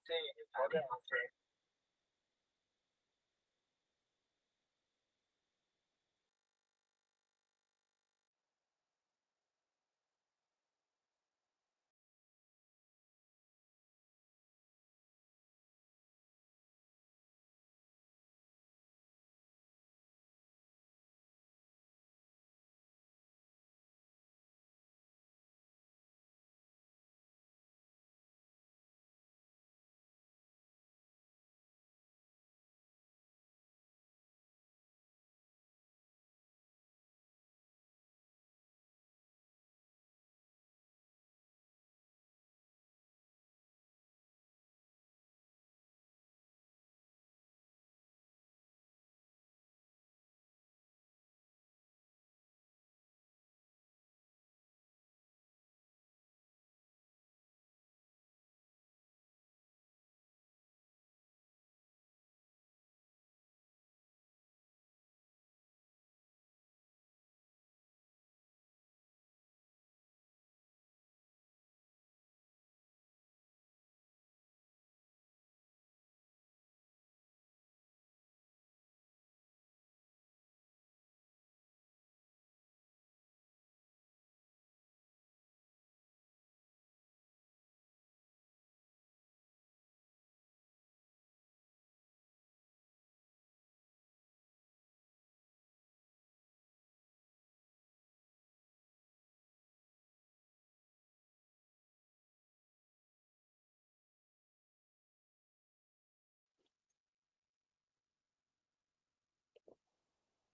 Sim, podemos, sim.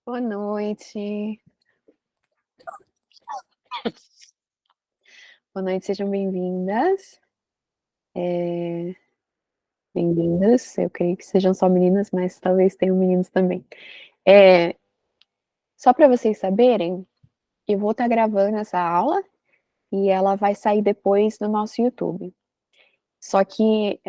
Boa noite. Boa noite, sejam bem-vindas. Bem-vindas. Eu creio que sejam só meninas, mas talvez tenham meninos também. Só para vocês saberem, eu vou estar gravando essa aula e ela vai sair depois no nosso YouTube. Só que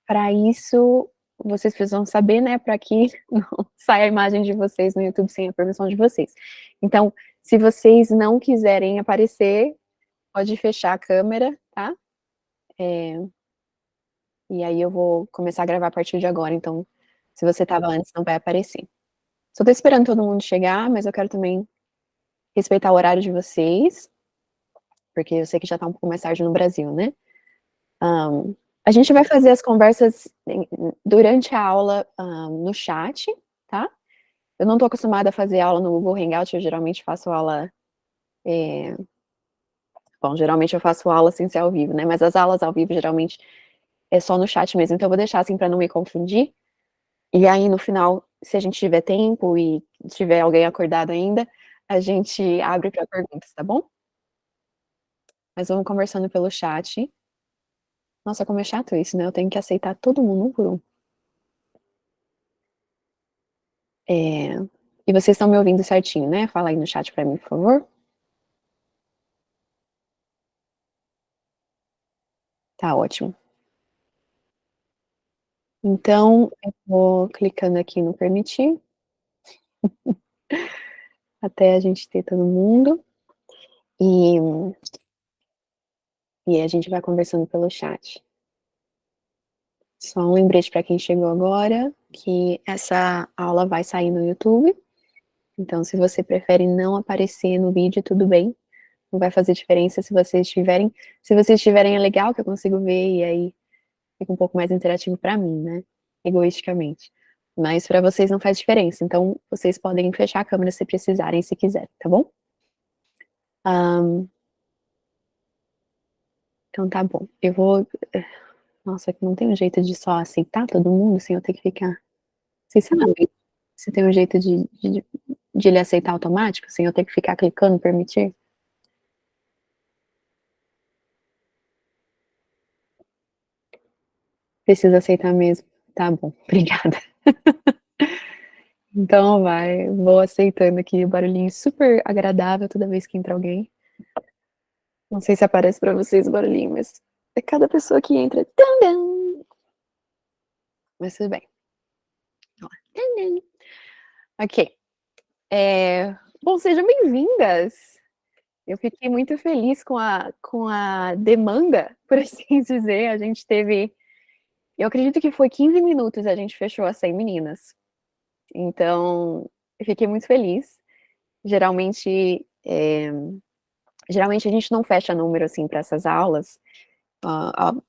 para isso vocês precisam saber, né, para que não saia a imagem de vocês no YouTube sem a permissão de vocês. Então, se vocês não quiserem aparecer, pode fechar a câmera, tá? E aí eu vou começar a gravar a partir de agora, então se você estava antes não vai aparecer. Só tô esperando todo mundo chegar, mas eu quero também respeitar o horário de vocês, porque eu sei que já tá um pouco mais tarde no Brasil, né. A gente vai fazer as conversas durante a aula, no chat, tá. Eu não tô acostumada a fazer aula no Google Hangout, eu geralmente faço aula, bom, geralmente eu faço aula sem ser ao vivo, né, mas as aulas ao vivo geralmente é só no chat mesmo, então eu vou deixar assim pra não me confundir. E aí, no final, se a gente tiver tempo e tiver alguém acordado ainda, a gente abre para perguntas, tá bom? Mas vamos conversando pelo chat. Nossa, como é chato isso, né? Eu tenho que aceitar todo mundo um por um. E vocês estão me ouvindo certinho, né? Fala aí no chat para mim, por favor. Tá ótimo. Então, eu vou clicando aqui no permitir, até a gente ter todo mundo. E, e a gente vai conversando pelo chat. Só um lembrete para quem chegou agora, que essa aula vai sair no YouTube. Então, se você prefere não aparecer no vídeo, tudo bem. Não vai fazer diferença se vocês tiverem. Se vocês tiverem, é legal que eu consigo ver e aí fica um pouco mais interativo para mim, né? Egoisticamente. Mas para vocês não faz diferença. Então, vocês podem fechar a câmera se precisarem, se quiserem, tá bom? Então tá bom. Eu vou. Nossa, que não tem um jeito de só aceitar todo mundo sem eu ter que ficar. Vocês sabem? Se tem um jeito de ele aceitar automático, sem eu ter que ficar clicando permitir? Precisa aceitar mesmo. Tá bom, obrigada. Então vai, vou aceitando aqui o barulhinho super agradável toda vez que entra alguém. Não sei se aparece pra vocês o barulhinho, mas é cada pessoa que entra. Tadam! Mas tudo bem. Ó, tadam! Ok. Bom, sejam bem-vindas. Eu fiquei muito feliz com a demanda, por assim dizer. A gente teve. Eu acredito que foi 15 minutos a gente fechou as 100 meninas. Então, eu fiquei muito feliz. Geralmente, geralmente a gente não fecha número assim para essas aulas.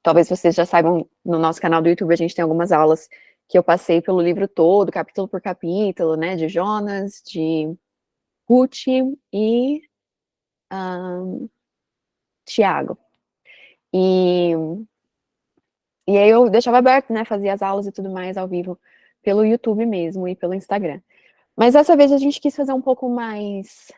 Talvez vocês já saibam, no nosso canal do YouTube a gente tem algumas aulas que eu passei pelo livro todo, capítulo por capítulo, né, de Jonas, de Ruth e Tiago. E, e aí eu deixava aberto, né, fazia as aulas e tudo mais ao vivo pelo YouTube mesmo e pelo Instagram. Mas dessa vez a gente quis fazer um pouco mais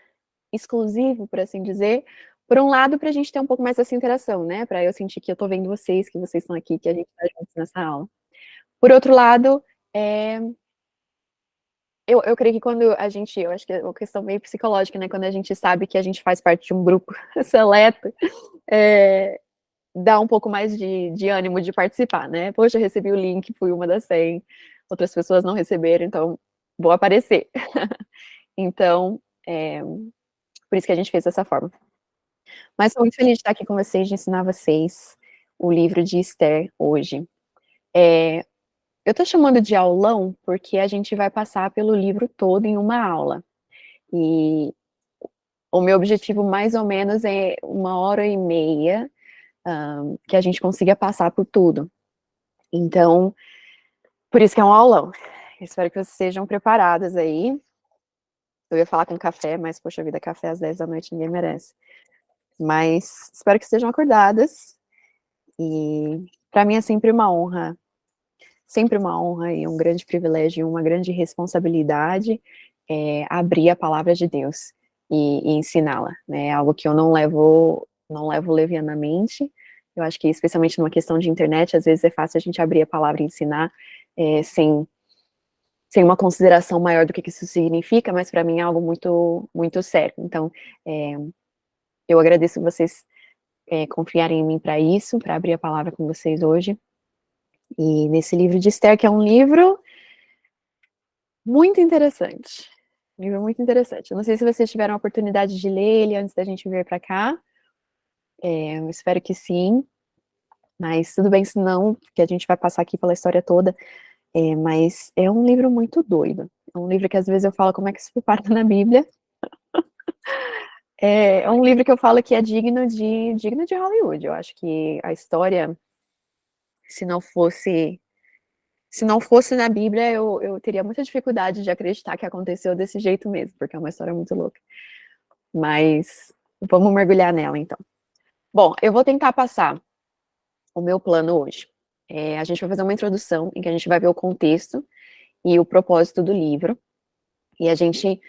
exclusivo, por assim dizer. Por um lado, para a gente ter um pouco mais dessa interação, né? Para eu sentir que eu estou vendo vocês, que vocês estão aqui, que a gente está juntos nessa aula. Por outro lado, eu creio que quando a gente, eu acho que é uma questão meio psicológica, né? Quando a gente sabe que a gente faz parte de um grupo seleto, é, dá um pouco mais de ânimo de participar, né? Poxa, eu recebi o link, fui uma das 100, outras pessoas não receberam, então vou aparecer. Então, por isso que a gente fez dessa forma. Mas estou muito feliz de estar aqui com vocês, de ensinar vocês o livro de Esther hoje. Eu estou chamando de aulão porque a gente vai passar pelo livro todo em uma aula. E o meu objetivo, mais ou menos, é 1h30, que a gente consiga passar por tudo. Então, por isso que é um aulão. Espero que vocês sejam preparadas aí. Eu ia falar com café, mas, poxa vida, café às 10 da noite ninguém merece. Mas espero que estejam acordadas. E para mim é sempre uma honra e um grande privilégio, uma grande responsabilidade abrir a palavra de Deus e ensiná-la, né? Algo que eu não levo levianamente. Eu acho que, especialmente numa questão de internet, às vezes é fácil a gente abrir a palavra e ensinar sem uma consideração maior do que isso significa, mas para mim é algo muito, muito sério. Então, eu agradeço vocês confiarem em mim para isso, para abrir a palavra com vocês hoje. E nesse livro de Esther, que é um livro muito interessante. Um livro muito interessante. Eu não sei se vocês tiveram a oportunidade de ler ele antes da gente vir para cá. Eu espero que sim. Mas tudo bem se não, porque a gente vai passar aqui pela história toda. Mas é um livro muito doido. É um livro que às vezes eu falo como é que se prepara na Bíblia. É um livro que eu falo que é digno de Hollywood. Eu acho que a história, se não fosse se não fosse na Bíblia, eu teria muita dificuldade de acreditar que aconteceu desse jeito mesmo, porque é uma história muito louca. Mas vamos mergulhar nela, então. Bom, eu vou tentar passar o meu plano hoje. A gente vai fazer uma introdução em que a gente vai ver o contexto e o propósito do livro. E a gente,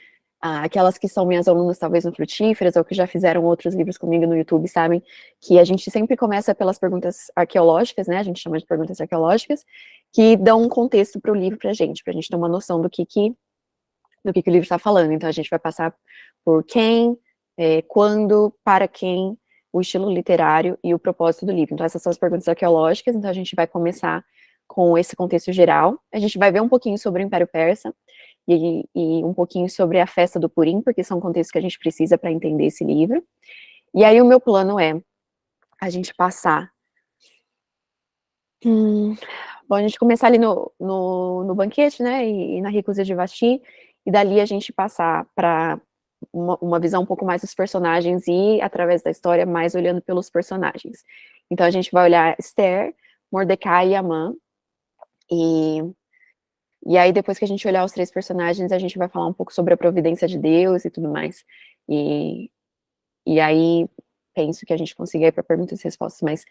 aquelas que são minhas alunas, talvez no Frutíferas, ou que já fizeram outros livros comigo no YouTube, sabem que a gente sempre começa pelas perguntas arqueológicas, né? A gente chama de perguntas arqueológicas, que dão um contexto para o livro para a gente ter uma noção do que o livro está falando. Então, a gente vai passar por quem, quando, para quem, o estilo literário e o propósito do livro. Então, essas são as perguntas arqueológicas. Então, a gente vai começar com esse contexto geral. A gente vai ver um pouquinho sobre o Império Persa e um pouquinho sobre a festa do Purim, porque são contextos que a gente precisa para entender esse livro. E aí, o meu plano é a gente passar. Bom, a gente começar ali no banquete, né, e na recusa de Vasti, e dali a gente passar para uma visão um pouco mais dos personagens e, através da história, mais olhando pelos personagens. Então, a gente vai olhar Esther, Mordecai e Amã, e aí, depois que a gente olhar os três personagens, a gente vai falar um pouco sobre a providência de Deus e tudo mais. E aí, penso que a gente consiga ir para perguntas e respostas, mas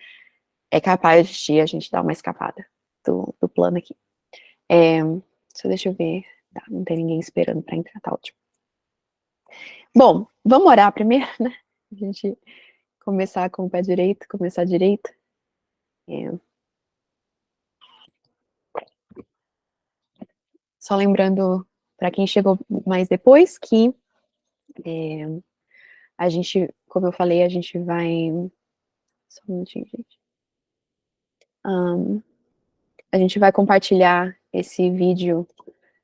é capaz de a gente dar uma escapada do plano aqui. Só deixa eu ver. Tá, não tem ninguém esperando para entrar, tá ótimo. Bom, vamos orar primeiro, né? A gente começar com o pé direito, começar direito. Só lembrando, para quem chegou mais depois, que a gente, como eu falei, a gente vai. Só um minutinho, gente. A gente vai compartilhar esse vídeo,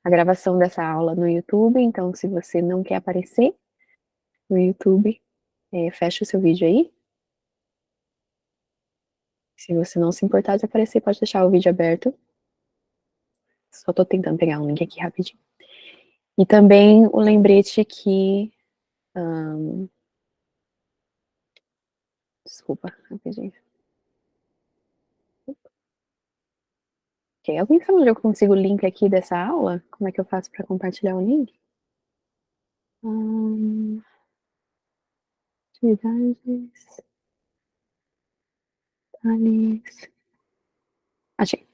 a gravação dessa aula no YouTube, então se você não quer aparecer no YouTube, fecha o seu vídeo aí. Se você não se importar de aparecer, pode deixar o vídeo aberto. Só tô tentando pegar um link aqui rapidinho. E também o lembrete que... desculpa, rapidinho. Ok, alguém sabe onde eu consigo o link aqui dessa aula? Como é que eu faço para compartilhar o link? Atividades... detalhes... Achei.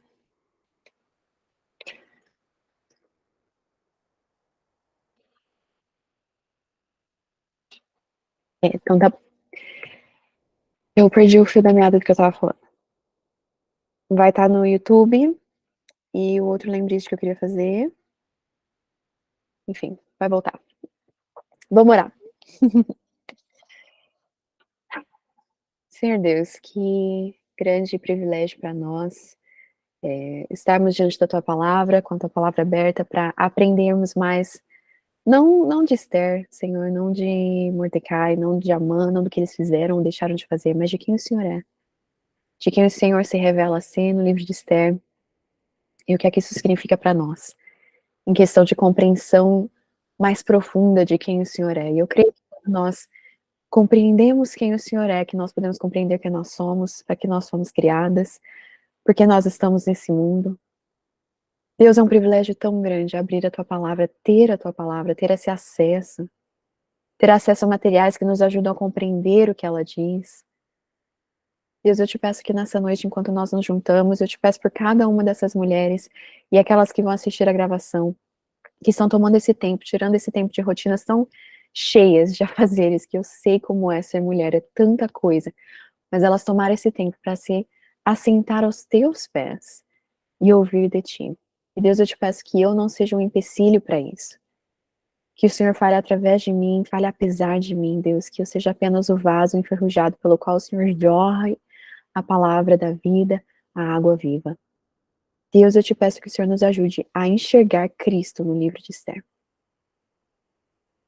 Então tá. Eu perdi o fio da meada do que eu tava falando. Vai estar no YouTube. E o outro lembrete que eu queria fazer... Enfim, vai voltar. Vamos orar. Senhor Deus, que grande privilégio para nós estarmos diante da Tua palavra, com a Tua palavra aberta, para aprendermos mais, não de Esther, Senhor, não de Mordecai, não de Amã, não do que eles fizeram ou deixaram de fazer, mas de quem o Senhor é. De quem o Senhor se revela assim no livro de Esther, e o que é que isso significa para nós, em questão de compreensão mais profunda de quem o Senhor é. E eu creio que quando nós compreendemos quem o Senhor é, que nós podemos compreender quem nós somos, para que nós fomos criadas, porque nós estamos nesse mundo. Deus, é um privilégio tão grande abrir a tua palavra, ter esse acesso, ter acesso a materiais que nos ajudam a compreender o que ela diz. Deus, eu te peço que nessa noite, enquanto nós nos juntamos, eu te peço por cada uma dessas mulheres e aquelas que vão assistir a gravação, que estão tomando esse tempo, tirando esse tempo de rotinas tão cheias de afazeres, que eu sei como é ser mulher, é tanta coisa, mas elas tomaram esse tempo para se assentar aos teus pés e ouvir de ti. E Deus, eu te peço que eu não seja um empecilho para isso. Que o Senhor fale através de mim, fale apesar de mim, Deus, que eu seja apenas o vaso enferrujado pelo qual o Senhor jorre a palavra da vida, a água viva. Deus, eu te peço que o Senhor nos ajude a enxergar Cristo no livro de Esther.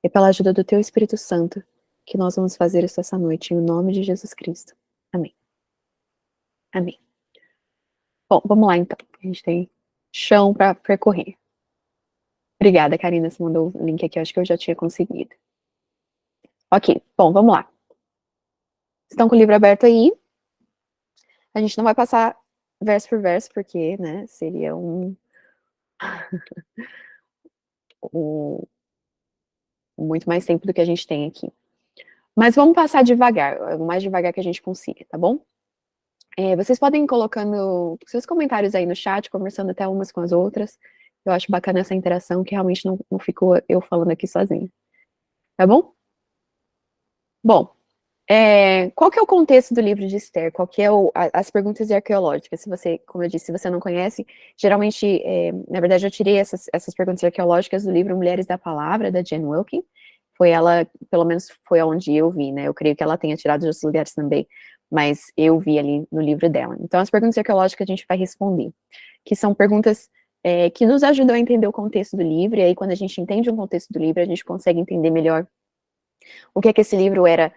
É pela ajuda do teu Espírito Santo que nós vamos fazer isso essa noite, em nome de Jesus Cristo. Amém. Amém. Bom, vamos lá então. A gente tem chão para percorrer. Obrigada, Karina, você mandou o link aqui, eu acho que eu já tinha conseguido. Ok, bom, vamos lá. Estão com o livro aberto aí. A gente não vai passar verso por verso, porque, né, seria muito mais tempo do que a gente tem aqui. Mas vamos passar devagar, o mais devagar que a gente consiga, tá bom? Vocês podem ir colocando seus comentários aí no chat, conversando até umas com as outras. Eu acho bacana essa interação, que realmente não ficou eu falando aqui sozinha. Tá bom? Bom, qual que é o contexto do livro de Esther? Qual que é as perguntas arqueológicas? Se você, como eu disse, se você não conhece, geralmente, na verdade, eu tirei essas perguntas arqueológicas do livro Mulheres da Palavra, da Jen Wilkin. Foi ela, pelo menos foi onde eu vi, né? Eu creio que ela tenha tirado de outros lugares também, mas eu vi ali no livro dela. Então, as perguntas arqueológicas a gente vai responder, que são perguntas que nos ajudam a entender o contexto do livro, e aí quando a gente entende o contexto do livro, a gente consegue entender melhor o que é que esse livro era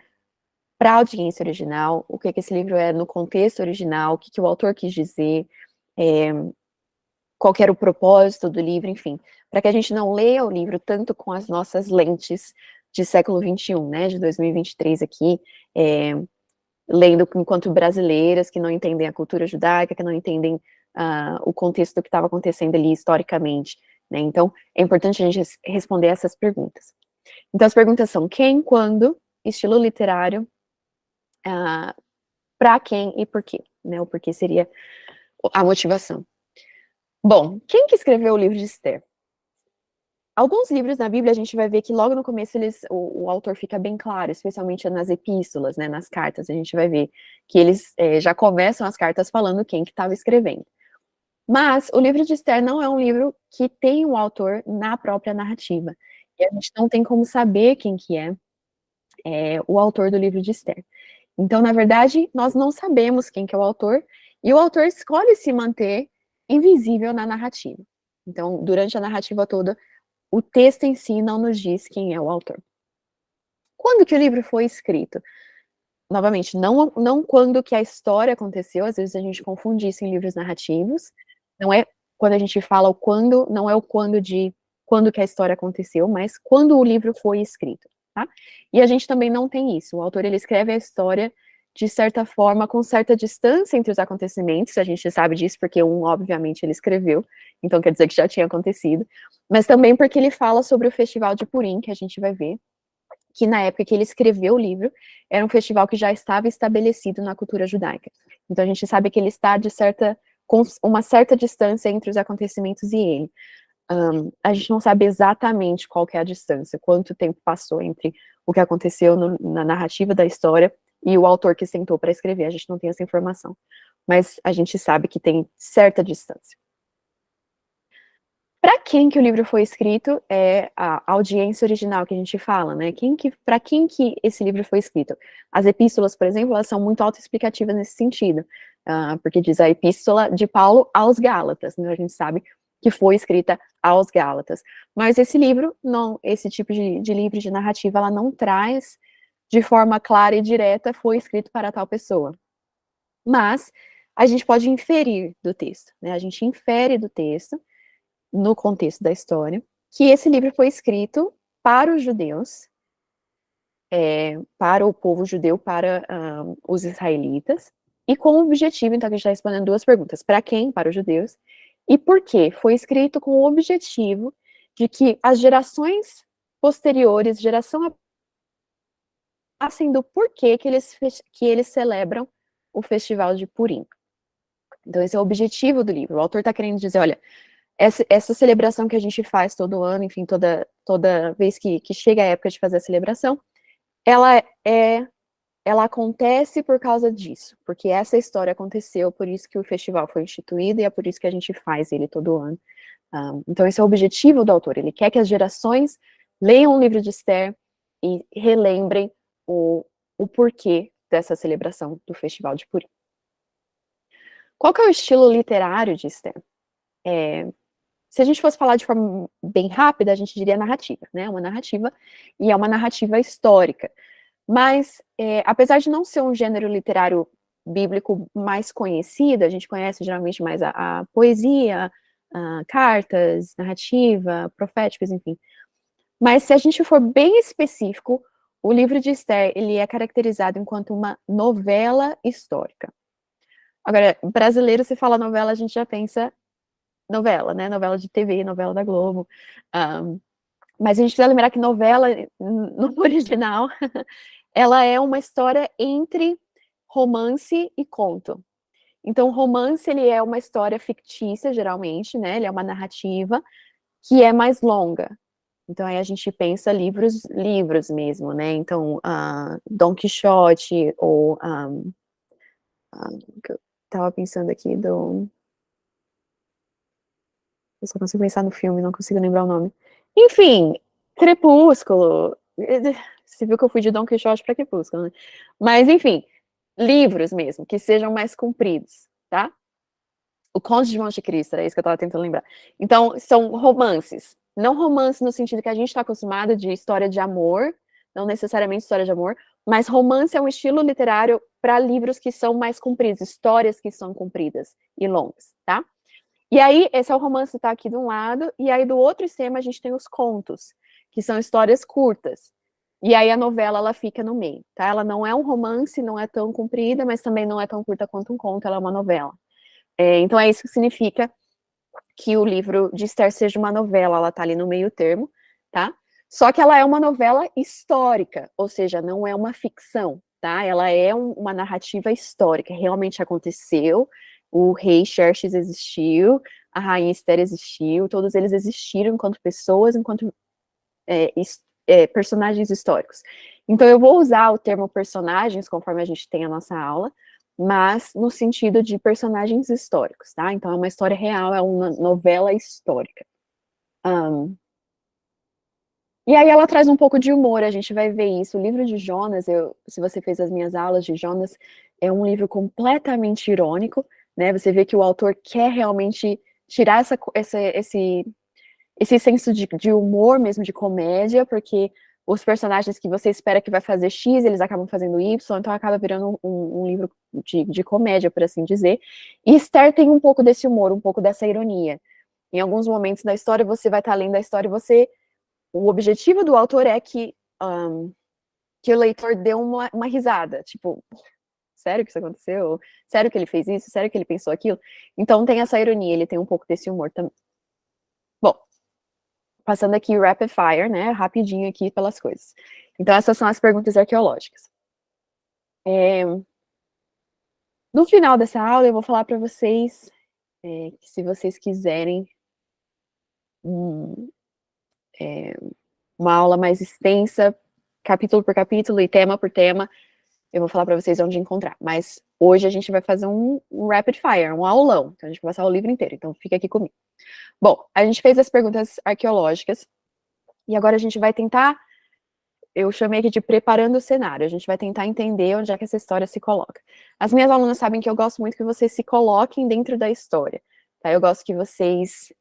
para a audiência original, o que é que esse livro é no contexto original, o que o autor quis dizer, qual que era o propósito do livro, enfim, para que a gente não leia o livro tanto com as nossas lentes de século XXI, né, de 2023 aqui, lendo enquanto brasileiras que não entendem a cultura judaica, que não entendem o contexto do que estava acontecendo ali historicamente, né, então é importante a gente responder essas perguntas. Então as perguntas são quem, quando, estilo literário, para quem e por quê, né? O porquê seria a motivação. Bom, quem que escreveu o livro de Esther? Alguns livros na Bíblia a gente vai ver que logo no começo o autor fica bem claro, especialmente nas epístolas, né, nas cartas, a gente vai ver que eles já começam as cartas falando quem que estava escrevendo. Mas o livro de Esther não é um livro que tem um autor na própria narrativa. E a gente não tem como saber quem que é o autor do livro de Esther. Então, na verdade, nós não sabemos quem que é o autor, e o autor escolhe se manter invisível na narrativa. Então, durante a narrativa toda, o texto em si não nos diz quem é o autor. Quando que o livro foi escrito? novamente, não quando que a história aconteceu, às vezes a gente confunde isso em livros narrativos, não é quando a gente fala o quando, não é o quando de quando que a história aconteceu, mas quando o livro foi escrito, tá? E a gente também não tem isso, o autor ele escreve a história de certa forma, com certa distância entre os acontecimentos, a gente sabe disso porque obviamente, ele escreveu, então quer dizer que já tinha acontecido, mas também porque ele fala sobre o festival de Purim, que a gente vai ver, que na época que ele escreveu o livro, era um festival que já estava estabelecido na cultura judaica. Então a gente sabe que ele está com uma certa distância entre os acontecimentos e ele. A gente não sabe exatamente qual que é a distância, quanto tempo passou entre o que aconteceu na narrativa da história e o autor que sentou para escrever, a gente não tem essa informação. Mas a gente sabe que tem certa distância. Para quem que o livro foi escrito é a audiência original que a gente fala, né? Para quem que esse livro foi escrito? As epístolas, por exemplo, elas são muito autoexplicativas nesse sentido, porque diz a epístola de Paulo aos Gálatas, né? A gente sabe que foi escrita aos Gálatas. Mas esse livro, não, esse tipo de livro de narrativa, ela não traz de forma clara e direta, foi escrito para tal pessoa. Mas a gente pode inferir do texto, né? A gente infere do texto, no contexto da história, que esse livro foi escrito para os judeus, para o povo judeu, para os israelitas, e com o objetivo, então, que a gente está respondendo duas perguntas: para quem? Para os judeus, e por quê? Foi escrito com o objetivo de que as gerações posteriores, passem do porquê que eles celebram o festival de Purim. Então, esse é o objetivo do livro. O autor está querendo dizer, olha, essa celebração que a gente faz todo ano, enfim, toda vez que chega a época de fazer a celebração, ela acontece por causa disso, porque essa história aconteceu, por isso que o festival foi instituído e é por isso que a gente faz ele todo ano. Então esse é o objetivo do autor, ele quer que as gerações leiam o livro de Esther e relembrem o porquê dessa celebração do festival de Purim. Qual que é o estilo literário de Esther? Se a gente fosse falar de forma bem rápida, a gente diria narrativa, né? Uma narrativa, e é uma narrativa histórica. Mas, apesar de não ser um gênero literário bíblico mais conhecido, a gente conhece geralmente mais a poesia, cartas, narrativa, proféticos, enfim. Mas se a gente for bem específico, o livro de Esther, ele é caracterizado enquanto uma novela histórica. Agora, brasileiro, se fala novela, a gente já pensa novela, né? Novela de TV, novela da Globo. Mas a gente precisa lembrar que novela, no original, ela é uma história entre romance e conto. Então, romance, ele é uma história fictícia, geralmente, né? Ele é uma narrativa que é mais longa. Então, aí a gente pensa livros mesmo, né? Então, Dom Quixote, ou... que eu tava pensando aqui do... Eu só consigo pensar no filme, não consigo lembrar o nome. Enfim, Crepúsculo. Você viu que eu fui de Dom Quixote para Crepúsculo, né? Mas, enfim, livros mesmo, que sejam mais compridos, tá? O Conde de Monte Cristo, era isso que eu estava tentando lembrar. Então, são romances. Não romances no sentido que a gente está acostumado de história de amor, não necessariamente história de amor, mas romance é um estilo literário para livros que são mais compridos, histórias que são compridas e longas, tá? E aí, esse é o romance, tá aqui de um lado, e aí do outro extremo a gente tem os contos, que são histórias curtas. E aí a novela, ela fica no meio, tá? Ela não é um romance, não é tão comprida, mas também não é tão curta quanto um conto, ela é uma novela. Então é isso que significa que o livro de Esther seja uma novela, ela tá ali no meio termo, tá? Só que ela é uma novela histórica, ou seja, não é uma ficção, tá? Ela é uma narrativa histórica, realmente aconteceu, o rei Xerxes existiu, a rainha Esther existiu, todos eles existiram enquanto pessoas, enquanto personagens históricos. Então eu vou usar o termo personagens conforme a gente tem a nossa aula, mas no sentido de personagens históricos, tá? Então é uma história real, é uma novela histórica. E aí ela traz um pouco de humor, a gente vai ver isso. O livro de Jonas, se você fez as minhas aulas de Jonas, é um livro completamente irônico, né? Você vê que o autor quer realmente tirar esse senso de humor mesmo, de comédia, porque os personagens que você espera que vai fazer X, eles acabam fazendo Y, então acaba virando um livro de comédia, por assim dizer. E Esther tem um pouco desse humor, um pouco dessa ironia. Em alguns momentos da história, você vai estar lendo a história e o objetivo do autor é que o leitor dê uma risada, tipo, sério que isso aconteceu? Sério que ele fez isso? Sério que ele pensou aquilo? Então tem essa ironia, ele tem um pouco desse humor também. Bom, passando aqui rapid fire, né, rapidinho aqui pelas coisas. Então essas são as perguntas arqueológicas. No final dessa aula eu vou falar para vocês que se vocês quiserem uma aula mais extensa, capítulo por capítulo e tema por tema, eu vou falar para vocês onde encontrar. Mas hoje a gente vai fazer um rapid fire, um aulão. Então a gente vai passar o livro inteiro, então fica aqui comigo. Bom, a gente fez as perguntas arqueológicas e agora a gente vai tentar, eu chamei aqui de preparando o cenário, a gente vai tentar entender onde é que essa história se coloca. As minhas alunas sabem que eu gosto muito que vocês se coloquem dentro da história, tá? Eu gosto que vocês,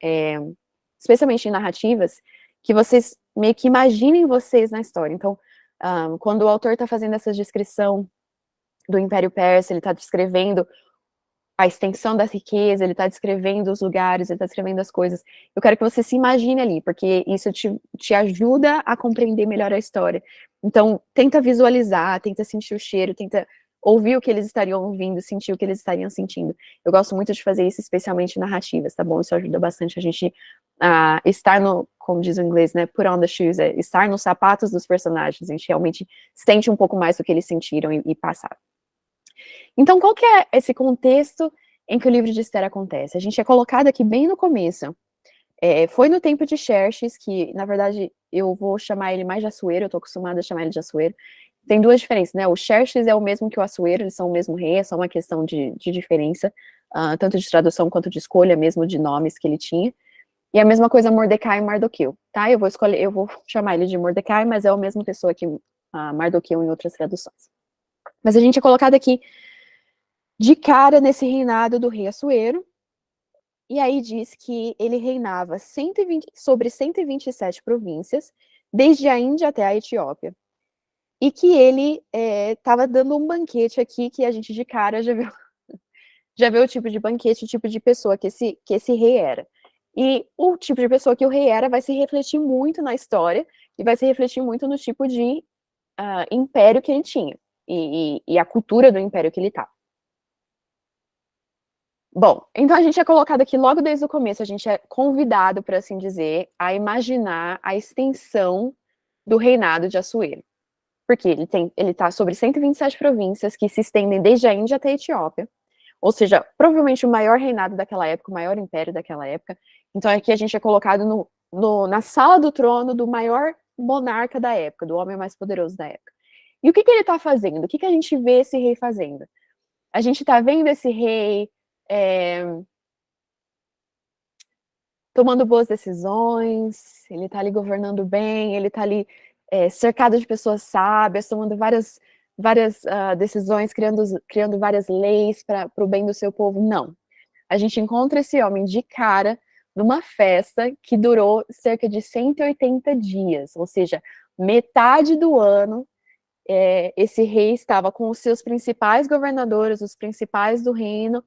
especialmente em narrativas, que vocês meio que imaginem vocês na história. Então, quando o autor está fazendo essa descrição do Império Persa, ele está descrevendo a extensão da riqueza, ele está descrevendo os lugares, ele está descrevendo as coisas. Eu quero que você se imagine ali, porque isso te ajuda a compreender melhor a história. Então, tenta visualizar, tenta sentir o cheiro, tenta ouvir o que eles estariam ouvindo, sentir o que eles estariam sentindo. Eu gosto muito de fazer isso, especialmente em narrativas, tá bom? Isso ajuda bastante a gente a estar no, como diz o inglês, né, put on the shoes, estar nos sapatos dos personagens, a gente realmente sente um pouco mais do que eles sentiram e passaram. Então, qual que é esse contexto em que o livro de Esther acontece? A gente é colocado aqui bem no começo. Foi no tempo de Xerxes, que, na verdade, eu vou chamar ele mais de Assuero, eu tô acostumada a chamar ele de Assuero. Tem duas diferenças, né? O Xerxes é o mesmo que o Assuero, eles são o mesmo rei, é só uma questão de diferença, tanto de tradução quanto de escolha mesmo de nomes que ele tinha. E a mesma coisa Mordecai e Mardoqueu, tá? Eu vou chamar ele de Mordecai, mas é a mesma pessoa que Mardoqueu em outras traduções. Mas a gente é colocado aqui de cara nesse reinado do rei Assuero, e aí diz que ele reinava sobre 127 províncias, desde a Índia até a Etiópia, e que ele estava dando um banquete aqui, que a gente de cara já vê o tipo de banquete, o tipo de pessoa que esse rei era. E o tipo de pessoa que o rei era vai se refletir muito na história, e vai se refletir muito no tipo de império que ele tinha, e a cultura do império que ele estava. Bom, então a gente é colocado aqui logo desde o começo, a gente é convidado, por assim dizer, a imaginar a extensão do reinado de Assuero. Porque ele está sobre 127 províncias que se estendem desde a Índia até a Etiópia, ou seja, provavelmente o maior reinado daquela época, o maior império daquela época. Então aqui a gente é colocado na sala do trono do maior monarca da época, do homem mais poderoso da época. E o que ele está fazendo? O que a gente vê esse rei fazendo? A gente está vendo esse rei tomando boas decisões, ele está ali governando bem, ele está ali cercado de pessoas sábias, tomando várias decisões, criando várias leis para o bem do seu povo. Não. A gente encontra esse homem de cara numa festa que durou cerca de 180 dias, ou seja, metade do ano, esse rei estava com os seus principais governadores, os principais do reino.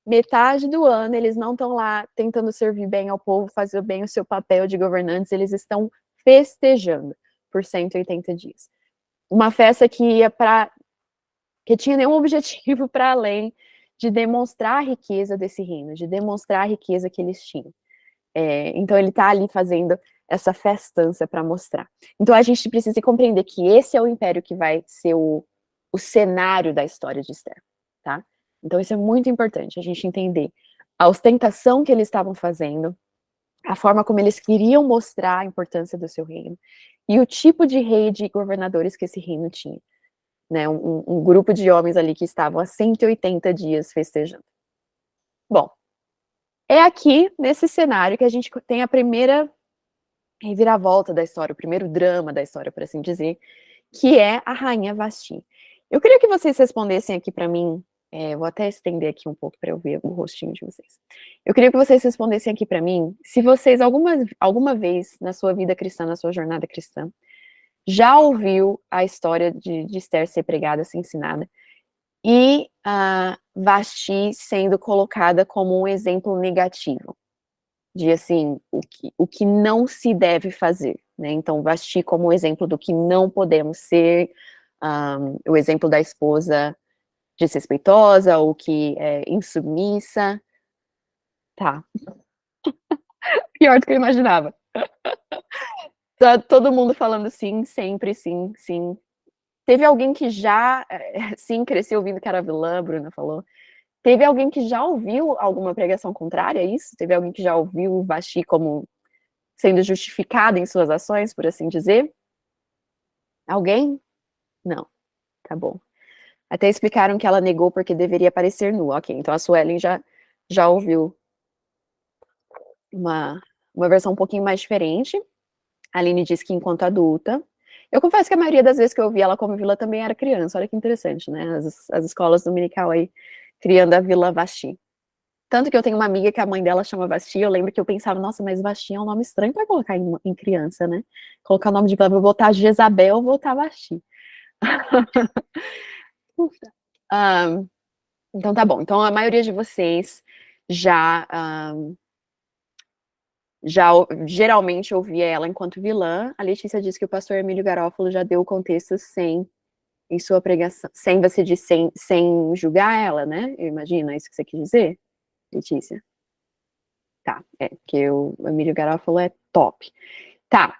Metade do ano eles não estão lá tentando servir bem ao povo, fazer bem o seu papel de governantes, eles estão festejando por 180 dias. Uma festa que tinha nenhum objetivo para além de demonstrar a riqueza desse reino, de demonstrar a riqueza que eles tinham. Então ele está ali fazendo essa festança para mostrar. Então a gente precisa compreender que esse é o império que vai ser o cenário da história de Esther, tá? Então isso é muito importante, a gente entender a ostentação que eles estavam fazendo, a forma como eles queriam mostrar a importância do seu reino, e o tipo de rei e de governadores que esse reino tinha, né? Um grupo de homens ali que estavam há 180 dias festejando. Bom, é aqui, nesse cenário, que a gente tem a primeira reviravolta da história, o primeiro drama da história, por assim dizer, que é a Rainha Vasti. Eu queria que vocês respondessem aqui para mim, vou até estender aqui um pouco para eu ver o rostinho de vocês. Eu queria que vocês respondessem aqui para mim, se vocês alguma vez na sua vida cristã, na sua jornada cristã, já ouviu a história de Esther ser pregada, ser ensinada, e Vasti sendo colocada como um exemplo negativo, de assim, o que não se deve fazer, né? Então, Vasti como um exemplo do que não podemos ser, o exemplo da esposa desrespeitosa, ou que é insubmissa. Tá, pior do que eu imaginava. Tá todo mundo falando sim, sempre sim, sim. Teve alguém que já, sim, cresceu ouvindo que era vilã, a Bruna falou. Teve alguém que já ouviu alguma pregação contrária a isso? Teve alguém que já ouviu o Vasti como sendo justificado em suas ações, por assim dizer? Alguém? Não, tá bom. Até explicaram que ela negou porque deveria parecer nua. Ok, então a Suelen já ouviu uma, uma versão um pouquinho mais diferente. A Aline disse que enquanto adulta. Eu confesso que a maioria das vezes que eu ouvi ela como vilã também era criança. Olha que interessante, né? As escolas dominical aí criando a Vila Vasti. Tanto que eu tenho uma amiga que a mãe dela chama Vasti, eu lembro que eu pensava, nossa, mas Vasti é um nome estranho para colocar em criança, né? Colocar o nome de, vou botar Jezabel, vou botar Vasti. Então tá bom. Então a maioria de vocês já já geralmente ouvia ela enquanto vilã. A Letícia disse que o pastor Emílio Garófalo já deu o contexto sem em sua pregação, sem você dizer, sem julgar ela, né? Eu imagino, é isso que você quis dizer, Letícia? Tá, porque o Emílio Garófalo é top. Tá,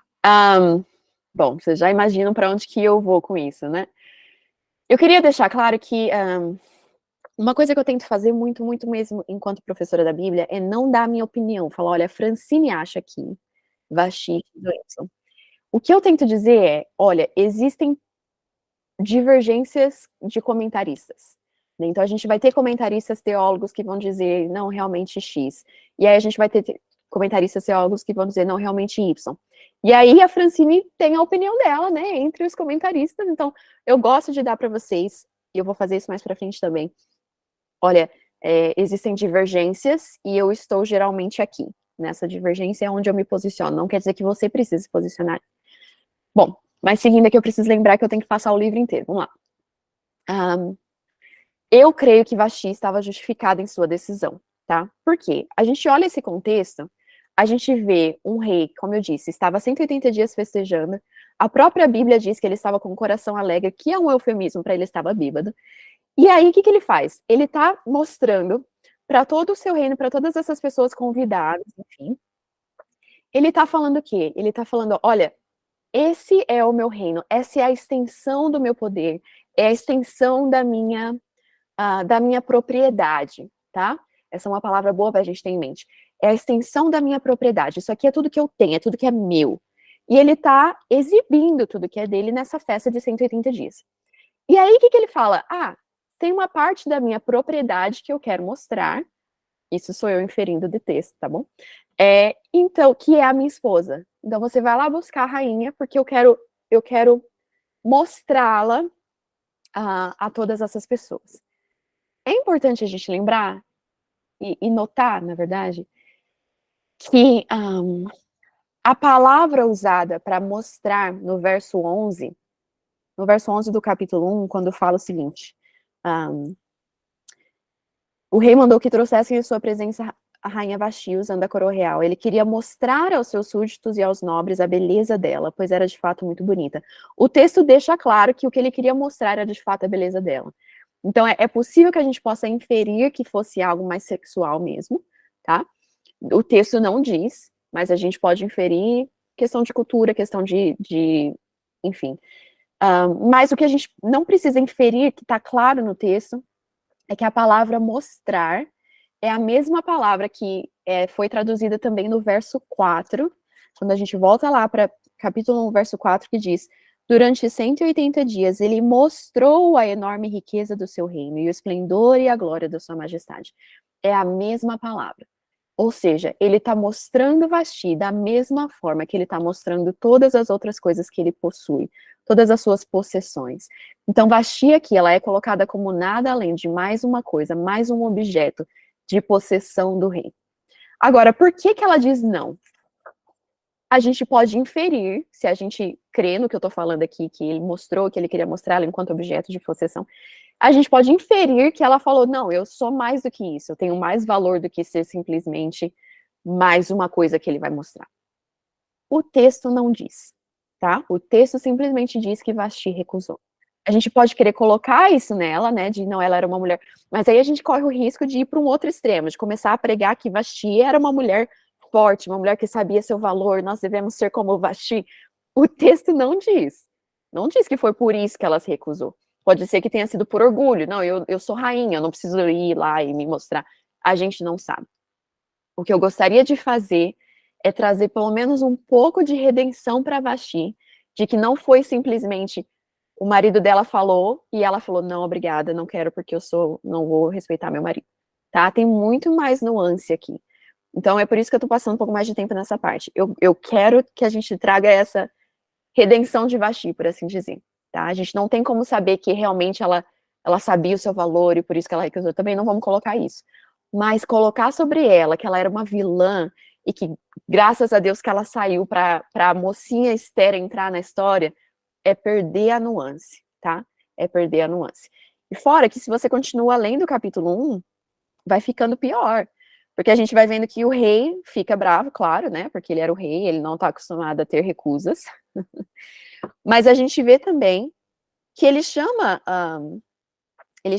bom, vocês já imaginam para onde que eu vou com isso, né? Eu queria deixar claro que uma coisa que eu tento fazer muito, muito mesmo enquanto professora da Bíblia é não dar a minha opinião, falar, olha, a Francine acha que Vasti Y. O que eu tento dizer é, olha, existem divergências de comentaristas. Né? Então, a gente vai ter comentaristas teólogos que vão dizer, não, realmente X. E aí a gente vai ter comentaristas teólogos que vão dizer, não, realmente Y. E aí a Francine tem a opinião dela, né, entre os comentaristas. Então, eu gosto de dar para vocês, e eu vou fazer isso mais para frente também. Olha, existem divergências e eu estou geralmente aqui. Nessa divergência é onde eu me posiciono. Não quer dizer que você precise se posicionar. Bom, mas seguindo aqui, eu preciso lembrar que eu tenho que passar o livro inteiro. Vamos lá. Eu creio que Vasti estava justificada em sua decisão, tá? Por quê? A gente olha esse contexto, a gente vê um rei, como eu disse, estava 180 dias festejando. A própria Bíblia diz que ele estava com o coração alegre, que é um eufemismo para ele estava bêbado. E aí, o que ele faz? Ele está mostrando para todo o seu reino, para todas essas pessoas convidadas, enfim. Ele está falando o quê? Ele está falando, olha, esse é o meu reino, essa é a extensão do meu poder, é a extensão da minha propriedade, tá? Essa é uma palavra boa para a gente ter em mente. É a extensão da minha propriedade. Isso aqui é tudo que eu tenho, é tudo que é meu. E ele está exibindo tudo que é dele nessa festa de 180 dias. E aí, o que ele fala? Tem uma parte da minha propriedade que eu quero mostrar. Isso sou eu inferindo de texto, tá bom? Então, que é a minha esposa. Então, você vai lá buscar a rainha, porque eu quero mostrá-la a todas essas pessoas. É importante a gente lembrar e notar, na verdade, que a palavra usada para mostrar no verso 11 do capítulo 1, quando fala o seguinte, o rei mandou que trouxessem em sua presença a rainha Vasti usando a coroa real. Ele queria mostrar aos seus súditos e aos nobres a beleza dela, pois era de fato muito bonita. O texto deixa claro que o que ele queria mostrar era de fato a beleza dela. Então, é possível que a gente possa inferir que fosse algo mais sexual mesmo, tá? O texto não diz, mas a gente pode inferir questão de cultura, questão enfim. Mas o que a gente não precisa inferir, que está claro no texto, é que a palavra mostrar é a mesma palavra que foi traduzida também no verso 4, quando a gente volta lá para capítulo 1, verso 4, que diz: durante 180 dias ele mostrou a enorme riqueza do seu reino e o esplendor e a glória da sua majestade. É a mesma palavra. Ou seja, ele está mostrando Vasti da mesma forma que ele está mostrando todas as outras coisas que ele possui, todas as suas possessões. Então, Vasti aqui, ela é colocada como nada além de mais uma coisa, mais um objeto de possessão do rei. Agora, por que ela diz não? a gente pode inferir, se a gente crê no que eu tô falando aqui, que ele mostrou, que ele queria mostrar ela enquanto objeto de possessão, a gente pode inferir que ela falou, não, eu sou mais do que isso, eu tenho mais valor do que ser simplesmente mais uma coisa que ele vai mostrar. O texto não diz, tá? O texto simplesmente diz que Vashti recusou. A gente pode querer colocar isso nela, né, de não, ela era uma mulher, mas aí a gente corre o risco de ir para um outro extremo, de começar a pregar que Vashti era uma mulher forte, uma mulher que sabia seu valor, nós devemos ser como Vashti. O texto não diz. Não diz que foi por isso que ela se recusou. Pode ser que tenha sido por orgulho. Não, eu sou rainha, eu não preciso ir lá e me mostrar. A gente não sabe. O que eu gostaria de fazer é trazer pelo menos um pouco de redenção para Vashti, de que não foi simplesmente o marido dela falou e ela falou, não, obrigada, não quero porque não vou respeitar meu marido, tá? Tem muito mais nuance aqui. Então é por isso que eu tô passando um pouco mais de tempo nessa parte. Eu quero que a gente traga essa redenção de Vashti, por assim dizer, tá? A gente não tem como saber que realmente ela sabia o seu valor e por isso que ela recusou. Também não vamos colocar isso. Mas colocar sobre ela que ela era uma vilã e que, graças a Deus, que ela saiu para a mocinha Esther entrar na história, é perder a nuance, tá? É perder a nuance. E fora que se você continua lendo o capítulo 1, vai ficando pior. Porque a gente vai vendo que o rei fica bravo, claro, né? Porque ele era o rei, ele não está acostumado a ter recusas. Mas a gente vê também que ele chama ali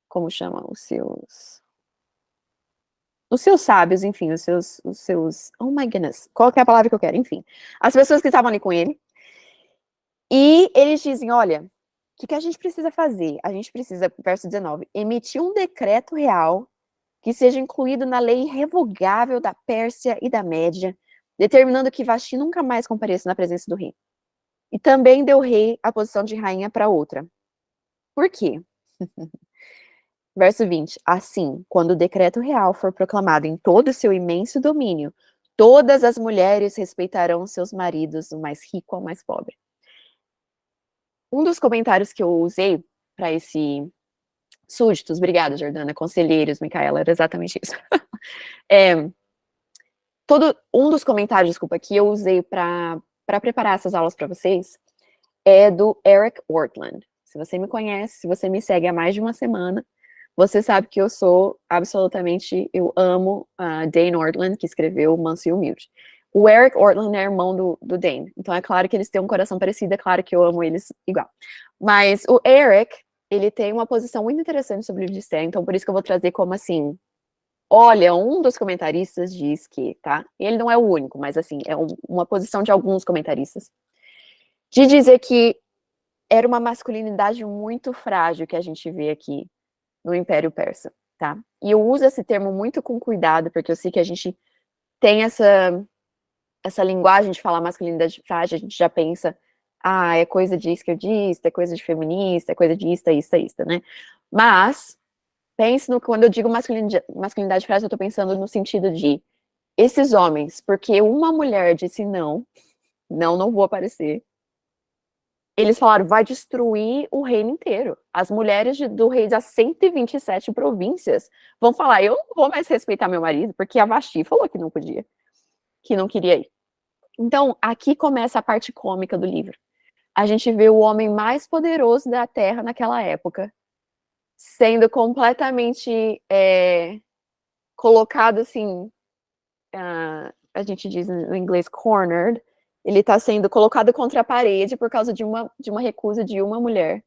como chama? Os seus sábios, enfim, oh my goodness, qual que é a palavra que eu quero? Enfim, as pessoas que estavam ali com ele, e eles dizem, olha, o que a gente precisa fazer? A gente precisa, verso 19, emitir um decreto real que seja incluído na lei irrevogável da Pérsia e da Média, determinando que Vashti nunca mais compareça na presença do rei. E também deu rei a posição de rainha para outra. Por quê? Verso 20. Assim, quando o decreto real for proclamado em todo o seu imenso domínio, todas as mulheres respeitarão seus maridos, do mais rico ao mais pobre. Um dos comentários que eu usei para esse súditos, obrigada, Jordana, conselheiros, Micaela, era exatamente isso. Um dos comentários, desculpa, que eu usei para preparar essas aulas para vocês é do Eric Ortland. Se você me conhece, se você me segue há mais de uma semana, você sabe que eu sou absolutamente, eu amo a Dane Ortland, que escreveu Manso e Humilde. O Eric Ortland é irmão do Dane, então é claro que eles têm um coração parecido, é claro que eu amo eles igual. Mas o Eric, ele tem uma posição muito interessante sobre o livro de Esther, então por isso que eu vou trazer como assim, olha, um dos comentaristas diz que, tá? Ele não é o único, mas assim, é uma posição de alguns comentaristas, de dizer que era uma masculinidade muito frágil que a gente vê aqui no Império Persa, tá? E eu uso esse termo muito com cuidado, porque eu sei que a gente tem essa linguagem de falar masculinidade frágil, a gente já pensa, é coisa de esquerdista, é coisa de feminista, é coisa de isto, né? Mas, pense quando eu digo masculinidade frágil, eu tô pensando no sentido de esses homens, porque uma mulher disse não vou aparecer, eles falaram, vai destruir o reino inteiro. As mulheres do rei das 127 províncias vão falar, eu não vou mais respeitar meu marido, porque a Vashti falou que não podia, que não queria ir. Então, aqui começa a parte cômica do livro. A gente vê o homem mais poderoso da Terra naquela época, sendo completamente colocado assim, a gente diz no inglês cornered, ele está sendo colocado contra a parede por causa de uma recusa de uma mulher.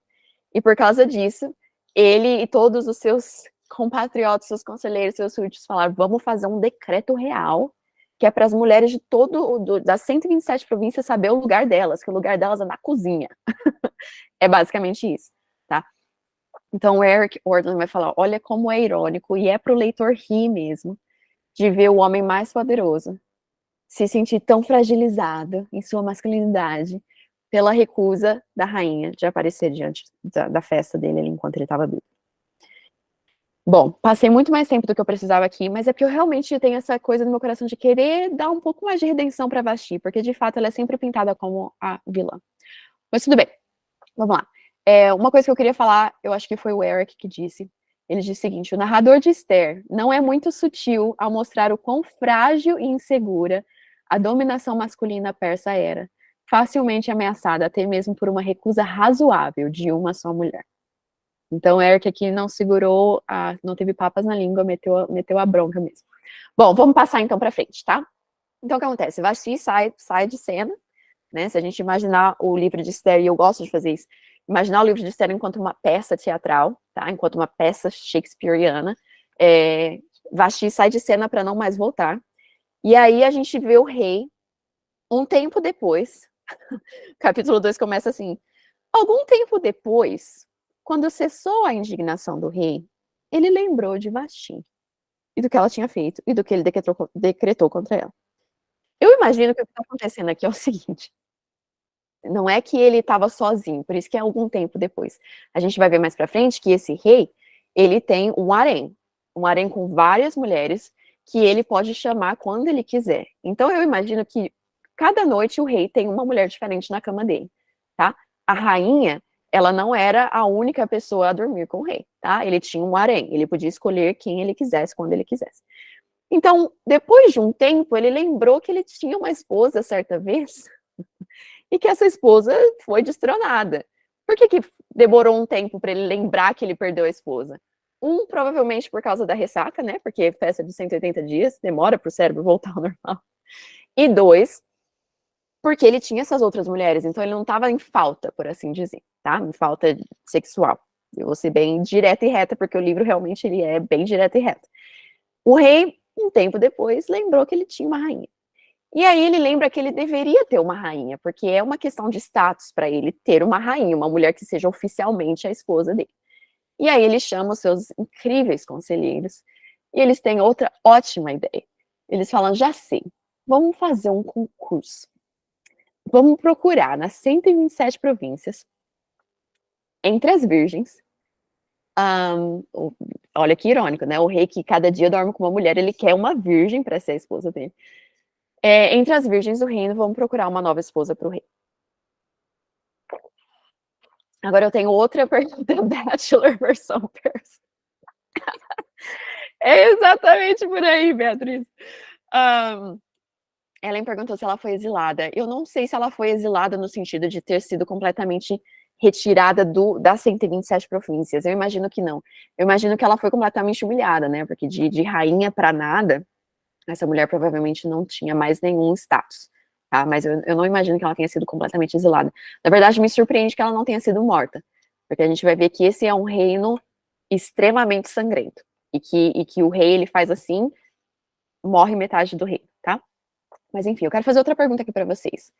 E por causa disso, ele e todos os seus compatriotas, seus conselheiros, seus súditos falaram, vamos fazer um decreto real, que é para as mulheres de das 127 províncias saber o lugar delas, que o lugar delas é na cozinha. É basicamente isso, tá? Então o Eric Ortland vai falar, olha como é irônico, e é para o leitor rir mesmo, de ver o homem mais poderoso se sentir tão fragilizado em sua masculinidade pela recusa da rainha de aparecer diante da festa dele ali enquanto ele estava bêbado. Bom, passei muito mais tempo do que eu precisava aqui, mas é porque eu realmente tenho essa coisa no meu coração de querer dar um pouco mais de redenção para Vashti, porque de fato ela é sempre pintada como a vilã. Mas tudo bem, vamos lá. Uma coisa que eu queria falar, eu acho que foi o Eric que disse, Ele diz o seguinte: o narrador de Esther não é muito sutil ao mostrar o quão frágil e insegura a dominação masculina persa era, facilmente ameaçada até mesmo por uma recusa razoável de uma só mulher. Então, Eric aqui não segurou, não teve papas na língua, meteu a bronca mesmo. Bom, vamos passar então para frente, tá? Então, o que acontece? Vasti sai de cena, né? Se a gente imaginar o livro de Esther, e eu gosto de fazer isso, imaginar o livro de Esther enquanto uma peça teatral, tá? Enquanto uma peça shakespeariana, Vasti sai de cena para não mais voltar. E aí a gente vê o rei, um tempo depois, capítulo 2 começa assim: algum tempo depois, quando cessou a indignação do rei, ele lembrou de Vasti, e do que ela tinha feito, e do que ele decretou contra ela. Eu imagino que o que está acontecendo aqui é o seguinte: não é que ele estava sozinho, por isso que é algum tempo depois. A gente vai ver mais pra frente que esse rei, ele tem um harém com várias mulheres, que ele pode chamar quando ele quiser. Então eu imagino que cada noite o rei tem uma mulher diferente na cama dele, tá? A rainha, ela não era a única pessoa a dormir com o rei, tá? Ele tinha um harém, ele podia escolher quem ele quisesse, quando ele quisesse. Então, depois de um tempo, ele lembrou que ele tinha uma esposa certa vez, e que essa esposa foi destronada. Por que demorou um tempo para ele lembrar que ele perdeu a esposa? Provavelmente por causa da ressaca, né? Porque festa de 180 dias demora para o cérebro voltar ao normal. E 2, porque ele tinha essas outras mulheres, então ele não estava em falta, por assim dizer, tá? Em falta sexual. Eu vou ser bem direta e reta, porque o livro realmente ele é bem direto e reto. O rei, um tempo depois, lembrou que ele tinha uma rainha. E aí ele lembra que ele deveria ter uma rainha, porque é uma questão de status para ele ter uma rainha, uma mulher que seja oficialmente a esposa dele. E aí ele chama os seus incríveis conselheiros, e eles têm outra ótima ideia. Eles falam: já sei, vamos fazer um concurso. Vamos procurar nas 127 províncias, entre as virgens. Olha que irônico, né? O rei que cada dia dorme com uma mulher, ele quer uma virgem para ser a esposa dele. Entre as virgens do reino, vamos procurar uma nova esposa para o rei. Agora eu tenho outra pergunta, Bachelor versão persa. É exatamente por aí, Beatriz. Ellen perguntou se ela foi exilada. Eu não sei se ela foi exilada no sentido de ter sido completamente retirada das 127 províncias. Eu imagino que não. Eu imagino que ela foi completamente humilhada, né? Porque de rainha para nada, essa mulher provavelmente não tinha mais nenhum status. Tá? Mas eu não imagino que ela tenha sido completamente exilada. Na verdade, me surpreende que ela não tenha sido morta. Porque a gente vai ver que esse é um reino extremamente sangrento. E que o rei, ele faz assim, morre metade do reino, tá? Mas enfim, eu quero fazer outra pergunta aqui para vocês.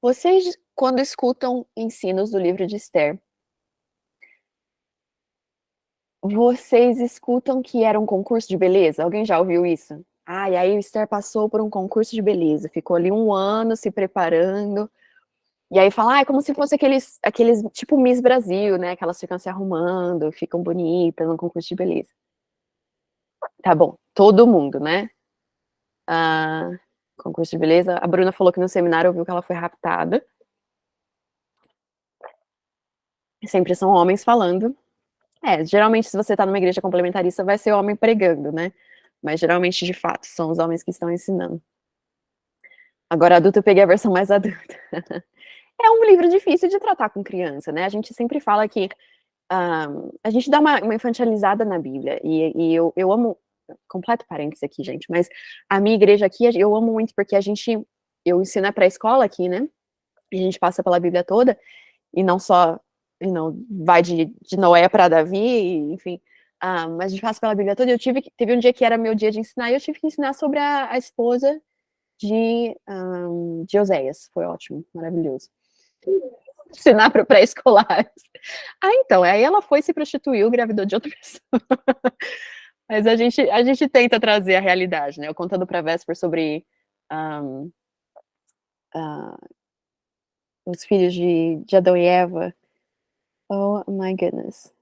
Vocês, quando escutam ensinos do livro de Esther, vocês escutam que era um concurso de beleza? Alguém já ouviu isso? E aí o Esther passou por um concurso de beleza, ficou ali 1 ano se preparando, e aí fala, é como se fosse aqueles, tipo Miss Brasil, né, que elas ficam se arrumando, ficam bonitas no concurso de beleza. Tá bom, todo mundo, né? Concurso de beleza. A Bruna falou que no seminário ouviu que ela foi raptada. Sempre são homens falando. Geralmente se você tá numa igreja complementarista vai ser homem pregando, né? Mas geralmente, de fato, são os homens que estão ensinando. Agora, adulto, eu peguei a versão mais adulta. É um livro difícil de tratar com criança, né? A gente sempre fala que a gente dá uma infantilizada na Bíblia, e eu amo, completo parênteses aqui, gente, mas a minha igreja aqui, eu amo muito, porque eu ensino para a escola aqui, né? E a gente passa pela Bíblia toda, e não só, vai de Noé para Davi, enfim, mas a gente passa pela Bíblia toda, e teve um dia que era meu dia de ensinar, e eu tive que ensinar sobre a esposa de Oséias, foi ótimo, maravilhoso. Ensinar para pré-escolares. Então, aí ela foi, se prostituiu, engravidou de outra pessoa. Mas a gente tenta trazer a realidade, né? Eu contando para a Vesper sobre os filhos de Adão e Eva. Oh, my goodness.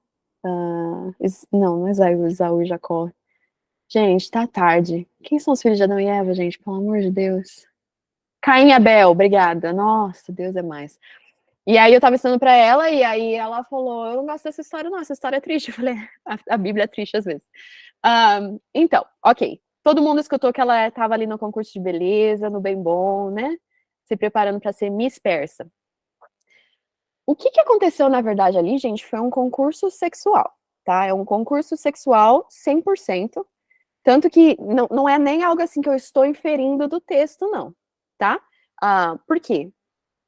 Não é Esaú e Jacó. Gente, tá tarde. Quem são os filhos de Adão e Eva, gente? Pelo amor de Deus. Caim e Abel, obrigada. Nossa, Deus é mais. E aí eu tava ensinando pra ela, e aí ela falou, eu não gosto dessa história não, essa história é triste. Eu falei, a Bíblia é triste às vezes. Então, ok. Todo mundo escutou que ela estava ali no concurso de beleza, no Bem Bom, né? Se preparando para ser Miss Persa. O que aconteceu, na verdade, ali, gente, foi um concurso sexual, tá? É um concurso sexual 100%. Tanto que não é nem algo assim que eu estou inferindo do texto, não, tá? Por quê?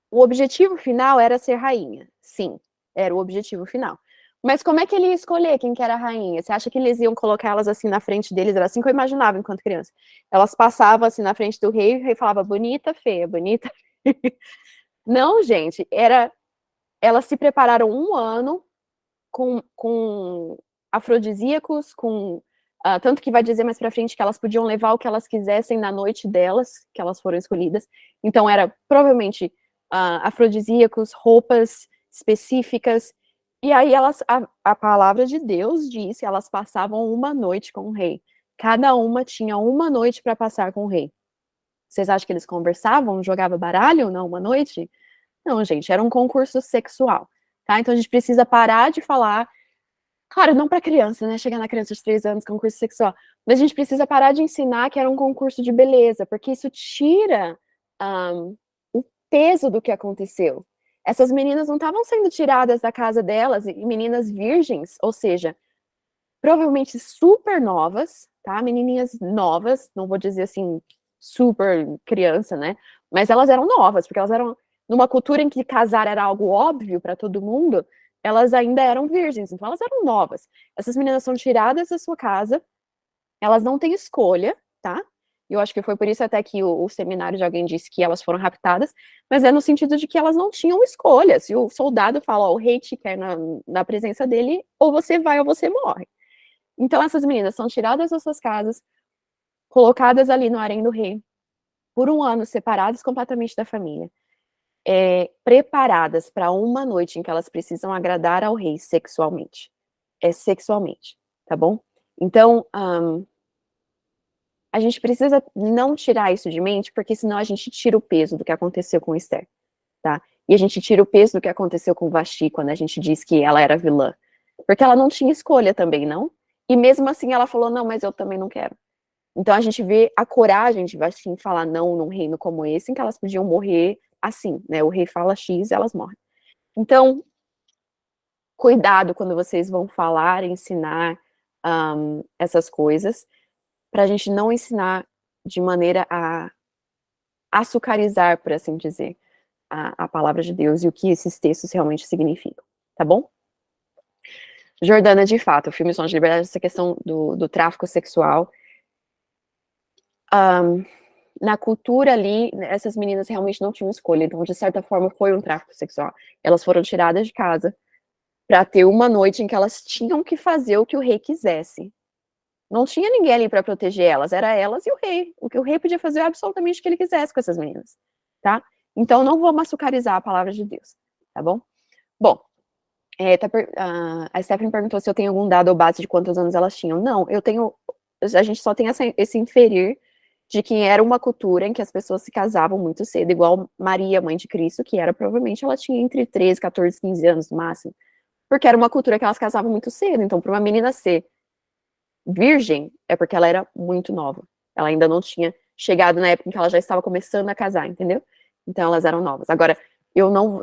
O objetivo final era ser rainha. Sim, era o objetivo final. Mas como é que ele ia escolher quem que era a rainha? Você acha que eles iam colocar elas assim na frente deles? Era assim que eu imaginava enquanto criança. Elas passavam assim na frente do rei, e o rei falava bonita, feia, bonita. Não, gente, elas se prepararam um ano com afrodisíacos, tanto que vai dizer mais pra frente que elas podiam levar o que elas quisessem na noite delas, que elas foram escolhidas. Então era provavelmente afrodisíacos, roupas específicas. E aí a palavra de Deus disse, elas passavam uma noite com o rei. Cada uma tinha uma noite para passar com o rei. Vocês acham que eles conversavam, jogavam baralho na uma noite? Não, gente, era um concurso sexual, tá? Então a gente precisa parar de falar, claro, não para criança, né? Chegar na criança de 3 anos, concurso sexual, mas a gente precisa parar de ensinar que era um concurso de beleza, porque isso tira o peso do que aconteceu. Essas meninas não estavam sendo tiradas da casa delas, e meninas virgens, ou seja, provavelmente super novas, tá? Menininhas novas, não vou dizer assim, super criança, né? Mas elas eram novas, porque elas eram numa cultura em que casar era algo óbvio para todo mundo, elas ainda eram virgens, então elas eram novas. Essas meninas são tiradas da sua casa, elas não têm escolha, tá? Eu acho que foi por isso até que o seminário de alguém disse que elas foram raptadas, mas é no sentido de que elas não tinham escolha. Se o soldado fala, ó, o rei te quer na presença dele, ou você vai ou você morre. Então essas meninas são tiradas das suas casas, colocadas ali no harém do rei, por um ano separadas completamente da família, preparadas para uma noite em que elas precisam agradar ao rei sexualmente. Sexualmente, tá bom? Então, a gente precisa não tirar isso de mente, porque senão a gente tira o peso do que aconteceu com Esther, tá? E a gente tira o peso do que aconteceu com Vasti, quando a gente diz que ela era vilã. Porque ela não tinha escolha também, não? E mesmo assim ela falou, não, mas eu também não quero. Então a gente vê a coragem de Vasti em falar não num reino como esse, em que elas podiam morrer assim, né? O rei fala X e elas morrem. Então, cuidado quando vocês vão falar, ensinar essas coisas, para a gente não ensinar de maneira a açucarizar, por assim dizer, a palavra de Deus e o que esses textos realmente significam, tá bom? Jordana, de fato, o filme Som de Liberdade, essa questão do tráfico sexual, na cultura ali, essas meninas realmente não tinham escolha, então, de certa forma, foi um tráfico sexual. Elas foram tiradas de casa para ter uma noite em que elas tinham que fazer o que o rei quisesse. Não tinha ninguém ali para proteger elas, era elas e o rei. O que o rei podia fazer absolutamente o que ele quisesse com essas meninas, tá? Então, não vamos açucarizar a palavra de Deus, tá bom? Bom, a Stephanie perguntou se eu tenho algum dado ou base de quantos anos elas tinham. Não, eu tenho, a gente só tem esse inferir de que era uma cultura em que as pessoas se casavam muito cedo, igual Maria, mãe de Cristo, que era provavelmente ela tinha entre 13, 14, 15 anos no máximo, porque era uma cultura que elas casavam muito cedo, então para uma menina ser virgem é porque ela era muito nova, ela ainda não tinha chegado na época em que ela já estava começando a casar, entendeu? Então elas eram novas. Agora,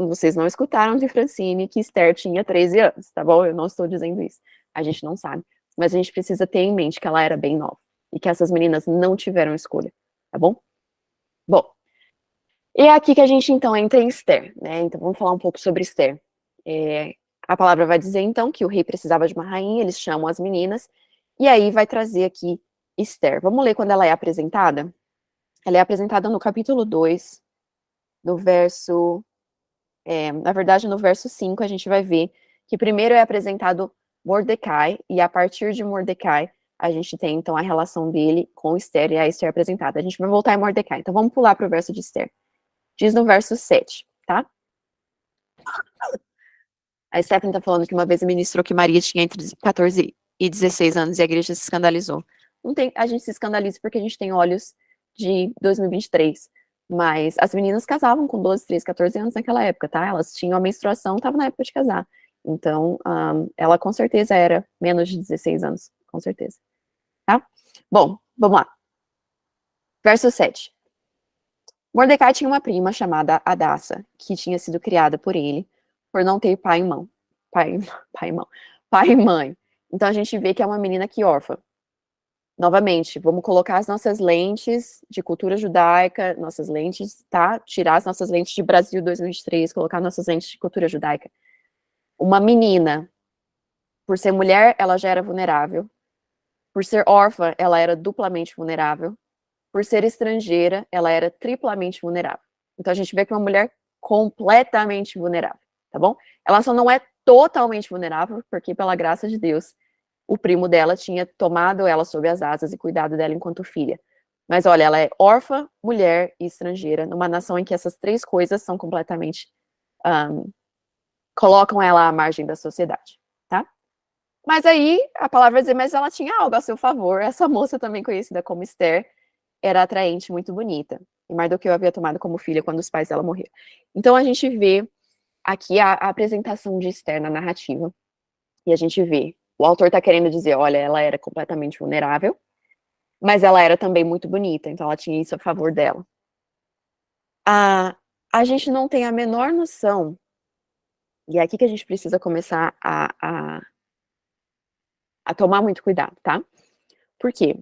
vocês não escutaram de Francine que Esther tinha 13 anos, tá bom? Eu não estou dizendo isso. A gente não sabe. Mas a gente precisa ter em mente que ela era bem nova. E que essas meninas não tiveram escolha, tá bom? Bom, e é aqui que a gente, então, entra em Esther, né? Então, vamos falar um pouco sobre Esther. A palavra vai dizer, então, que o rei precisava de uma rainha, eles chamam as meninas, e aí vai trazer aqui Esther. Vamos ler quando ela é apresentada? Ela é apresentada no capítulo 2, no verso... na verdade, no verso 5, a gente vai ver que primeiro é apresentado Mordecai, e a partir de Mordecai, a gente tem, então, a relação dele com Esther, e a Esther apresentada. A gente vai voltar em Mordecai, então vamos pular para o verso de Esther. Diz no verso 7, tá? A Stephanie tá falando que uma vez ministrou que Maria tinha entre 14 e 16 anos e a igreja se escandalizou. Não tem, a gente se escandaliza porque a gente tem olhos de 2023. Mas as meninas casavam com 12, 13, 14 anos naquela época, tá? Elas tinham a menstruação, estavam na época de casar. Então, ela com certeza era menos de 16 anos, com certeza, tá? Bom, vamos lá. Verso 7. Mordecai tinha uma prima chamada Hadassa, que tinha sido criada por ele, por não ter pai e mãe. Pai e mãe. Pai e mãe. Então a gente vê que é uma menina que órfã. Novamente, vamos colocar as nossas lentes de cultura judaica, nossas lentes, tá? Tirar as nossas lentes de Brasil 2023, colocar nossas lentes de cultura judaica. Uma menina, por ser mulher, ela já era vulnerável. Por ser órfã, ela era duplamente vulnerável. Por ser estrangeira, ela era triplamente vulnerável. Então a gente vê que é uma mulher completamente vulnerável, tá bom? Ela só não é totalmente vulnerável, porque pela graça de Deus, o primo dela tinha tomado ela sob as asas e cuidado dela enquanto filha. Mas olha, ela é órfã, mulher e estrangeira, numa nação em que essas três coisas são completamente colocam ela à margem da sociedade, tá? Mas aí a palavra vai dizer, mas ela tinha algo a seu favor. Essa moça, também conhecida como Esther, era atraente, muito bonita. E Mardoqueu havia tomado como filha quando os pais dela morreram. Então a gente vê aqui a apresentação de Esther na narrativa. E a gente vê, o autor está querendo dizer, olha, ela era completamente vulnerável, mas ela era também muito bonita, então ela tinha isso a favor dela. A gente não tem a menor noção, e é aqui que a gente precisa começar a tomar muito cuidado, tá? Por quê?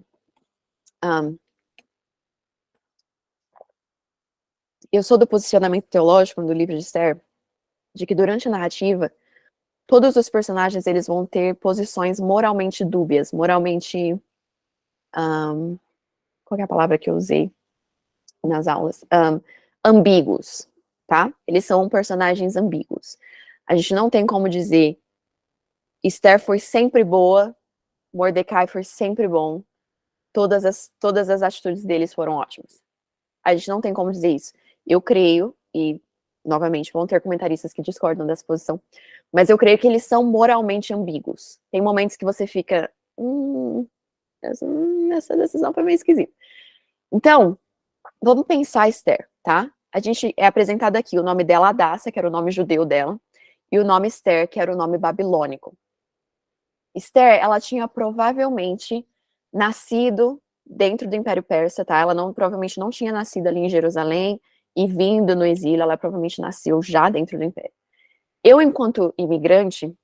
Eu sou do posicionamento teológico do livro de Esther, de que durante a narrativa, todos os personagens eles vão ter posições moralmente dúbias, moralmente... qual é a palavra que eu usei nas aulas? Ambíguos, tá? Eles são personagens ambíguos. A gente não tem como dizer Esther foi sempre boa, Mordecai foi sempre bom, todas as atitudes deles foram ótimas. A gente não tem como dizer isso. Eu creio, e novamente vão ter comentaristas que discordam dessa posição, mas eu creio que eles são moralmente ambíguos. Tem momentos que você fica, essa decisão foi meio esquisita. Então, vamos pensar Esther, tá? A gente é apresentado aqui o nome dela, Hadassa, que era o nome judeu dela, e o nome Esther, que era o nome babilônico. Esther, ela tinha provavelmente nascido dentro do Império Persa, tá? Ela provavelmente não tinha nascido ali em Jerusalém e vindo no exílio, ela provavelmente nasceu já dentro do Império. Eu, enquanto imigrante,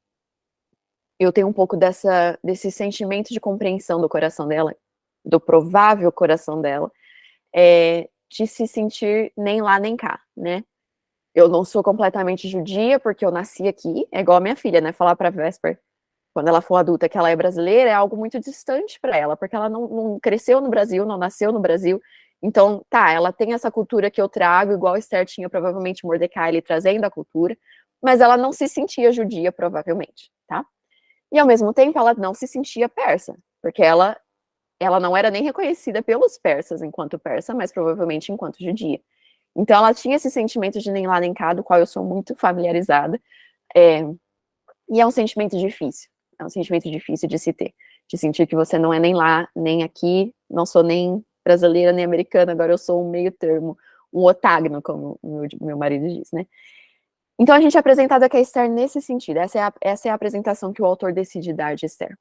eu tenho um pouco desse sentimento de compreensão do coração dela, do provável coração dela, de se sentir nem lá nem cá, né? Eu não sou completamente judia, porque eu nasci aqui, é igual a minha filha, né? Falar pra Vesper, quando ela for adulta, que ela é brasileira, é algo muito distante para ela, porque ela não cresceu no Brasil, não nasceu no Brasil. Então, tá, ela tem essa cultura que eu trago, igual Esther tinha, provavelmente Mordecai ali trazendo a cultura, mas ela não se sentia judia, provavelmente, tá? E ao mesmo tempo, ela não se sentia persa, porque ela não era nem reconhecida pelos persas enquanto persa, mas provavelmente enquanto judia. Então, ela tinha esse sentimento de nem lá nem cá, do qual eu sou muito familiarizada, e é um sentimento difícil. É um sentimento difícil de se ter. De sentir que você não é nem lá, nem aqui, não sou nem brasileira, nem americana, agora eu sou um meio termo, um otágono, como o meu marido diz, né? Então a gente é apresentado aqui a Esther nesse sentido. Essa é a apresentação que o autor decide dar de Esther.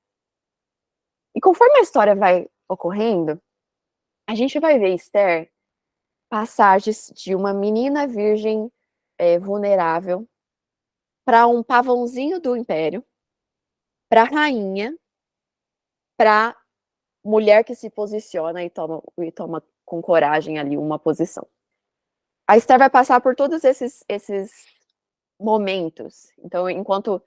E conforme a história vai ocorrendo, a gente vai ver Esther passar de uma menina virgem vulnerável para um pavãozinho do império, para rainha, para mulher que se posiciona e toma com coragem ali uma posição. A Esther vai passar por todos esses momentos. Então, enquanto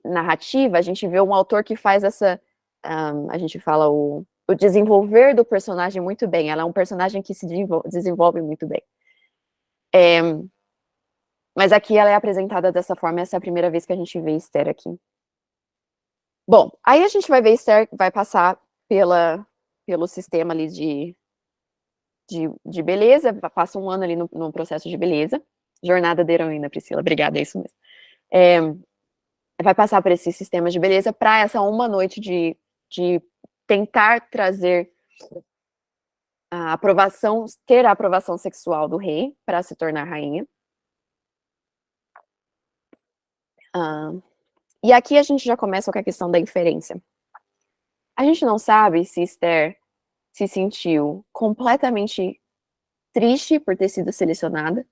narrativa, a gente vê um autor que faz a gente fala o desenvolver do personagem muito bem. Ela é um personagem que se desenvolve muito bem. Mas aqui ela é apresentada dessa forma, essa é a primeira vez que a gente vê Esther aqui. Bom, aí a gente vai ver Esther, vai passar pelo sistema ali de beleza, passa um ano ali no processo de beleza. Jornada da heroína, Priscila, obrigada, é isso mesmo. Vai passar por esse sistema de beleza para essa uma noite de tentar trazer ter a aprovação sexual do rei para se tornar rainha. E aqui a gente já começa com a questão da inferência. A gente não sabe se Esther se sentiu completamente triste por ter sido selecionada,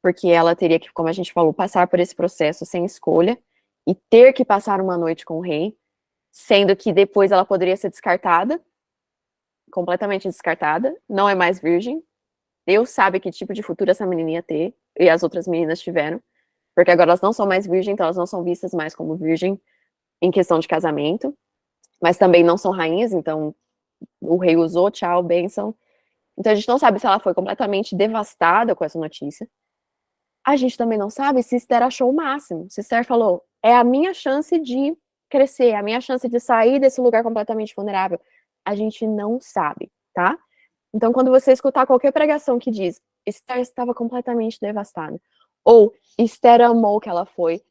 porque ela teria que, como a gente falou, passar por esse processo sem escolha e ter que passar uma noite com o rei, sendo que depois ela poderia ser descartada, completamente descartada, não é mais virgem. Deus sabe que tipo de futuro essa menina ia ter, e as outras meninas tiveram, porque agora elas não são mais virgens, então elas não são vistas mais como virgem em questão de casamento, mas também não são rainhas, então o rei usou, tchau, bênção. Então a gente não sabe se ela foi completamente devastada com essa notícia. A gente também não sabe se Esther achou o máximo, se Esther falou, é a minha chance de crescer, é a minha chance de sair desse lugar completamente vulnerável. A gente não sabe, tá? Então, quando você escutar qualquer pregação que diz Esther estava completamente devastada, ou Esther amou o que ela foi,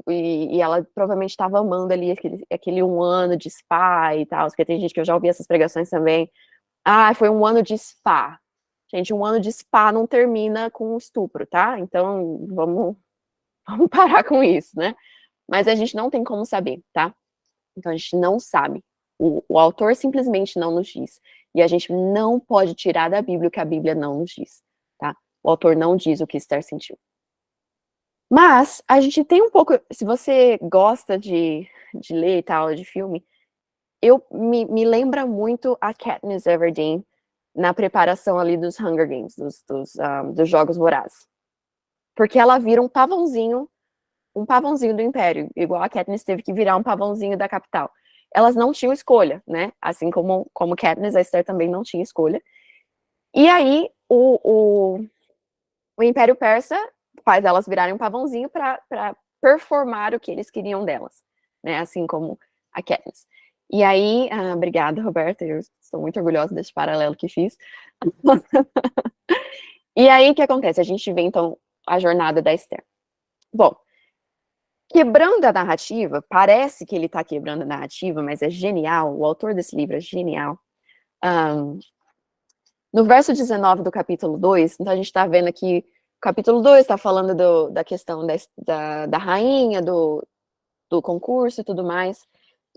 e ela provavelmente estava amando ali aquele 1 ano de spa e tal, porque tem gente que eu já ouvi essas pregações também. Ah, foi 1 ano de spa. Gente, 1 ano de spa não termina com estupro, tá? Então, vamos parar com isso, né? Mas a gente não tem como saber, tá? Então, a gente não sabe. O autor simplesmente não nos diz. E a gente não pode tirar da Bíblia o que a Bíblia não nos diz, tá? O autor não diz o que Esther sentiu. Mas a gente tem um pouco... Se você gosta de ler e tal, de filme, me lembra muito a Katniss Everdeen na preparação ali dos Hunger Games, dos Jogos Vorazes. Porque ela vira um pavãozinho do Império, igual a Katniss teve que virar um pavãozinho da capital. Elas não tinham escolha, né? Assim como Katniss, a Esther também não tinha escolha. E aí, o Império Persa faz elas virarem um pavãozinho para performar o que eles queriam delas, né? Assim como a Katniss. E aí, obrigada, Roberta, eu estou muito orgulhosa desse paralelo que fiz. E aí, o que acontece? A gente vê, então, a jornada da Esther. Bom, quebrando a narrativa, parece que ele está quebrando a narrativa, mas é genial, o autor desse livro é genial. No verso 19 do capítulo 2, então a gente está vendo aqui, o capítulo 2 está falando da questão da rainha, do concurso e tudo mais.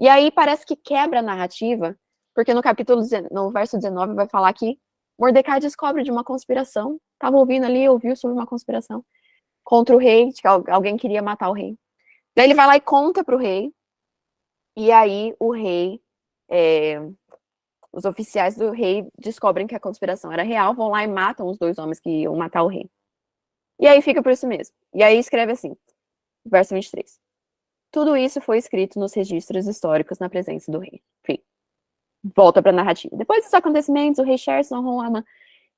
E aí parece que quebra a narrativa, porque no verso 19 vai falar que Mordecai descobre de uma conspiração, estava ouvindo ali, ouviu sobre uma conspiração contra o rei, que alguém queria matar o rei. Daí ele vai lá e conta para o rei, e aí o rei, os oficiais do rei descobrem que a conspiração era real, vão lá e matam os 2 homens que iam matar o rei. E aí fica por isso mesmo. E aí escreve assim, verso 23. Tudo isso foi escrito nos registros históricos na presença do rei. Enfim, volta para a narrativa. Depois dos acontecimentos, o rei Xerxes honrou Amã.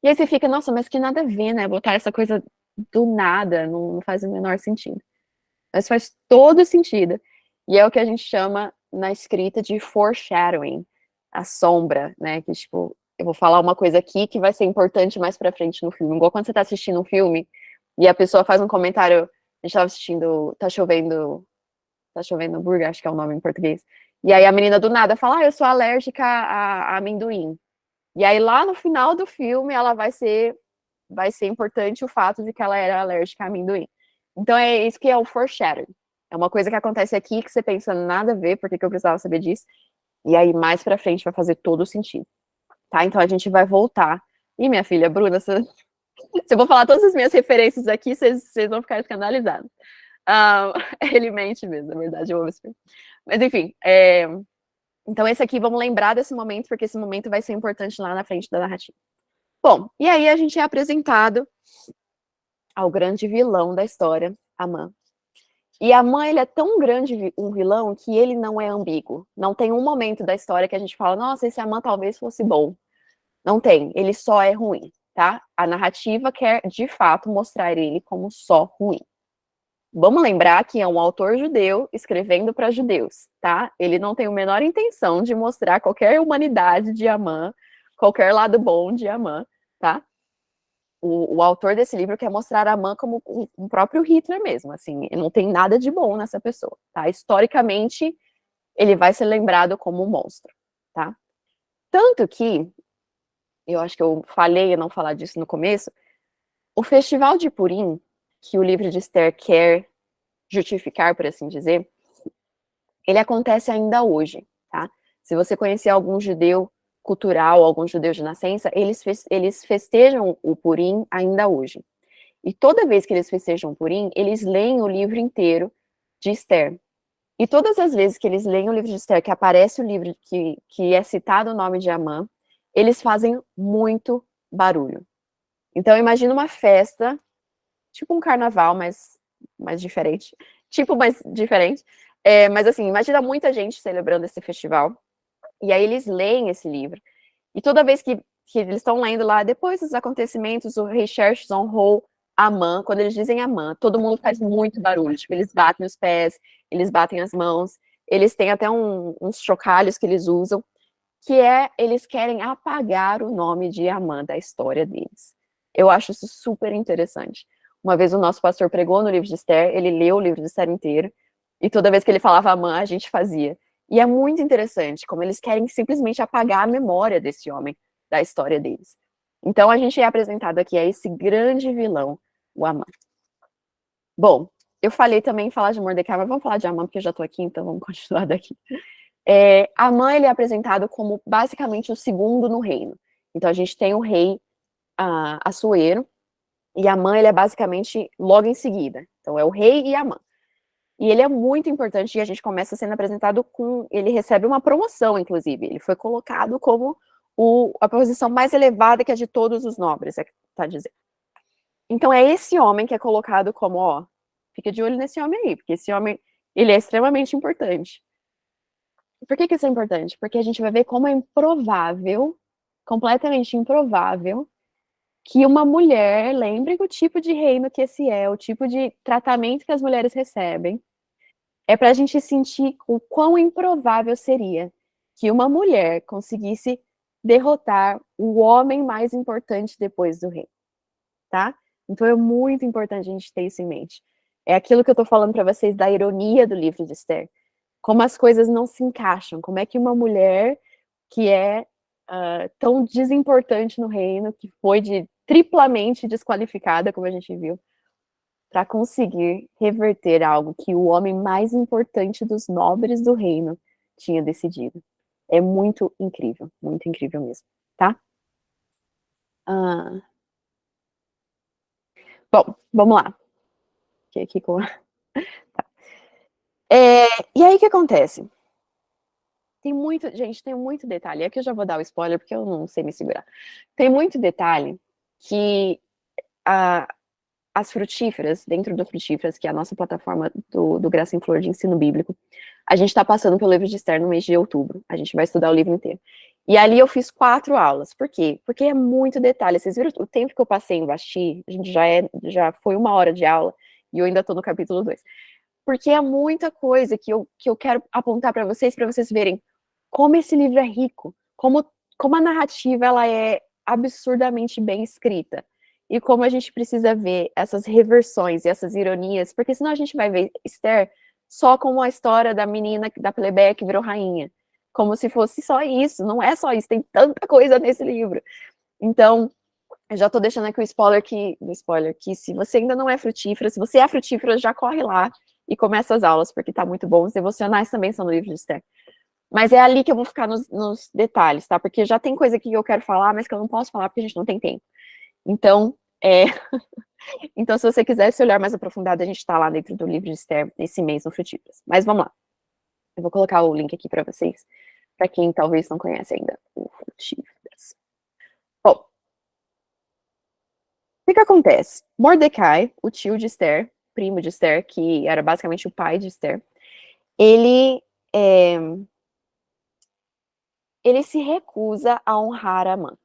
E aí você fica, nossa, mas que nada a ver, né? Botar essa coisa do nada, não faz o menor sentido. Mas faz todo sentido. E é o que a gente chama na escrita de foreshadowing, a sombra, né? Que, tipo, eu vou falar uma coisa aqui que vai ser importante mais pra frente no filme. Igual quando você tá assistindo um filme e a pessoa faz um comentário, a gente tava assistindo Tá Chovendo Hambúrguer, acho que é o nome em português. E aí a menina do nada fala, eu sou alérgica a amendoim. E aí lá no final do filme ela vai ser importante o fato de que ela era alérgica a amendoim. Então é isso que é o foreshadowing. É uma coisa que acontece aqui que você pensa, nada a ver, por que eu precisava saber disso? E aí mais pra frente vai fazer todo o sentido. Tá? Então a gente vai voltar. E minha filha Bruna, se eu vou falar todas as minhas referências aqui, vocês vão ficar escandalizados. Ele mente mesmo, na verdade, eu amo esse filme. Mas enfim, então esse aqui, vamos lembrar desse momento, porque esse momento vai ser importante lá na frente da narrativa. Bom, e aí a gente é apresentado ao grande vilão da história, Amã. E Amã, ele é tão grande um vilão que ele não é ambíguo. Não tem um momento da história que a gente fala, nossa, esse Amã talvez fosse bom. Não tem, ele só é ruim, tá? A narrativa quer, de fato, mostrar ele como só ruim. Vamos lembrar que é um autor judeu escrevendo para judeus, tá? Ele não tem a menor intenção de mostrar qualquer humanidade de Amã, qualquer lado bom de Amã, tá? O autor desse livro quer mostrar Amã como um próprio Hitler mesmo, assim, não tem nada de bom nessa pessoa, tá? Historicamente, ele vai ser lembrado como um monstro, tá? Tanto que eu acho que eu falei em não falar disso no começo, o Festival de Purim, que o livro de Esther quer justificar, por assim dizer, ele acontece ainda hoje, tá? Se você conhecer algum judeu cultural, algum judeu de nascença, eles festejam o Purim ainda hoje. E toda vez que eles festejam o Purim, eles leem o livro inteiro de Esther. E todas as vezes que eles leem o livro de Esther, que aparece o livro que é citado o nome de Amã, eles fazem muito barulho. Então, imagina uma festa, tipo um carnaval, mas mais diferente. Tipo, mais diferente. Mas assim, imagina muita gente celebrando esse festival. E aí eles leem esse livro. E toda vez que eles estão lendo lá, depois dos acontecimentos, o rei Xerxes honrou Amã. Quando eles dizem Amã, todo mundo faz muito barulho. Tipo, eles batem os pés, eles batem as mãos. Eles têm até uns chocalhos que eles usam, que eles querem apagar o nome de Amã da história deles. Eu acho isso super interessante. Uma vez o nosso pastor pregou no livro de Esther, ele leu o livro de Esther inteiro, e toda vez que ele falava Amã, a gente fazia. E é muito interessante como eles querem simplesmente apagar a memória desse homem, da história deles. Então a gente é apresentado aqui a esse grande vilão, o Amã. Bom, eu falei também em falar de Mordecai, mas vamos falar de Amã, porque eu já estou aqui, então vamos continuar daqui. Amã, ele é apresentado como basicamente o segundo no reino. Então a gente tem o rei Assuero, e Amã, ele é basicamente logo em seguida. Então é o rei e Amã. E ele é muito importante, e a gente começa sendo apresentado ele recebe uma promoção, inclusive. Ele foi colocado como a posição mais elevada que a de todos os nobres, tá dizendo. Então é esse homem que é colocado como, ó, fica de olho nesse homem aí, porque esse homem, ele é extremamente importante. Por que isso é importante? Porque a gente vai ver como é improvável, completamente improvável, que uma mulher, lembre o tipo de reino que esse é, o tipo de tratamento que as mulheres recebem, é para a gente sentir o quão improvável seria que uma mulher conseguisse derrotar o homem mais importante depois do rei, tá? Então é muito importante a gente ter isso em mente. É aquilo que eu tô falando para vocês da ironia do livro de Esther. Como as coisas não se encaixam, como é que uma mulher que é tão desimportante no reino, que foi triplamente desqualificada, como a gente viu, para conseguir reverter algo que o homem mais importante dos nobres do reino tinha decidido. É muito incrível mesmo, tá? Ah, bom, vamos lá. Aqui com... e aí o que acontece? Gente, tem muito detalhe. Aqui eu já vou dar o spoiler, porque eu não sei me segurar. Tem muito detalhe que as frutíferas, dentro do Frutíferas, que é a nossa plataforma do Graça em Flor de ensino bíblico, a gente está passando pelo livro de Esther no mês de outubro. A gente vai estudar o livro inteiro. E ali eu fiz 4 aulas. Por quê? Porque é muito detalhe. Vocês viram o tempo que eu passei em Vasti? A gente já foi 1 hora de aula e eu ainda estou no capítulo 2. Porque é muita coisa que eu quero apontar para vocês verem como esse livro é rico, como a narrativa ela é absurdamente bem escrita. E como a gente precisa ver essas reversões e essas ironias, porque senão a gente vai ver Esther só como a história da menina da plebeia que virou rainha. Como se fosse só isso, não é só isso, tem tanta coisa nesse livro. Então, eu já tô deixando aqui o spoiler que se você ainda não é frutífera, se você é frutífera, já corre lá e começa as aulas, porque tá muito bom. Os devocionais também são no livro de Esther. Mas é ali que eu vou ficar nos detalhes, tá? Porque já tem coisa aqui que eu quero falar, mas que eu não posso falar porque a gente não tem tempo. Então, então se você quiser esse olhar mais aprofundado, a gente tá lá dentro do livro de Esther, esse mês no Frutíferas. Mas vamos lá. Eu vou colocar o link aqui para vocês, para quem talvez não conhece ainda o Frutíferas. Bom, o que acontece? Mordecai, o tio de Esther, primo de Esther, que era basicamente o pai de Esther, ele se recusa a honrar Amã.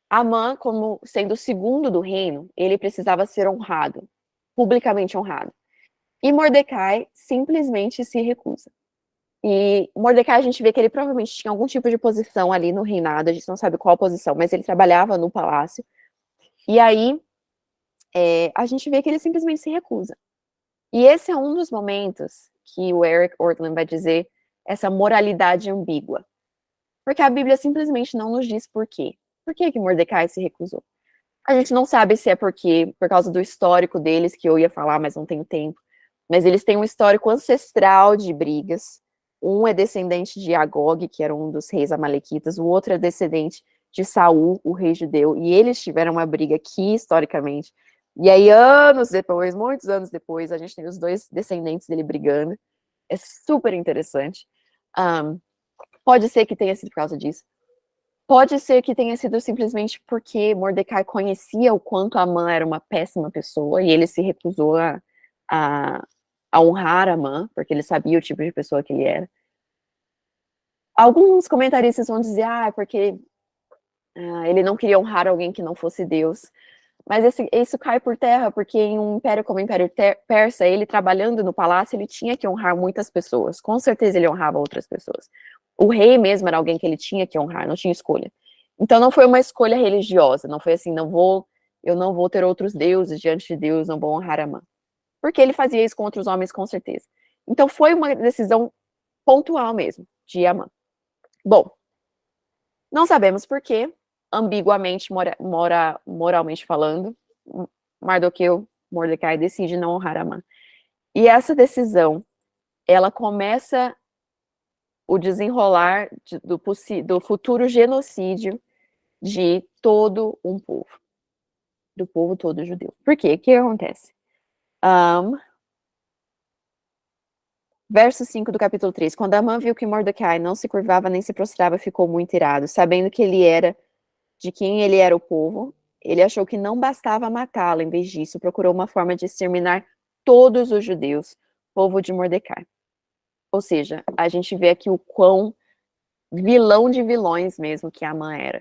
Amã, como sendo o segundo do reino, ele precisava ser honrado, publicamente honrado. E Mordecai simplesmente se recusa. E Mordecai, a gente vê que ele provavelmente tinha algum tipo de posição ali no reinado, a gente não sabe qual posição, mas ele trabalhava no palácio. E aí, a gente vê que ele simplesmente se recusa. E esse é um dos momentos que o Eric Ortland vai dizer essa moralidade ambígua. Porque a Bíblia simplesmente não nos diz por quê. Por que que Mordecai se recusou? A gente não sabe se é porque, por causa do histórico deles, que eu ia falar, mas não tenho tempo. Mas eles têm um histórico ancestral de brigas. Um é descendente de Agog, que era um dos reis amalequitas, o outro é descendente de Saul, o rei judeu, e eles tiveram uma briga aqui, historicamente. E aí, anos depois, muitos anos depois, a gente tem os dois descendentes dele brigando. É super interessante. Um, pode ser que tenha sido por causa disso. Pode ser que tenha sido simplesmente porque Mordecai conhecia o quanto Amã era uma péssima pessoa e ele se recusou a, a honrar Amã, porque ele sabia o tipo de pessoa que ele era. Alguns comentaristas vão dizer, porque ele não queria honrar alguém que não fosse Deus. Mas isso cai por terra, porque em um império como o Império Persa, ele trabalhando no palácio, ele tinha que honrar muitas pessoas. Com certeza ele honrava outras pessoas. O rei mesmo era alguém que ele tinha que honrar, não tinha escolha. Então não foi uma escolha religiosa, não foi assim, eu não vou ter outros deuses diante de Deus, não vou honrar Amã. Porque ele fazia isso com outros homens, com certeza. Então foi uma decisão pontual mesmo, de Amã. Bom, não sabemos por quê, ambiguamente, moralmente falando, Mordecai decide não honrar Amã. E essa decisão, ela começa o desenrolar do futuro genocídio de todo um povo, do povo todo judeu. Por quê? O que acontece? Verso 5 do capítulo 3. Quando Amã viu que Mordecai não se curvava nem se prostrava, ficou muito irado, sabendo que ele era de quem ele era o povo. Ele achou que não bastava matá-lo, em vez disso, procurou uma forma de exterminar todos os judeus, povo de Mordecai. Ou seja, a gente vê aqui o quão vilão de vilões mesmo que Amã era.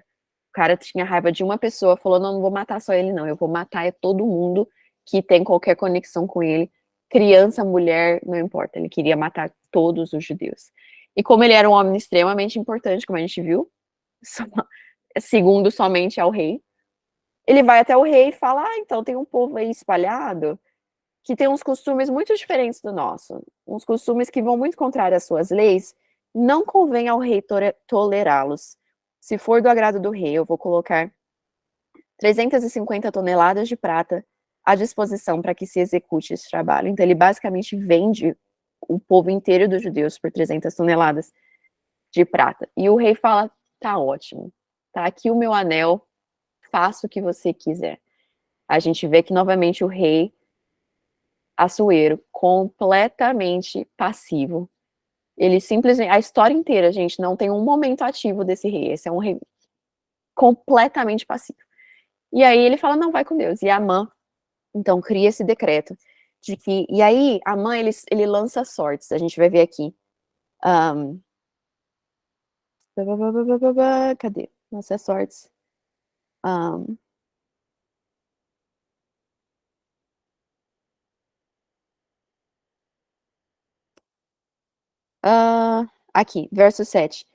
O cara tinha raiva de uma pessoa, falou, não vou matar só ele não, eu vou matar todo mundo que tem qualquer conexão com ele, criança, mulher, não importa, ele queria matar todos os judeus. E como ele era um homem extremamente importante, como a gente viu, segundo somente ao rei, ele vai até o rei e fala, então tem um povo aí espalhado que tem uns costumes muito diferentes do nosso, uns costumes que vão muito contrário às suas leis, não convém ao rei tolerá-los. Se for do agrado do rei, eu vou colocar 350 toneladas de prata à disposição para que se execute esse trabalho. Então ele basicamente vende o povo inteiro dos judeus por 300 toneladas de prata. E o rei fala, tá ótimo, tá aqui o meu anel, faça o que você quiser. A gente vê que novamente o rei Assuero, completamente passivo. Ele simplesmente, a história inteira, gente, não tem um momento ativo desse rei. Esse é um rei completamente passivo. E aí ele fala, não, vai com Deus. E Amã, então, cria esse decreto de que, e aí Amã, ele lança sortes, a gente vai ver aqui. Cadê? Lança sortes. Aqui, verso 7.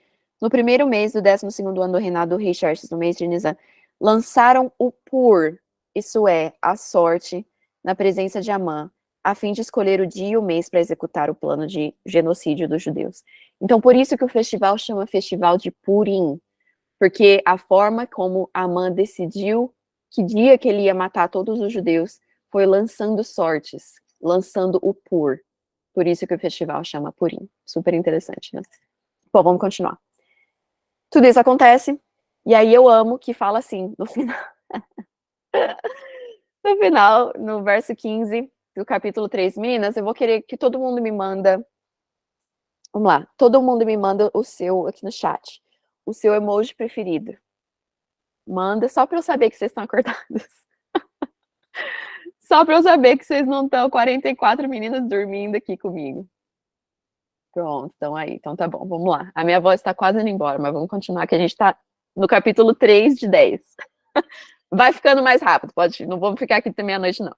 No primeiro mês do 12º ano do reinado do rei Xerxes, no mês de Nisan, lançaram o pur, isso é, a sorte, na presença de Amã, a fim de escolher o dia e o mês para executar o plano de genocídio dos judeus. Então, por isso que o festival chama Festival de Purim, porque a forma como Amã decidiu que dia que ele ia matar todos os judeus foi lançando sortes, lançando o pur. Por isso que o festival chama Purim. Super interessante, né? Bom, vamos continuar. Tudo isso acontece, e aí eu amo que fala assim, no final. No final, no verso 15 do capítulo 3, meninas, eu vou querer que todo mundo me manda. Vamos lá, todo mundo me manda o seu aqui no chat. O seu emoji preferido. Manda só para eu saber que vocês estão acordados. Só para eu saber que vocês não estão 44 meninas dormindo aqui comigo. Pronto, então aí. Então tá bom, vamos lá. A minha voz está quase indo embora, mas vamos continuar, que a gente está no capítulo 3 de 10. Vai ficando mais rápido, pode, não vamos ficar aqui até meia-noite, não.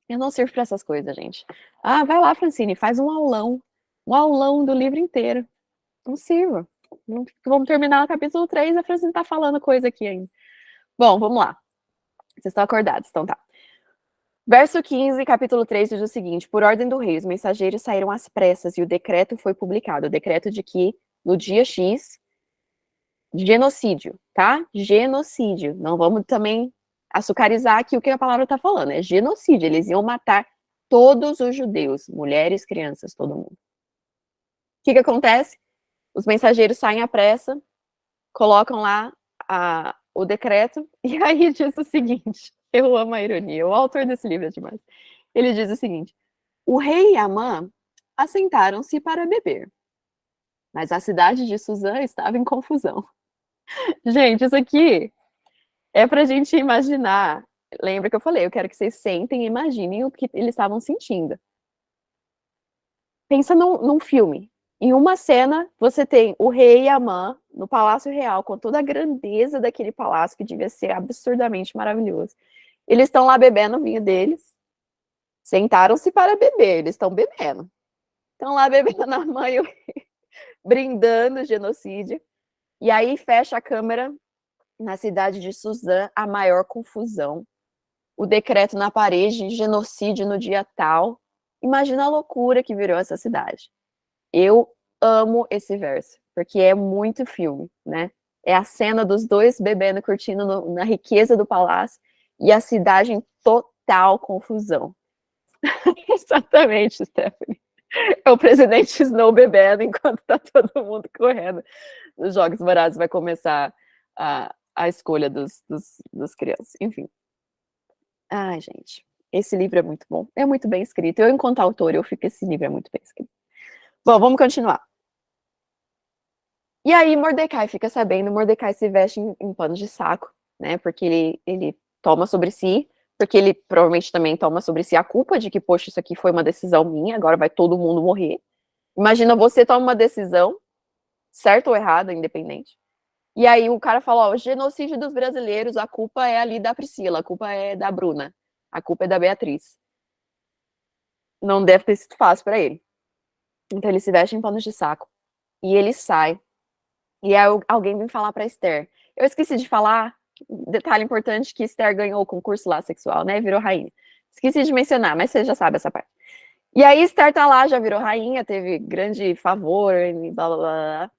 Eu não sirvo para essas coisas, gente. Vai lá, Francine, faz um aulão do livro inteiro. Não sirva. Vamos terminar o capítulo 3, a Francine tá falando coisa aqui ainda. Bom, vamos lá. Vocês estão acordados, então tá. Verso 15, capítulo 3, diz o seguinte: por ordem do rei, os mensageiros saíram às pressas e o decreto foi publicado. O decreto de que, no dia X, Genocídio, tá? Genocídio. Não vamos também açucarizar aqui o que a palavra está falando. É genocídio. Eles iam matar todos os judeus, mulheres, crianças, todo mundo. O que acontece? Os mensageiros saem à pressa, colocam lá o decreto, e aí diz o seguinte, eu amo a ironia, o autor desse livro é demais. Ele diz o seguinte, o rei e Amã assentaram-se para beber, mas a cidade de Suzã estava em confusão. Gente, isso aqui é pra gente imaginar. Lembra que eu falei, eu quero que vocês sentem e imaginem o que eles estavam sentindo. Pensa num filme. Em uma cena, você tem o rei e a Amã no Palácio Real, com toda a grandeza daquele palácio, que devia ser absurdamente maravilhoso. Eles estão lá bebendo o vinho deles, sentaram-se para beber, eles estão bebendo. Estão lá bebendo a Amã e o rei, brindando o genocídio. E aí fecha a câmera na cidade de Suzã, a maior confusão. O decreto na parede, genocídio no dia tal. Imagina a loucura que virou essa cidade. Eu amo esse verso, porque é muito filme, né? É a cena dos dois bebendo, curtindo na riqueza do palácio, e a cidade em total confusão. Exatamente, Stephanie. É o presidente Snow bebendo enquanto tá todo mundo correndo. Os Jogos Vorazes vai começar a escolha dos crianças. Enfim. Ai, gente. Esse livro é muito bom. É muito bem escrito. Eu, enquanto autora, eu fico que esse livro é muito bem escrito. Bom, vamos continuar. E aí, Mordecai fica sabendo, Mordecai se veste em panos de saco, né? Porque ele toma sobre si, porque ele provavelmente também toma sobre si a culpa de que, poxa, isso aqui foi uma decisão minha, agora vai todo mundo morrer. Imagina você toma uma decisão, certa ou errada, independente. E aí o cara fala, ó, o genocídio dos brasileiros, a culpa é ali da Priscila, a culpa é da Bruna, a culpa é da Beatriz. Não deve ter sido fácil para ele. Então ele se veste em panos de saco. E ele sai. E aí alguém vem falar pra Esther. Eu esqueci de falar, detalhe importante, que Esther ganhou o concurso lá sexual, né? Virou rainha. Esqueci de mencionar, mas você já sabe essa parte. E aí Esther tá lá, já virou rainha, teve grande favor, e blá blá blá.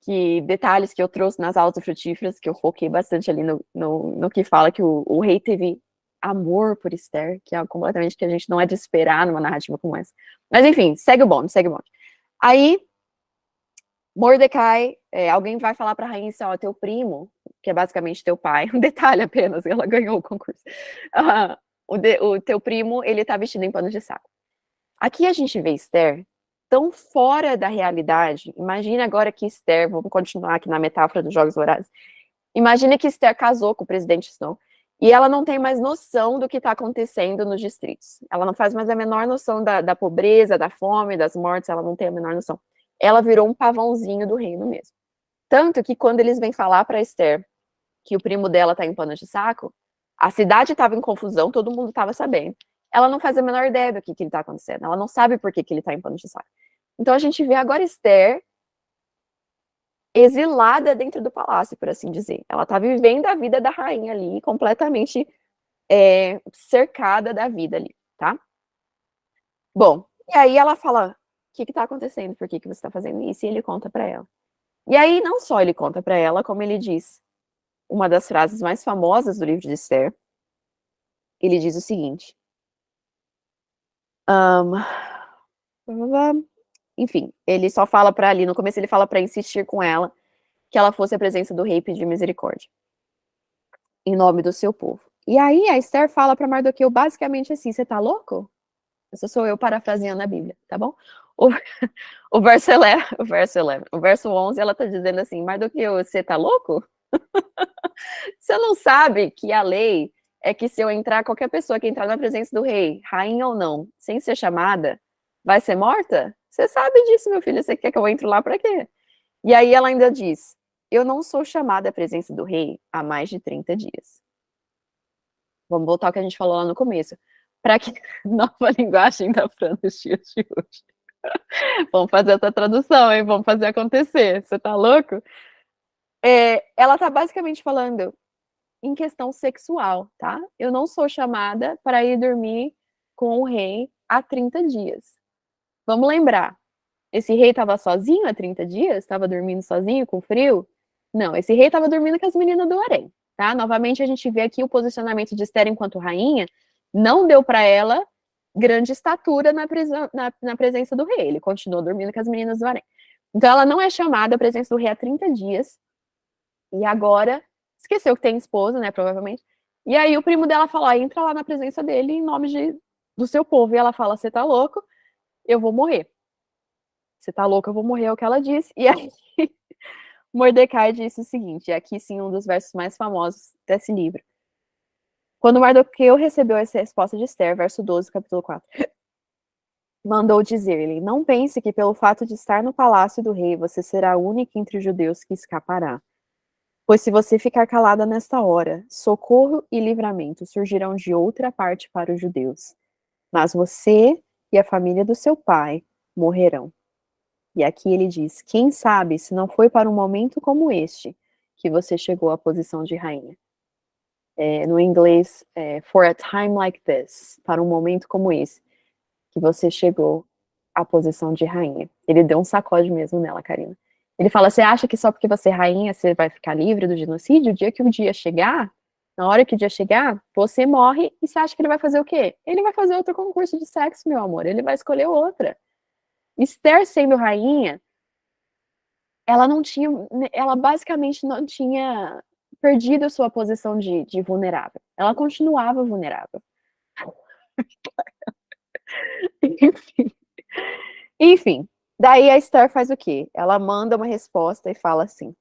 Que detalhes que eu trouxe nas aulas frutíferas, que eu foquei bastante ali no que fala que o rei teve amor por Esther, que é algo completamente que a gente não é de esperar numa narrativa como essa. Mas enfim, segue o bonde, segue o bonde. Aí, Mordecai, alguém vai falar pra rainha assim, ó, teu primo, que é basicamente teu pai, um detalhe apenas, ela ganhou o concurso. O teu primo, ele tá vestido em pano de saco. Aqui a gente vê Esther tão fora da realidade. Imagina agora que Esther, vamos continuar aqui na metáfora dos Jogos Vorazes. Imagina que Esther casou com o presidente Snow e ela não tem mais noção do que está acontecendo nos distritos. Ela não faz mais a menor noção da pobreza, da fome, das mortes, ela não tem a menor noção. Ela virou um pavãozinho do reino mesmo. Tanto que quando eles vêm falar para Esther que o primo dela está em pano de saco, a cidade estava em confusão, todo mundo estava sabendo. Ela não faz a menor ideia do que está acontecendo, ela não sabe por que ele está em pano de saco. Então a gente vê agora Esther exilada dentro do palácio, por assim dizer. Ela está vivendo a vida da rainha ali, completamente cercada da vida ali, tá? Bom, e aí ela fala, o que está acontecendo? Por que você está fazendo isso? E ele conta para ela. E aí não só ele conta para ela, como ele diz uma das frases mais famosas do livro de Esther. Ele diz o seguinte, enfim, ele só fala para ali, no começo ele fala para insistir com ela que ela fosse a presença do rei pedir misericórdia em nome do seu povo. E aí a Esther fala para Mardoqueu basicamente assim, você tá louco? Essa sou eu parafraseando a Bíblia, tá bom? O verso 11, o verso 11, ela tá dizendo assim, Mardoqueu, você tá louco? Você não sabe que a lei é que se eu entrar, qualquer pessoa que entrar na presença do rei, rainha ou não, sem ser chamada, vai ser morta? Você sabe disso, meu filho, você quer que eu entre lá para quê? E aí ela ainda diz, eu não sou chamada à presença do rei há mais de 30 dias. Vamos voltar ao que a gente falou lá no começo. Para que nova linguagem da Fran nos dias de hoje. Vamos fazer essa tradução, hein? Vamos fazer acontecer. Você tá louco? Ela tá basicamente falando em questão sexual, tá? Eu não sou chamada para ir dormir com o rei há 30 dias. Vamos lembrar, esse rei estava sozinho há 30 dias? Estava dormindo sozinho, com frio? Não, esse rei estava dormindo com as meninas do harém, tá? Novamente a gente vê aqui o posicionamento de Esther enquanto rainha não deu para ela grande estatura na presença do rei. Ele continuou dormindo com as meninas do harém. Então ela não é chamada à presença do rei há 30 dias. E agora esqueceu que tem esposa, né, provavelmente. E aí o primo dela fala, entra lá na presença dele em nome do seu povo. E ela fala, você tá louco? Eu vou morrer. Você tá louco? Eu vou morrer, é o que ela disse. E aí Mordecai disse o seguinte, e aqui sim um dos versos mais famosos desse livro. Quando Mardoqueu recebeu essa resposta de Esther, verso 12, capítulo 4, mandou dizer-lhe, não pense que pelo fato de estar no palácio do rei, você será a única entre os judeus que escapará. Pois se você ficar calada nesta hora, socorro e livramento surgirão de outra parte para os judeus. Mas você e a família do seu pai morrerão. E aqui ele diz, quem sabe se não foi para um momento como este que você chegou à posição de rainha. No inglês, for a time like this, para um momento como esse, que você chegou à posição de rainha. Ele deu um sacode mesmo nela, Karina. Ele fala, você acha que só porque você é rainha, você vai ficar livre do genocídio? O dia que o dia chegar, na hora que o dia chegar, você morre e você acha que ele vai fazer o quê? Ele vai fazer outro concurso de sexo, meu amor. Ele vai escolher outra. Esther sendo rainha, ela basicamente não tinha perdido a sua posição de vulnerável. Ela continuava vulnerável. Enfim. Enfim, daí a Esther faz o quê? Ela manda uma resposta e fala assim,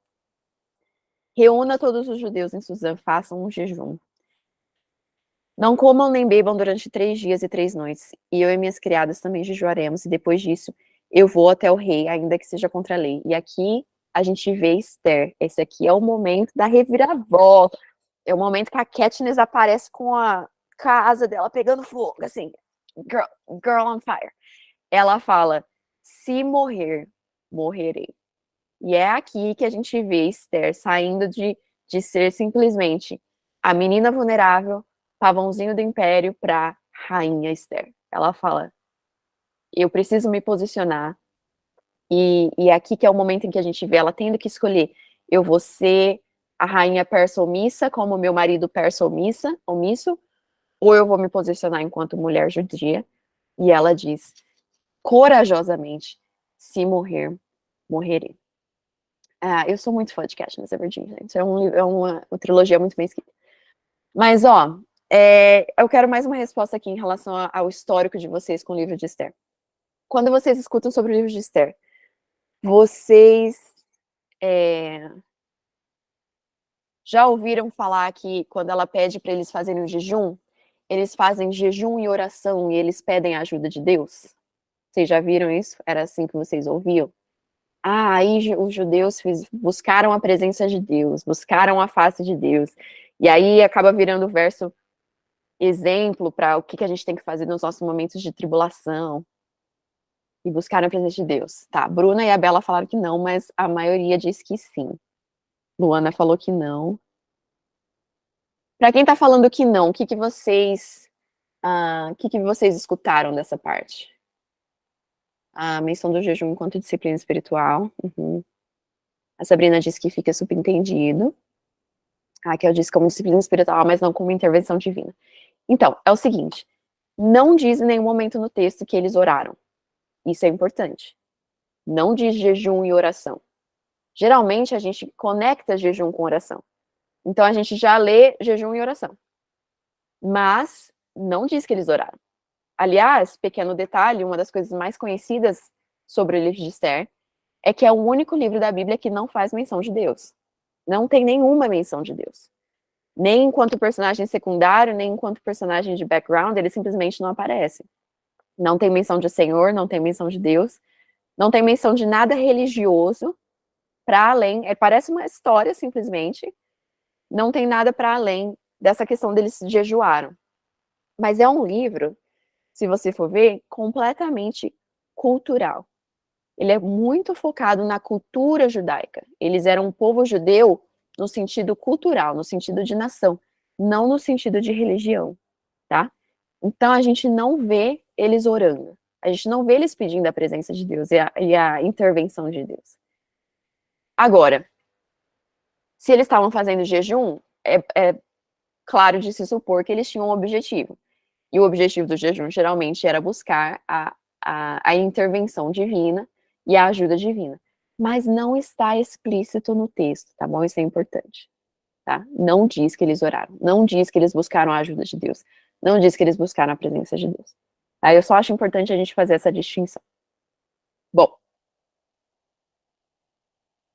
reúna todos os judeus em Suzã, façam um jejum. Não comam nem bebam durante 3 dias e 3 noites, e eu e minhas criadas também jejuaremos, e depois disso eu vou até o rei, ainda que seja contra a lei. E aqui a gente vê Esther. Esse aqui é o momento da reviravolta. É o momento que a Katniss aparece com a casa dela pegando fogo, assim, girl on fire. Ela fala, se morrer, morrerei. E é aqui que a gente vê Esther saindo de ser simplesmente a menina vulnerável, pavãozinho do império, para rainha Esther. Ela fala, eu preciso me posicionar, e é aqui que é o momento em que a gente vê ela tendo que escolher, eu vou ser a rainha persa omissa, como meu marido persa omisso, ou eu vou me posicionar enquanto mulher judia, e ela diz, corajosamente, se morrer, morrerei. Eu sou muito fã de Katniss Everdeen, gente. É uma trilogia muito bem escrita. Mas, ó, eu quero mais uma resposta aqui em relação ao histórico de vocês com o livro de Esther. Quando vocês escutam sobre o livro de Esther, vocês já ouviram falar que quando ela pede para eles fazerem um jejum, eles fazem jejum e oração e eles pedem a ajuda de Deus? Vocês já viram isso? Era assim que vocês ouviam? Aí os judeus buscaram a presença de Deus, buscaram a face de Deus. E aí acaba virando o verso exemplo para o que a gente tem que fazer nos nossos momentos de tribulação. E buscaram a presença de Deus. Tá, Bruna e a Bela falaram que não, mas a maioria diz que sim. Luana falou que não. Para quem tá falando que não, o que vocês escutaram dessa parte? A menção do jejum enquanto disciplina espiritual. Uhum. A Sabrina disse que fica subentendido. A Raquel disse como disciplina espiritual, mas não como intervenção divina. Então, é o seguinte, não diz em nenhum momento no texto que eles oraram. Isso é importante. Não diz jejum e oração. Geralmente, a gente conecta jejum com oração. Então, a gente já lê jejum e oração. Mas, não diz que eles oraram. Aliás, pequeno detalhe, uma das coisas mais conhecidas sobre o livro de Esther é que é o único livro da Bíblia que não faz menção de Deus. Não tem nenhuma menção de Deus. Nem enquanto personagem secundário, nem enquanto personagem de background, ele simplesmente não aparece. Não tem menção de Senhor, não tem menção de Deus, não tem menção de nada religioso para além, parece uma história simplesmente, não tem nada para além dessa questão deles jejuaram. Mas é um livro, se você for ver, completamente cultural. Ele é muito focado na cultura judaica. Eles eram um povo judeu no sentido cultural, no sentido de nação, não no sentido de religião, tá? Então a gente não vê eles orando, a gente não vê eles pedindo a presença de Deus e a intervenção de Deus. Agora, Se eles estavam fazendo jejum, é claro de se supor que eles tinham um objetivo. E o objetivo do jejum geralmente era buscar a intervenção divina e a ajuda divina. Mas não está explícito no texto, tá bom? Isso é importante, tá? Não diz que eles oraram, não diz que eles buscaram a ajuda de Deus, não diz que eles buscaram a presença de Deus. Tá? Eu só acho importante a gente fazer essa distinção. Bom,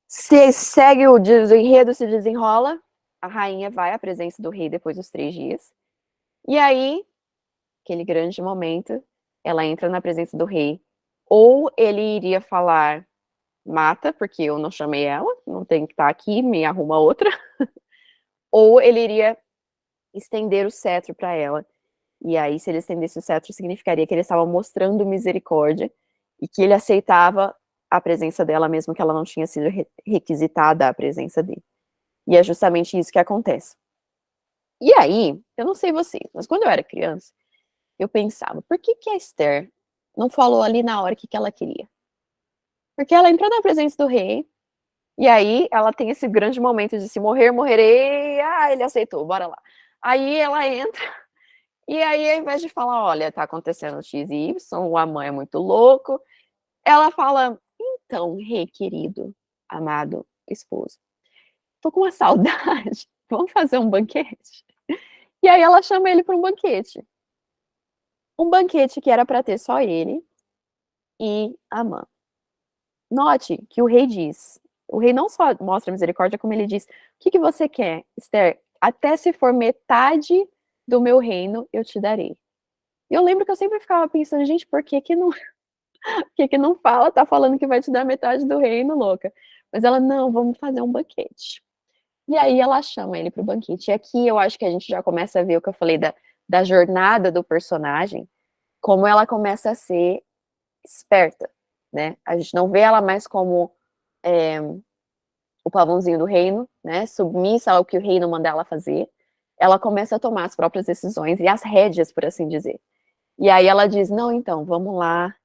se segue o enredo, se desenrola, a rainha vai à presença do rei depois dos 3 dias, e aí, aquele grande momento, ela entra na presença do rei, ou ele iria falar, mata, porque eu não chamei ela, não tem que estar aqui, me arruma outra, ou ele iria estender o cetro para ela, e aí se ele estendesse o cetro, significaria que ele estava mostrando misericórdia, e que ele aceitava a presença dela, mesmo que ela não tinha sido requisitada a presença dele. E é justamente isso que acontece. E aí, eu não sei você, mas quando eu era criança, eu pensava, por que a Esther não falou ali na hora o que ela queria? Porque ela entrou na presença do rei, e aí ela tem esse grande momento de se morrer, morrerei, ele aceitou, bora lá. Aí ela entra, e aí ao invés de falar, olha, tá acontecendo X e Y, o Amã é muito louco, ela fala, então, rei querido, amado esposo, tô com uma saudade, vamos fazer um banquete? E aí ela chama ele para um banquete. Um banquete que era para ter só ele e Amã. Note que o rei diz, o rei não só mostra misericórdia, como ele diz, o que você quer, Esther? Até se for metade do meu reino, eu te darei. E eu lembro que eu sempre ficava pensando, gente, por que não, por que não fala? Tá falando que vai te dar metade do reino, louca. Mas ela, não, vamos fazer um banquete. E aí ela chama ele pro banquete. E aqui eu acho que a gente já começa a ver o que eu falei da jornada do personagem, como ela começa a ser esperta, né? A gente não vê ela mais como o pavãozinho do reino, né? Submissa ao que o reino manda ela fazer. Ela começa a tomar as próprias decisões e as rédeas, por assim dizer. E aí ela diz: não, então, vamos lá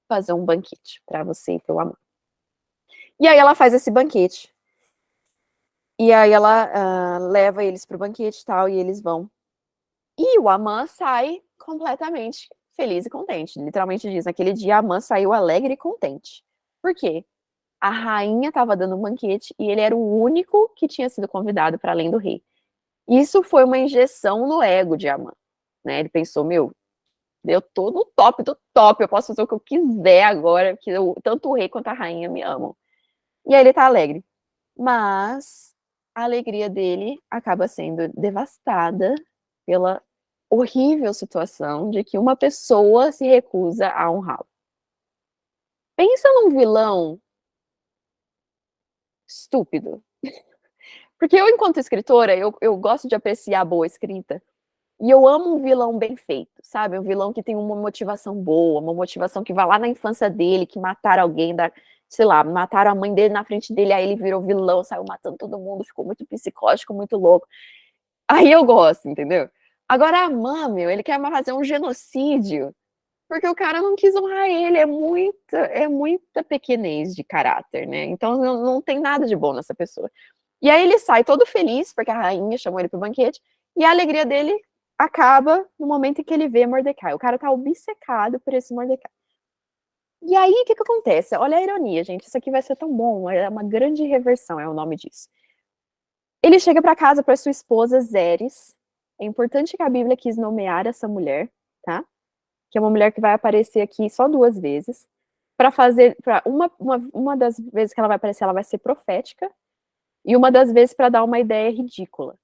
fazer um banquete para você e para o Amã. E aí ela faz esse banquete. E aí ela leva eles para o banquete e tal, e eles vão. E o Amã sai completamente feliz e contente. Literalmente diz, naquele dia Amã saiu alegre e contente. Por quê? A rainha estava dando um banquete e ele era o único que tinha sido convidado para além do rei. Isso foi uma injeção no ego de Amã, né? Ele pensou, meu, eu tô no top do top, eu posso fazer o que eu quiser agora, que tanto o rei quanto a rainha me amam. E aí ele tá alegre. Mas a alegria dele acaba sendo devastada pela horrível situação de que uma pessoa se recusa a honrá-lo. Pensa num vilão estúpido. Porque eu, enquanto escritora, eu gosto de apreciar a boa escrita. E eu amo um vilão bem feito, sabe? Um vilão que tem uma motivação boa, uma motivação que vai lá na infância dele, que mataram alguém, sei lá, mataram a mãe dele na frente dele, aí ele virou vilão, saiu matando todo mundo, ficou muito psicótico, muito louco. Aí eu gosto, entendeu? Agora a Amã, meu, ele quer fazer um genocídio, porque o cara não quis honrar ele, é muita pequenez de caráter, né? Então não tem nada de bom nessa pessoa. E aí ele sai todo feliz, porque a rainha chamou ele pro banquete, e a alegria dele acaba no momento em que ele vê Mordecai. O cara tá obcecado por esse Mordecai. E aí, o que acontece? Olha a ironia, gente. Isso aqui vai ser tão bom. É uma grande reversão, é o nome disso. Ele chega para casa para sua esposa, Zeres. É importante que a Bíblia quis nomear essa mulher, tá? Que é uma mulher que vai aparecer aqui só 2 vezes. Para fazer. Uma das vezes que ela vai aparecer, ela vai ser profética. E uma das vezes para dar uma ideia ridícula.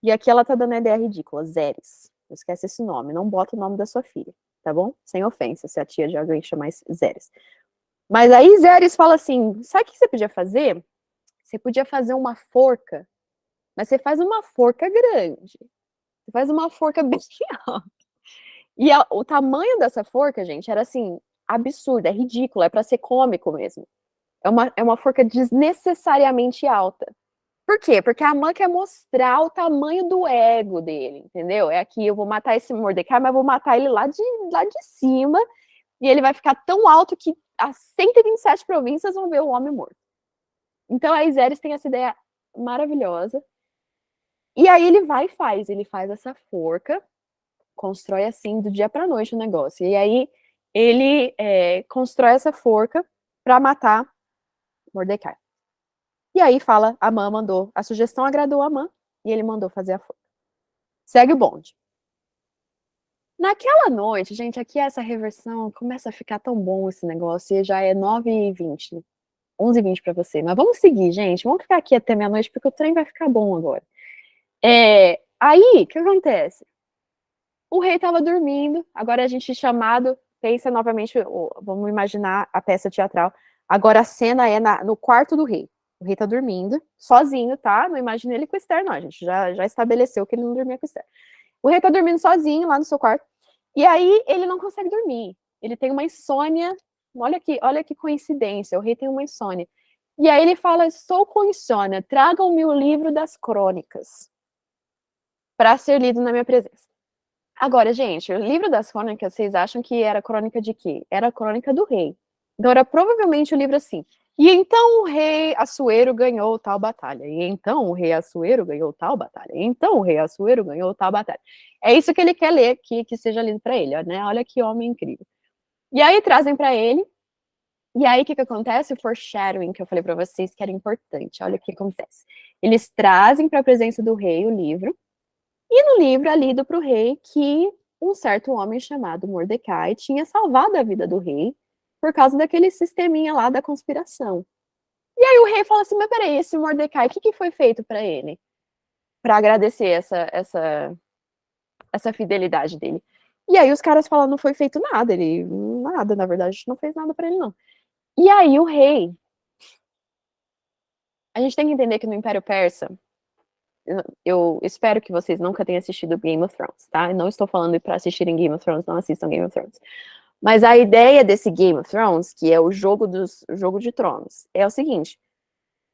E aqui ela tá dando a ideia ridícula, Zeres. Não esquece esse nome, não bota o nome da sua filha, tá bom? Sem ofensa, se a tia de alguém chamar Zeres. Mas aí Zeres fala assim, sabe o que você podia fazer? Você podia fazer uma forca, mas você faz uma forca grande. Você faz uma forca bem alta. E o tamanho dessa forca, gente, era assim, absurdo, é ridículo, é pra ser cômico mesmo. É uma forca desnecessariamente alta. Por quê? Porque a Amã quer mostrar o tamanho do ego dele, entendeu? É aqui, eu vou matar esse Mordecai, mas vou matar ele lá de cima, e ele vai ficar tão alto que as 127 províncias vão ver o homem morto. Então a Iséris tem essa ideia maravilhosa. E aí ele vai e ele faz essa forca, constrói assim do dia para noite o negócio. E aí ele constrói essa forca para matar Mordecai. E aí fala, a Amã mandou, a sugestão agradou a Amã e ele mandou fazer a forca. Segue o bonde. Naquela noite, gente, aqui essa reversão começa a ficar tão bom esse negócio, e já é 9h20, 11h20 para você. Mas vamos seguir, gente, vamos ficar aqui até meia-noite, porque o trem vai ficar bom agora. Aí, o que acontece? O rei estava dormindo, agora a gente chamado, pensa novamente, vamos imaginar a peça teatral, agora a cena é no quarto do rei. O rei tá dormindo, sozinho, tá? Não imagina ele com o Esther, não, a gente já estabeleceu que ele não dormia com o Esther. O rei tá dormindo sozinho lá no seu quarto, e aí ele não consegue dormir. Ele tem uma insônia, olha que coincidência, o rei tem uma insônia. E aí ele fala, estou com insônia, tragam-me o livro das crônicas para ser lido na minha presença. Agora, gente, o livro das crônicas, vocês acham que era crônica de quê? Era a crônica do rei. Então era provavelmente o livro assim. E então o rei Assuero ganhou tal batalha. E então o rei Assuero ganhou tal batalha. E então o rei Assuero ganhou tal batalha. É isso que ele quer ler, que seja lido para ele, né? Olha que homem incrível. E aí trazem para ele. E aí o que acontece? O foreshadowing que eu falei para vocês que era importante. Olha o que acontece. Eles trazem para a presença do rei o livro. E no livro é lido para o rei que um certo homem chamado Mordecai tinha salvado a vida do rei por causa daquele sisteminha lá da conspiração. E aí o rei fala assim, mas peraí, esse Mordecai, o que foi feito para ele? Para agradecer essa fidelidade dele. E aí os caras falam, não foi feito nada, nada, na verdade, a gente não fez nada para ele, não. E aí o rei, a gente tem que entender que no Império Persa, eu espero que vocês nunca tenham assistido Game of Thrones, tá? Eu não estou falando para assistirem Game of Thrones, não assistam Game of Thrones. Mas a ideia desse Game of Thrones, que é o jogo de tronos, é o seguinte: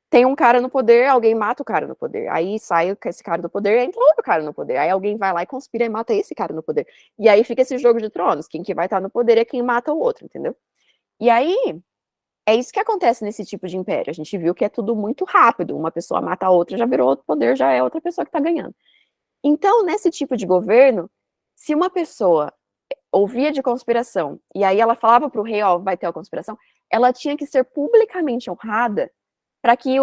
tem um cara no poder, alguém mata o cara no poder. Aí sai esse cara do poder, entra outro cara no poder. Aí alguém vai lá e conspira e mata esse cara no poder. E aí fica esse jogo de tronos. Quem que vai estar no poder é quem mata o outro, entendeu? E aí é isso que acontece nesse tipo de império. A gente viu que é tudo muito rápido. Uma pessoa mata a outra, já virou outro poder, já é outra pessoa que está ganhando. Então, nesse tipo de governo, se uma pessoa ouvia de conspiração e aí ela falava para o rei, ó, vai ter a conspiração, ela tinha que ser publicamente honrada para que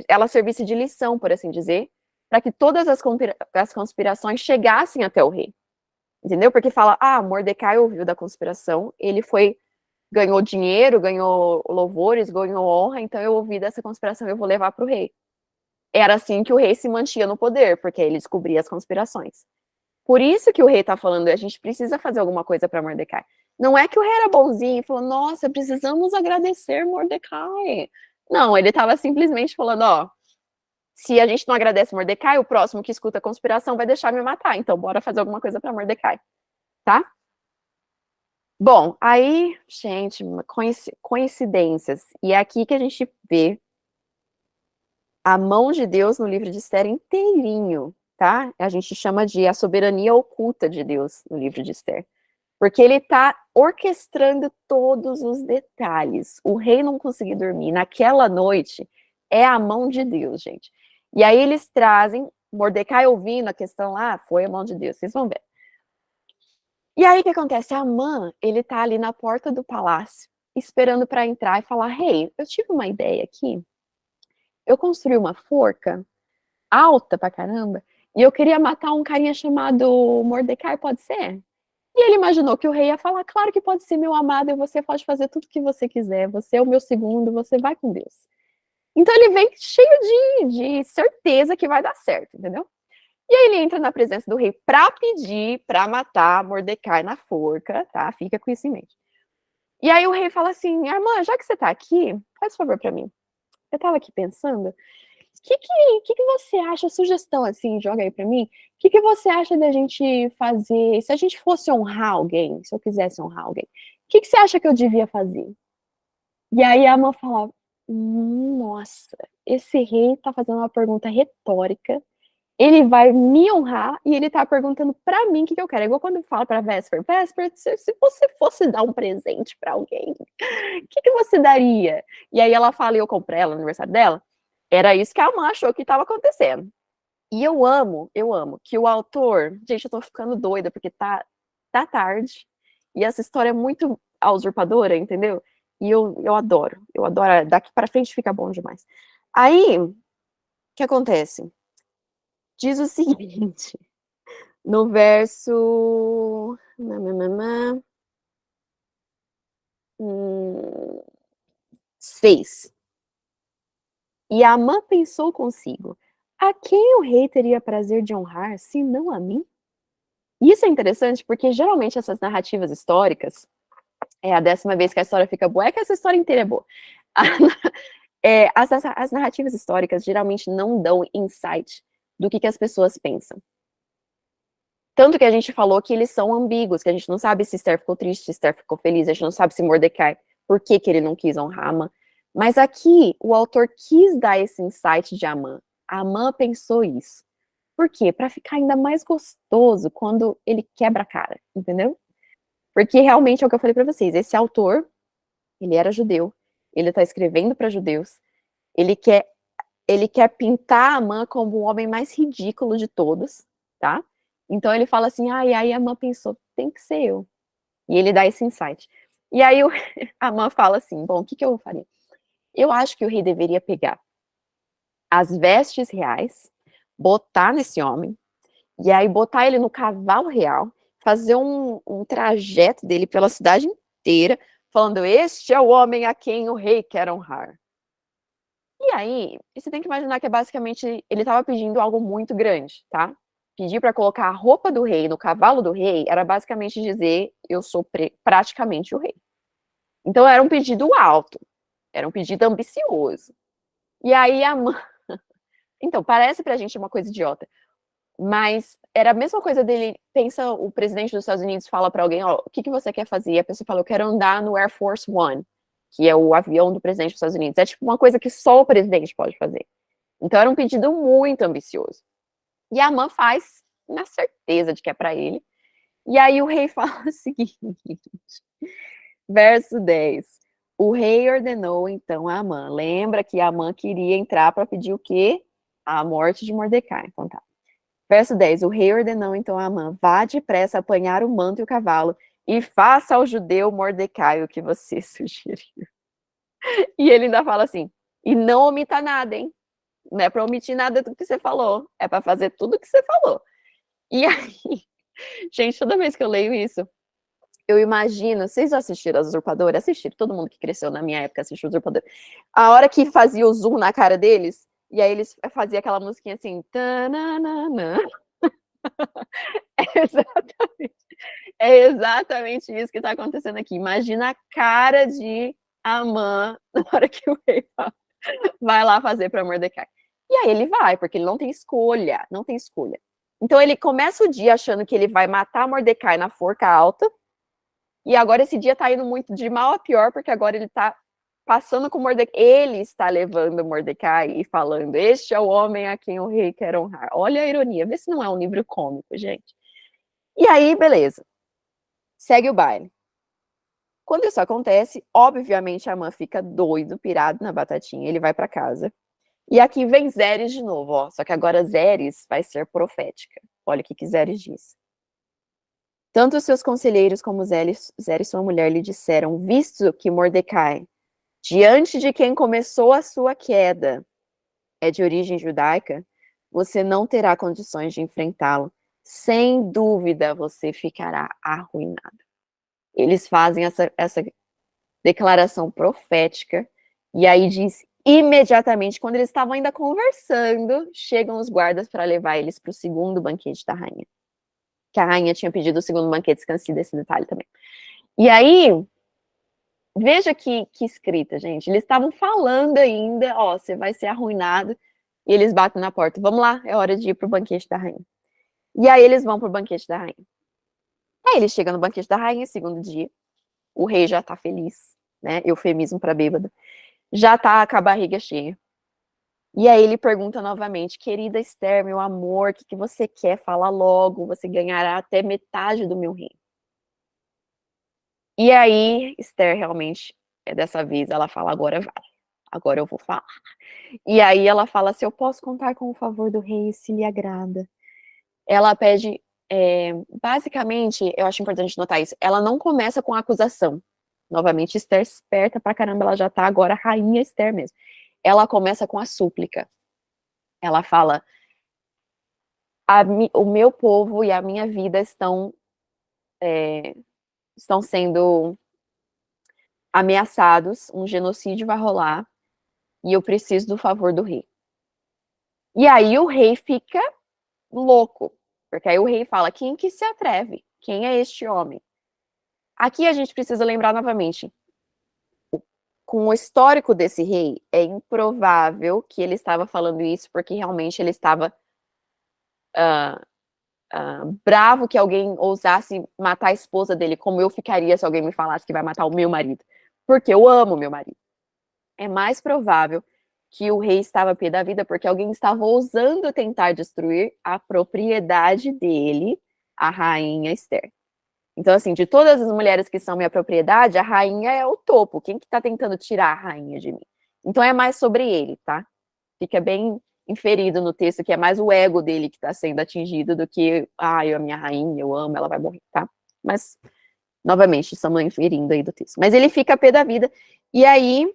ela servisse de lição, por assim dizer, para que todas as conspirações chegassem até o rei. Entendeu? Porque fala, Mordecai ouviu da conspiração, ele ganhou dinheiro, ganhou louvores, ganhou honra, então eu ouvi dessa conspiração, eu vou levar para o rei. Era assim que o rei se mantinha no poder, porque ele descobria as conspirações. Por isso que o rei está falando, a gente precisa fazer alguma coisa para Mordecai. Não é que o rei era bonzinho e falou, nossa, precisamos agradecer Mordecai. Não, ele estava simplesmente falando, ó, se a gente não agradece Mordecai, o próximo que escuta a conspiração vai deixar me matar, então bora fazer alguma coisa para Mordecai, tá? Bom, aí, gente, coincidências. E é aqui que a gente vê a mão de Deus no livro de Esther inteirinho, tá? A gente chama de a soberania oculta de Deus no livro de Esther. Porque ele está orquestrando todos os detalhes. O rei não conseguir dormir naquela noite é a mão de Deus, gente. E aí eles trazem, Mordecai ouvindo a questão lá, foi a mão de Deus, vocês vão ver. E aí o que acontece? Amã, ele tá ali na porta do palácio, esperando para entrar e falar, rei, eu tive uma ideia aqui. Eu construí uma forca alta pra caramba, e eu queria matar um carinha chamado Mordecai, pode ser? E ele imaginou que o rei ia falar, claro que pode ser, meu amado, e você pode fazer tudo que você quiser, você é o meu segundo, você vai com Deus. Então ele vem cheio de certeza que vai dar certo, entendeu? E aí ele entra na presença do rei para pedir para matar Mordecai na forca, tá? Fica com isso em mente. E aí o rei fala assim, irmã, já que você tá aqui, faz favor para mim. Eu tava aqui pensando, o que você acha, sugestão assim, joga aí para mim, o que você acha da gente fazer, se a gente fosse honrar alguém, se eu quisesse honrar alguém, o que você acha que eu devia fazer? E aí a Amã fala, nossa, esse rei tá fazendo uma pergunta retórica, ele vai me honrar e ele tá perguntando pra mim o que eu quero. É igual quando eu falo pra Vesper, se você fosse dar um presente pra alguém, o que você daria? E aí ela fala, e eu comprei ela no aniversário dela, Era isso que a Amã achou que estava acontecendo. E eu amo que o autor... Gente, eu tô ficando doida, porque tá tarde. E essa história é muito usurpadora, entendeu? E eu adoro. Eu adoro. Daqui pra frente fica bom demais. Aí, o que acontece? Diz o seguinte, no verso... 6. E Amã pensou consigo, a quem o rei teria prazer de honrar, se não a mim? E isso é interessante porque geralmente essas narrativas históricas, é a 10ª vez que a história fica boa, é que essa história inteira é boa. As narrativas históricas geralmente não dão insight do que as pessoas pensam. Tanto que a gente falou que eles são ambíguos, que a gente não sabe se Esther ficou triste, se Esther ficou feliz, a gente não sabe se Mordecai, por que ele não quis honrar Amã. Mas aqui, o autor quis dar esse insight de Amã. Amã pensou isso. Por quê? Para ficar ainda mais gostoso quando ele quebra a cara, entendeu? Porque realmente é o que eu falei para vocês, esse autor, ele era judeu, ele está escrevendo para judeus, ele quer pintar Amã como o homem mais ridículo de todos, tá? Então ele fala assim, aí a Amã pensou, tem que ser eu. E ele dá esse insight. E aí a Amã fala assim, bom, o que eu faria? Eu acho que o rei deveria pegar as vestes reais, botar nesse homem, e aí botar ele no cavalo real, fazer um trajeto dele pela cidade inteira, falando, este é o homem a quem o rei quer honrar. E aí, você tem que imaginar que é basicamente, ele estava pedindo algo muito grande, tá? Pedir para colocar a roupa do rei no cavalo do rei era basicamente dizer, eu sou praticamente o rei. Então era um pedido alto, era um pedido ambicioso. E aí a mãe... Então, parece pra gente uma coisa idiota, mas era a mesma coisa dele, pensa, o presidente dos Estados Unidos fala para alguém, ó, o que você quer fazer? E a pessoa fala, eu quero andar no Air Force One, que é o avião do presidente dos Estados Unidos. É tipo uma coisa que só o presidente pode fazer. Então era um pedido muito ambicioso. E a Amã faz na certeza de que é para ele. E aí o rei fala o seguinte, verso 10. O rei ordenou então a Amã. Lembra que a Amã queria entrar para pedir o quê? A morte de Mordecai. Então tá. Verso 10. O rei ordenou então a Amã, vá depressa apanhar o manto e o cavalo e faça ao judeu Mordecai o que você sugeriu. E ele ainda fala assim, e não omita nada, hein? Não é para omitir nada do que você falou, é para fazer tudo o que você falou. E aí, gente, toda vez que eu leio isso, eu imagino, vocês assistiram a Usurpadora? Assistiram, todo mundo que cresceu na minha época assistiu a Usurpadora. A hora que fazia o zoom na cara deles, e aí eles faziam aquela musiquinha assim, tananana. É exatamente, é exatamente isso que está acontecendo aqui. Imagina a cara de Amã na hora que o rei vai lá fazer para Mordecai. E aí ele vai, porque ele não tem escolha, não tem escolha. Então ele começa o dia achando que ele vai matar Mordecai na forca alta, e agora esse dia tá indo muito de mal a pior, porque agora ele tá passando com Mordecai, ele está levando Mordecai e falando, este é o homem a quem o rei quer honrar. Olha a ironia, vê se não é um livro cômico, gente. E aí, beleza, segue o baile. Quando isso acontece, obviamente a Amã fica doido, pirado na batatinha, ele vai para casa. E aqui vem Zeres de novo, ó. Só que agora Zeres vai ser profética. Olha o que Zeres diz. Tanto os seus conselheiros como Zeres sua mulher lhe disseram, visto que Mordecai, diante de quem começou a sua queda, é de origem judaica, você não terá condições de enfrentá-lo. Sem dúvida você ficará arruinado. Eles fazem essa declaração profética, e aí diz imediatamente, quando eles estavam ainda conversando, chegam os guardas para levar eles para o segundo banquete da rainha. Que a rainha tinha pedido o segundo banquete, esqueci desse detalhe também. E aí, veja que escrita, gente. Eles estavam falando ainda, ó, você vai ser arruinado, e eles batem na porta. Vamos lá, é hora de ir para o banquete da rainha. E aí eles vão para o banquete da rainha. Aí eles chegam no banquete da rainha, segundo dia. O rei já tá feliz, né? Eufemismo para bêbado. Já tá com a barriga cheia. E aí ele pergunta novamente, querida Esther, meu amor, o que você quer? Fala logo, você ganhará até metade do meu reino. E aí, Esther realmente, dessa vez, ela fala, agora vai. agora eu vou falar. E aí ela fala assim: eu posso contar com o favor do rei se lhe agrada. Ela pede, basicamente, eu acho importante notar isso, ela não começa com a acusação. Novamente, Esther esperta pra caramba, ela já tá agora rainha Esther mesmo. Ela começa com a súplica. Ela fala: o meu povo e a minha vida estão sendo ameaçados, um genocídio vai rolar, e eu preciso do favor do rei. E aí o rei fica louco, porque aí o rei fala: quem que se atreve? Quem é este homem? Aqui a gente precisa lembrar novamente, com o histórico desse rei, é improvável que ele estava falando isso porque realmente ele estava bravo que alguém ousasse matar a esposa dele, como eu ficaria se alguém me falasse que vai matar o meu marido. Porque eu amo meu marido. É mais provável que o rei estava pé da vida porque alguém estava ousando tentar destruir a propriedade dele, a rainha Esther. Então, assim, de todas as mulheres que são minha propriedade, a rainha é o topo. Quem que tá tentando tirar a rainha de mim? Então é mais sobre ele, tá? Fica bem inferido no texto que é mais o ego dele que tá sendo atingido do que, eu a minha rainha, eu amo, ela vai morrer, tá? Mas, novamente, estamos inferindo aí do texto. Mas ele fica pé da vida, e aí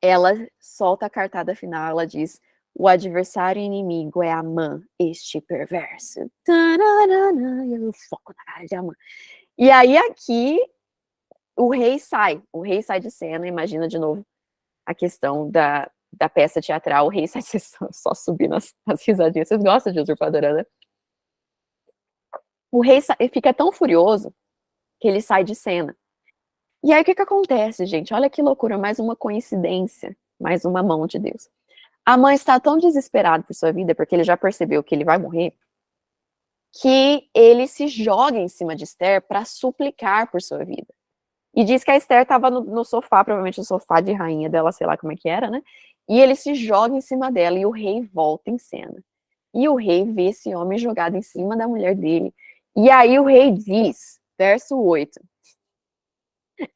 ela solta a cartada final, ela diz: o adversário inimigo é Amã, este perverso. Tararana, e eu foco na cara de Amã. E aí aqui o rei sai de cena, imagina de novo a questão da peça teatral, o rei sai de cena, só subindo as risadinhas. Vocês gostam de Usurpadora, né? O rei fica tão furioso que ele sai de cena. E aí o que acontece, gente? Olha que loucura, mais uma coincidência, mais uma mão de Deus. A mãe está tão desesperada por sua vida, porque ele já percebeu que ele vai morrer, que ele se joga em cima de Esther para suplicar por sua vida. E diz que a Esther estava no sofá, provavelmente no sofá de rainha dela, sei lá como é que era, né? E ele se joga em cima dela e o rei volta em cena. E o rei vê esse homem jogado em cima da mulher dele. E aí o rei diz, verso 8,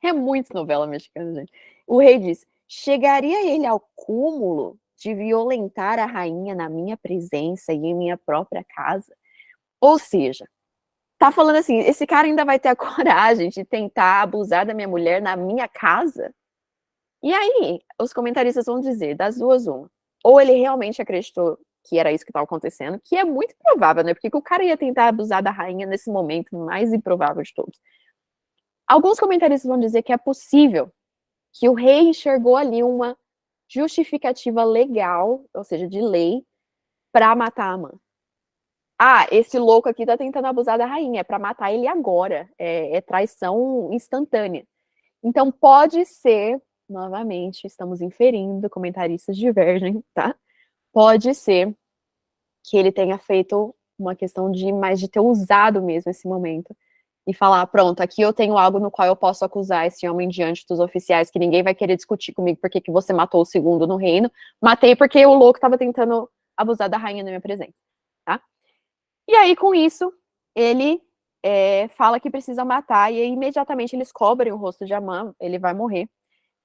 é muito novela mexicana, gente. O rei diz: chegaria ele ao cúmulo de violentar a rainha na minha presença e em minha própria casa? Ou seja, tá falando assim, esse cara ainda vai ter a coragem de tentar abusar da minha mulher na minha casa? E aí, os comentaristas vão dizer, das duas, uma. Ou ele realmente acreditou que era isso que estava acontecendo, que é muito provável, né? Porque o cara ia tentar abusar da rainha nesse momento mais improvável de todos. Alguns comentaristas vão dizer que é possível que o rei enxergou ali uma justificativa legal, ou seja, de lei, para matar a Amã. Esse louco aqui tá tentando abusar da rainha, é para matar ele agora, é traição instantânea. Então pode ser, novamente, estamos inferindo, comentaristas divergem, tá? Pode ser que ele tenha feito uma questão de mais de ter usado mesmo esse momento e falar: pronto, aqui eu tenho algo no qual eu posso acusar esse homem diante dos oficiais, que ninguém vai querer discutir comigo porque que você matou o segundo no reino. Matei porque o louco estava tentando abusar da rainha na minha presença, tá? E aí, com isso, ele fala que precisa matar, e aí, imediatamente eles cobrem o rosto de Amã, ele vai morrer.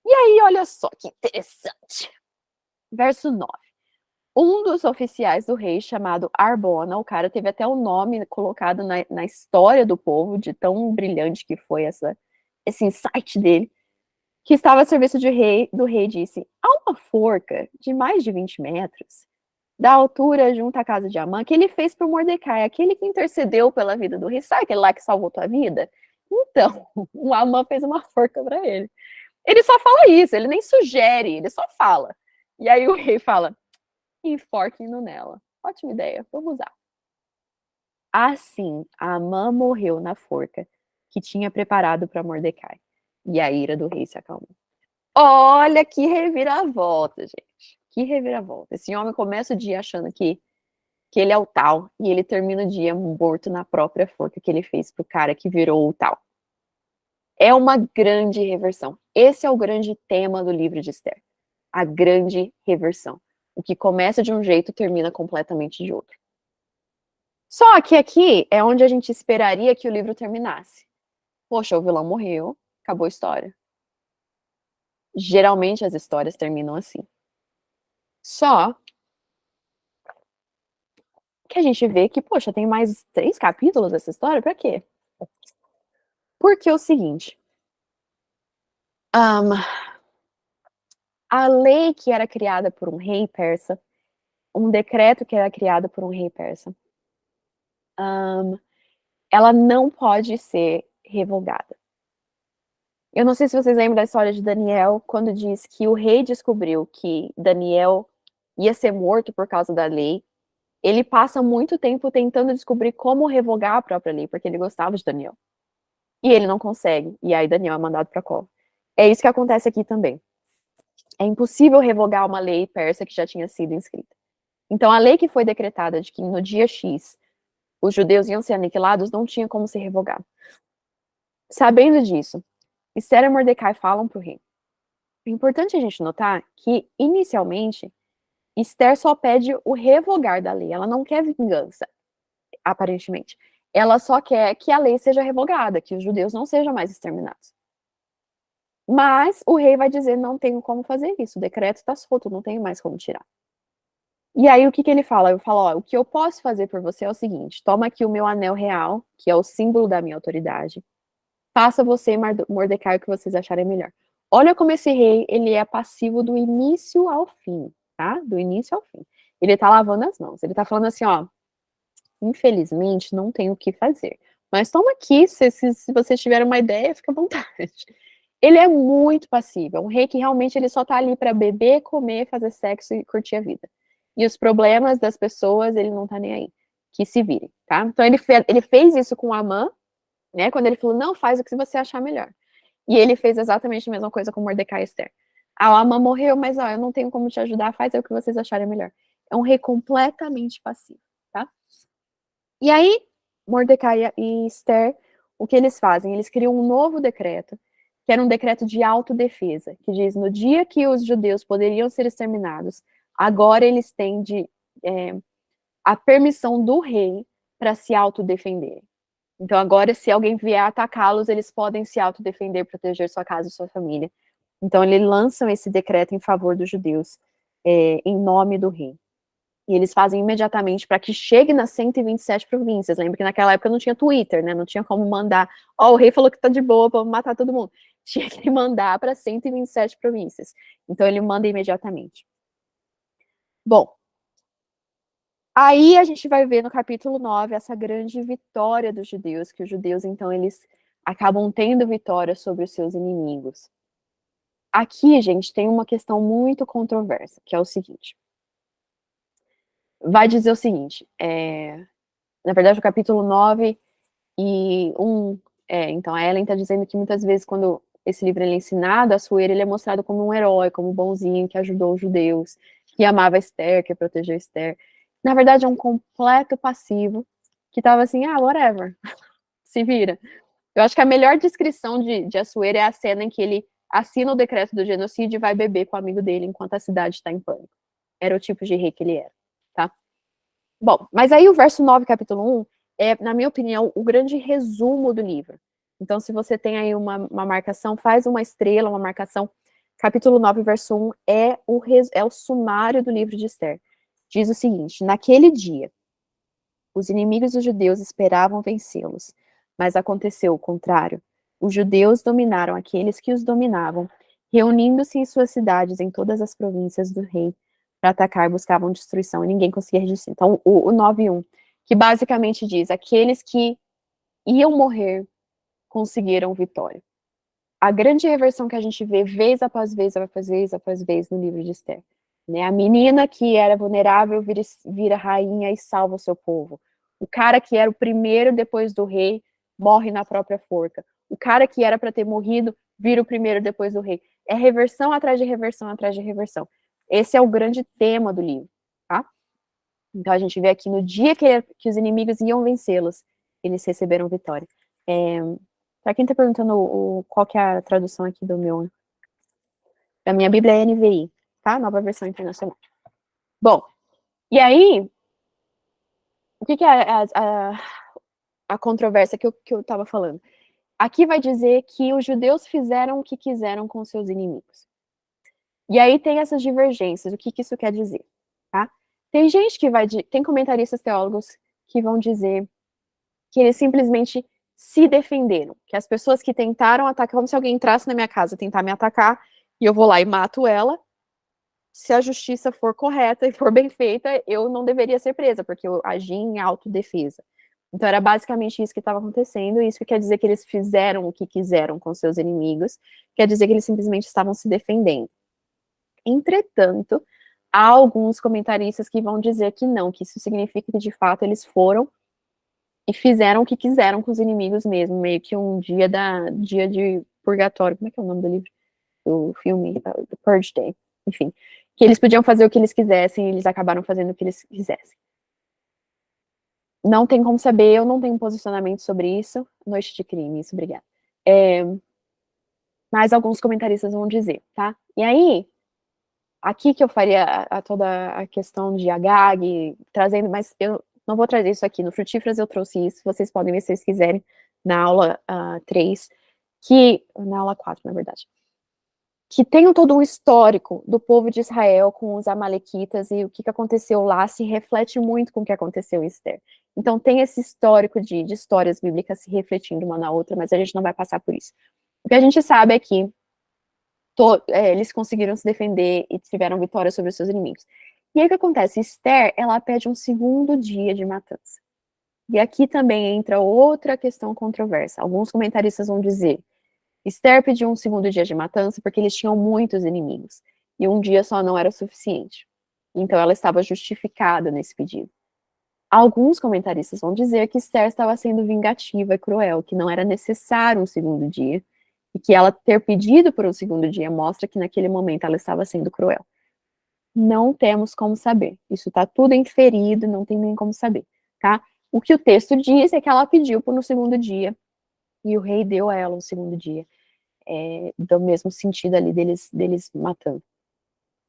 E aí, olha só que interessante. Verso 9. Um dos oficiais do rei, chamado Arbona, o cara teve até o nome colocado na história do povo, de tão brilhante que foi esse insight dele, que estava a serviço do rei, disse: há uma forca de mais de 20 metros, da altura junto à casa de Amã, que ele fez para o Mordecai, aquele que intercedeu pela vida do rei. Sabe aquele lá que salvou tua vida? Então, o Amã fez uma forca para ele. Ele só fala isso, ele nem sugere, ele só fala. E aí o rei fala: enforquem-no nela. Ótima ideia, vamos usar. Assim, Amã morreu na forca que tinha preparado para Mordecai. E a ira do rei se acalmou. Olha que reviravolta, gente. Que reviravolta. Esse homem começa o dia achando que ele é o tal, e ele termina o dia morto na própria forca que ele fez pro cara que virou o tal. É uma grande reversão. Esse é o grande tema do livro de Esther. A grande reversão. O que começa de um jeito termina completamente de outro. Só que aqui é onde a gente esperaria que o livro terminasse. Poxa, o vilão morreu, acabou a história. Geralmente as histórias terminam assim. Só que a gente vê que, poxa, tem mais 3 capítulos dessa história, pra quê? Porque é o seguinte, a lei que era criada por um rei persa, um decreto que era criado por um rei persa, ela não pode ser revogada. Eu não sei se vocês lembram da história de Daniel, quando diz que o rei descobriu que Daniel ia ser morto por causa da lei. Ele passa muito tempo tentando descobrir como revogar a própria lei, porque ele gostava de Daniel. E ele não consegue. E aí Daniel é mandado para a cova. É isso que acontece aqui também. É impossível revogar uma lei persa que já tinha sido inscrita. Então, a lei que foi decretada de que no dia X os judeus iam ser aniquilados não tinha como ser revogada. Sabendo disso, Esther e Mordecai falam para o rei. É importante a gente notar que, inicialmente, Esther só pede o revogar da lei. Ela não quer vingança, aparentemente. Ela só quer que a lei seja revogada, que os judeus não sejam mais exterminados. Mas o rei vai dizer, não tenho como fazer isso, o decreto está solto, não tenho mais como tirar. E aí o que ele fala? Eu falo, ó, o que eu posso fazer por você é o seguinte, toma aqui o meu anel real, que é o símbolo da minha autoridade, faça você e Mordecai o que vocês acharem melhor. Olha como esse rei, ele é passivo do início ao fim, tá? Do início ao fim. Ele tá lavando as mãos, ele tá falando assim, ó, infelizmente não tenho o que fazer, mas toma aqui, se vocês tiverem uma ideia, fica à vontade. Ele é muito passivo, é um rei que realmente ele só tá ali para beber, comer, fazer sexo e curtir a vida. E os problemas das pessoas, ele não tá nem aí. Que se virem, tá? Então ele fez isso com Amã, né? Quando ele falou, não, faz o que você achar melhor. E ele fez exatamente a mesma coisa com Mordecai e Esther. A Amã morreu, mas ó, eu não tenho como te ajudar, faz o que vocês acharem melhor. É um rei completamente passivo, tá? E aí, Mordecai e Esther, o que eles fazem? Eles criam um novo decreto, que era um decreto de autodefesa, que diz, no dia que os judeus poderiam ser exterminados, agora eles têm a permissão do rei para se autodefender. Então agora, se alguém vier atacá-los, eles podem se autodefender, proteger sua casa e sua família. Então eles lançam esse decreto em favor dos judeus, em nome do rei. E eles fazem imediatamente para que chegue nas 127 províncias. Lembra que naquela época não tinha Twitter, né? Não tinha como mandar, ó, o rei falou que tá de boa, vamos matar todo mundo. Tinha que mandar para 127 províncias. Então ele manda imediatamente. Bom, aí a gente vai ver no capítulo 9 essa grande vitória dos judeus, que os judeus, então, eles acabam tendo vitória sobre os seus inimigos. Aqui, gente, tem uma questão muito controversa, que é o seguinte. Vai dizer o seguinte, na verdade, o capítulo 9 e 1, então a Ellen está dizendo que muitas vezes quando esse livro é ensinado, a Assuero ele é mostrado como um herói, como um bonzinho que ajudou os judeus, que amava Esther, que protegeu Esther. Na verdade, é um completo passivo, que estava assim, whatever, se vira. Eu acho que a melhor descrição de Assuero é a cena em que ele assina o decreto do genocídio e vai beber com o amigo dele enquanto a cidade está em pânico. Era o tipo de rei que ele era, tá? Bom, mas aí o verso 9, capítulo 1, na minha opinião, o grande resumo do livro. Então, se você tem aí uma marcação, faz uma estrela, uma marcação. Capítulo 9, verso 1 é o sumário do livro de Esther. Diz o seguinte, naquele dia, os inimigos dos judeus esperavam vencê-los, mas aconteceu o contrário. Os judeus dominaram aqueles que os dominavam, reunindo-se em suas cidades em todas as províncias do rei para atacar, buscavam destruição e ninguém conseguia resistir. Então, o 9:1, que basicamente diz, aqueles que iam morrer conseguiram vitória. A grande reversão que a gente vê vez após vez, após vez, após vez no livro de Esther. Né? A menina que era vulnerável vira rainha e salva o seu povo. O cara que era o primeiro depois do rei morre na própria forca. O cara que era para ter morrido vira o primeiro depois do rei. É reversão atrás de reversão atrás de reversão. Esse é o grande tema do livro, tá? Então a gente vê aqui no dia que os inimigos iam vencê-los, eles receberam vitória. Para quem está perguntando qual que é a tradução aqui da minha Bíblia é NVI, tá? Nova Versão Internacional. Bom, e aí, o que é a controvérsia que eu estava falando? Aqui vai dizer que os judeus fizeram o que quiseram com seus inimigos. E aí tem essas divergências, o que isso quer dizer, tá? Tem gente que tem comentaristas teólogos que vão dizer que eles simplesmente se defenderam, que as pessoas que tentaram atacar, como se alguém entrasse na minha casa tentar me atacar, e eu vou lá e mato ela, se a justiça for correta e for bem feita, eu não deveria ser presa, porque eu agi em autodefesa. Então era basicamente isso que estava acontecendo, e isso quer dizer que eles fizeram o que quiseram com seus inimigos, quer dizer que eles simplesmente estavam se defendendo. Entretanto, há alguns comentaristas que vão dizer que não, que isso significa que de fato eles foram e fizeram o que quiseram com os inimigos mesmo, meio que um dia de purgatório, como é que é o nome do livro? Do filme, do Purge Day, enfim, que eles podiam fazer o que eles quisessem e eles acabaram fazendo o que eles quisessem. Não tem como saber, eu não tenho um posicionamento sobre isso. Noite de crime, isso, obrigada. Mas alguns comentaristas vão dizer, tá? E aí, aqui que eu faria toda a questão de Agag, trazendo, mas eu não vou trazer isso aqui. No Frutíferas eu trouxe isso, vocês podem ver se vocês quiserem, na aula 3, na aula 4, na verdade, que tem todo um histórico do povo de Israel com os amalequitas e o que aconteceu lá se reflete muito com o que aconteceu em Esther. Então tem esse histórico de histórias bíblicas se refletindo uma na outra, mas a gente não vai passar por isso. O que a gente sabe é que eles conseguiram se defender e tiveram vitória sobre os seus inimigos. E aí o que acontece? Esther, ela pede um segundo dia de matança. E aqui também entra outra questão controversa. Alguns comentaristas vão dizer, Esther pediu um segundo dia de matança porque eles tinham muitos inimigos, e um dia só não era o suficiente. Então ela estava justificada nesse pedido. Alguns comentaristas vão dizer que Esther estava sendo vingativa e cruel, que não era necessário um segundo dia, e que ela ter pedido por um segundo dia mostra que naquele momento ela estava sendo cruel. Não temos como saber. Isso está tudo inferido, não tem nem como saber, tá? O que o texto diz é que ela pediu por um segundo dia, e o rei deu a ela um segundo dia. Do mesmo sentido ali deles matando.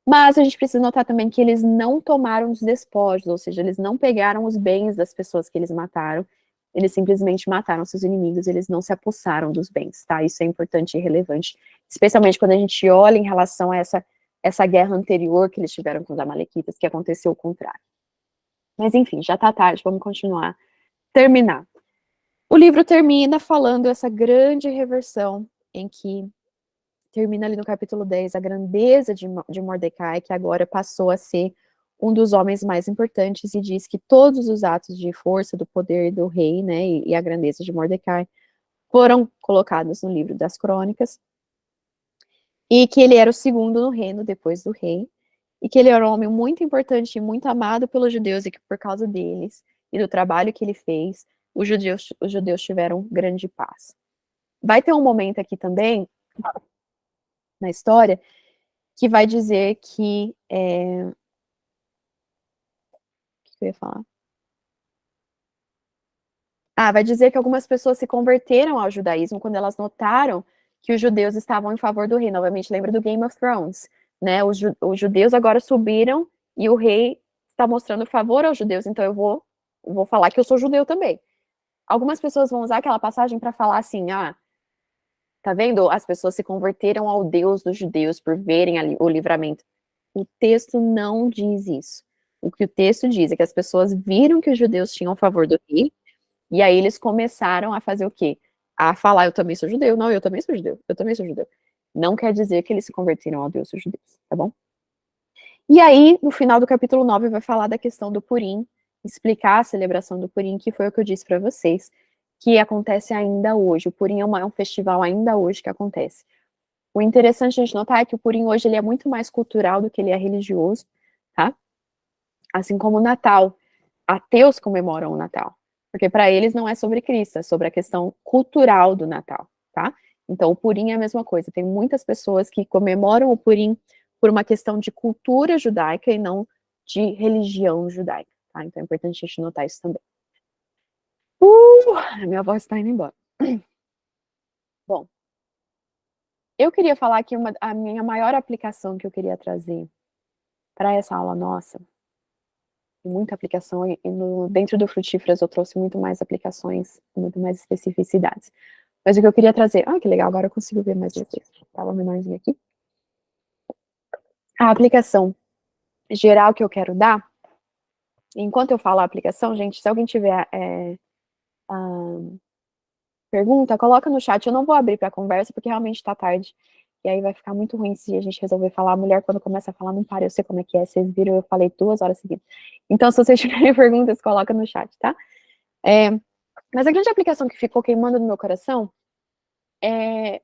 Mas a gente precisa notar também que eles não tomaram os despojos, ou seja, eles não pegaram os bens das pessoas que eles mataram, eles simplesmente mataram seus inimigos, eles não se apossaram dos bens, tá? Isso é importante e relevante, especialmente quando a gente olha em relação a essa guerra anterior que eles tiveram com os amalequitas, que aconteceu o contrário. Mas enfim, já tá tarde, vamos continuar. Terminar. O livro termina falando essa grande reversão em que termina ali no capítulo 10, a grandeza de Mordecai, que agora passou a ser um dos homens mais importantes, e diz que todos os atos de força, do poder do rei, né, e a grandeza de Mordecai, foram colocados no livro das crônicas, e que ele era o segundo no reino, depois do rei, e que ele era um homem muito importante e muito amado pelos judeus, e que por causa deles, e do trabalho que ele fez, os judeus tiveram grande paz. Vai ter um momento aqui também, na história, que vai dizer que... o que eu ia falar? Vai dizer que algumas pessoas se converteram ao judaísmo quando elas notaram que os judeus estavam em favor do rei. Novamente, lembra do Game of Thrones, né? Os judeus agora subiram e o rei está mostrando favor aos judeus, então eu vou falar que eu sou judeu também. Algumas pessoas vão usar aquela passagem para falar assim, tá vendo? As pessoas se converteram ao Deus dos judeus por verem ali o livramento. O texto não diz isso. O que o texto diz é que as pessoas viram que os judeus tinham favor do rei, e aí eles começaram a fazer o quê? A falar, eu também sou judeu. Não, eu também sou judeu. Eu também sou judeu. Não quer dizer que eles se converteram ao Deus dos judeus, tá bom? E aí, no final do capítulo 9, vai falar da questão do Purim, explicar a celebração do Purim, que foi o que eu disse para vocês, que acontece ainda hoje. O Purim é um festival ainda hoje que acontece. O interessante a gente notar é que o Purim hoje ele é muito mais cultural do que ele é religioso, tá? Assim como o Natal. Ateus comemoram o Natal, porque para eles não é sobre Cristo, é sobre a questão cultural do Natal, tá? Então o Purim é a mesma coisa, tem muitas pessoas que comemoram o Purim por uma questão de cultura judaica e não de religião judaica, tá? Então é importante a gente notar isso também. Minha voz está indo embora. Bom, eu queria falar aqui a minha maior aplicação que eu queria trazer para essa aula nossa, muita aplicação, e dentro do Frutíferas eu trouxe muito mais aplicações, muito mais especificidades. Mas o que eu queria trazer... que legal, agora eu consigo ver mais vocês. Tava menorzinho aqui. A aplicação geral que eu quero dar, enquanto eu falo a aplicação, gente, se alguém tiver pergunta, coloca no chat. Eu não vou abrir para conversa, porque realmente está tarde. E aí vai ficar muito ruim se a gente resolver falar. A mulher, quando começa a falar, não para. Eu sei como é que é. Vocês viram, eu falei 2 horas seguidas. Então, se vocês tiverem perguntas, coloca no chat, tá? Mas a grande aplicação que ficou queimando no meu coração é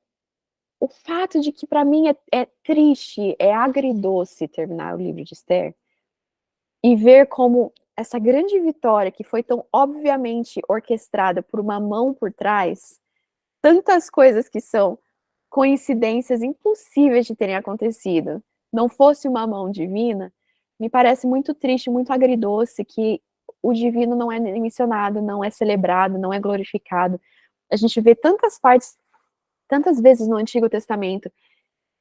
o fato de que, para mim, é triste, é agridoce terminar o livro de Esther e ver como essa grande vitória, que foi tão obviamente orquestrada por uma mão por trás, tantas coisas que são coincidências impossíveis de terem acontecido, não fosse uma mão divina, me parece muito triste, muito agridoce que o divino não é mencionado, não é celebrado, não é glorificado. A gente vê tantas partes, tantas vezes no Antigo Testamento,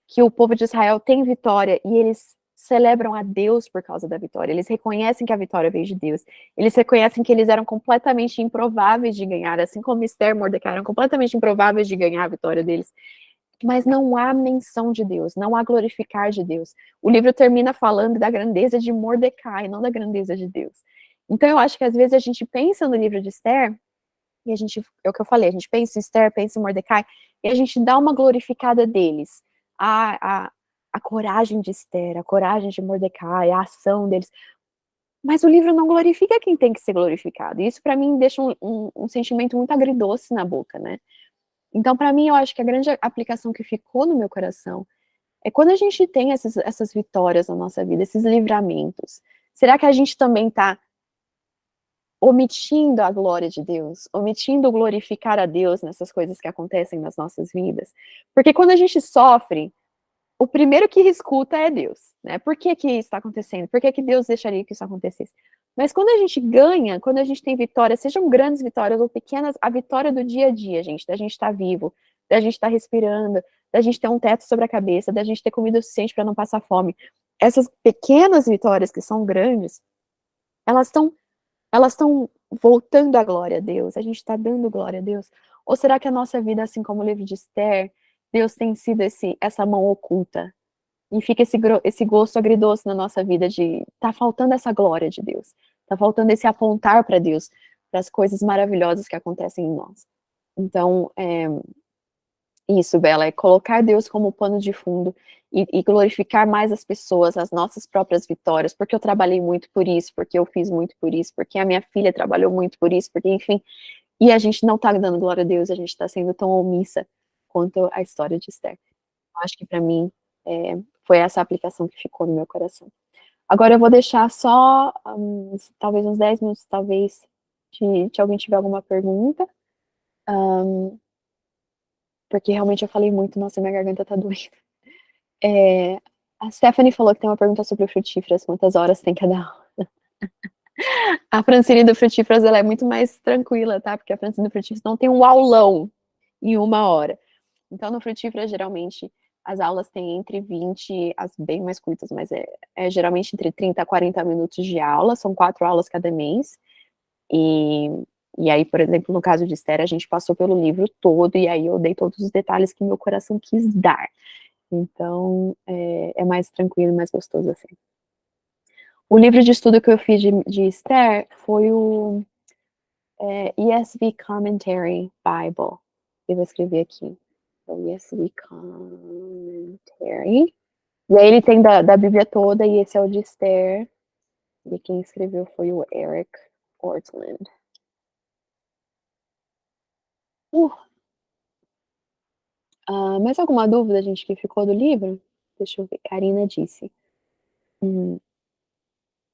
que o povo de Israel tem vitória e eles celebram a Deus por causa da vitória. Eles reconhecem que a vitória veio de Deus. Eles reconhecem que eles eram completamente improváveis de ganhar, assim como Esther e Mordecai eram completamente improváveis de ganhar a vitória deles. Mas não há menção de Deus, não há glorificar de Deus. O livro termina falando da grandeza de Mordecai, não da grandeza de Deus. Então eu acho que às vezes a gente pensa no livro de Esther, e a gente, é o que eu falei, a gente pensa em Esther, pensa em Mordecai, e a gente dá uma glorificada deles. A coragem de Esther, a coragem de Mordecai, a ação deles. Mas o livro não glorifica quem tem que ser glorificado. E isso, para mim, deixa um sentimento muito agridoce na boca, né? Então, para mim, eu acho que a grande aplicação que ficou no meu coração é quando a gente tem essas vitórias na nossa vida, esses livramentos. Será que a gente também está omitindo a glória de Deus, omitindo glorificar a Deus nessas coisas que acontecem nas nossas vidas? Porque quando a gente sofre, o primeiro que escuta é Deus, né? Por que que isso está acontecendo? Por que que Deus deixaria que isso acontecesse? Mas quando a gente ganha, quando a gente tem vitórias, sejam grandes vitórias ou pequenas, a vitória do dia a dia, gente, da gente estar vivo, da gente estar respirando, da gente ter um teto sobre a cabeça, da gente ter comida suficiente para não passar fome. Essas pequenas vitórias que são grandes, elas estão voltando a glória a Deus, a gente está dando glória a Deus? Ou será que a nossa vida, assim como o livro de Esther, Deus tem sido essa mão oculta? E fica esse gosto agridoce na nossa vida de tá faltando essa glória de Deus, tá faltando esse apontar para Deus, para as coisas maravilhosas que acontecem em nós. Então, isso, Bela, é colocar Deus como pano de fundo e glorificar mais as pessoas, as nossas próprias vitórias, porque eu trabalhei muito por isso, porque eu fiz muito por isso, porque a minha filha trabalhou muito por isso, porque, enfim, e a gente não tá dando glória a Deus, a gente tá sendo tão omissa quanto a história de Esther. Acho que para mim foi essa aplicação que ficou no meu coração. Agora eu vou deixar só talvez uns 10 minutos, talvez, se alguém tiver alguma pergunta, porque realmente eu falei muito, nossa, minha garganta tá doendo. A Stephanie falou que tem uma pergunta sobre o Frutíferas, quantas horas tem cada aula? A Francine do Frutíferas, ela é muito mais tranquila, tá? Porque a Francine do Frutíferas não tem um aulão em 1 hora. Então, no Frutíferas, geralmente, as aulas têm entre 20, as bem mais curtas, mas geralmente entre 30 a 40 minutos de aula, são 4 aulas cada mês. E aí, por exemplo, no caso de Esther, a gente passou pelo livro todo, e aí eu dei todos os detalhes que meu coração quis dar. Então, é mais tranquilo, mais gostoso assim. O livro de estudo que eu fiz de Esther foi o ESV Commentary Bible. Eu vou escrever aqui. O ESV Commentary. E aí ele tem da Bíblia toda, e esse é o de Esther. E quem escreveu foi o Eric Ortland. Mais alguma dúvida, gente, que ficou do livro? Deixa eu ver. Karina disse.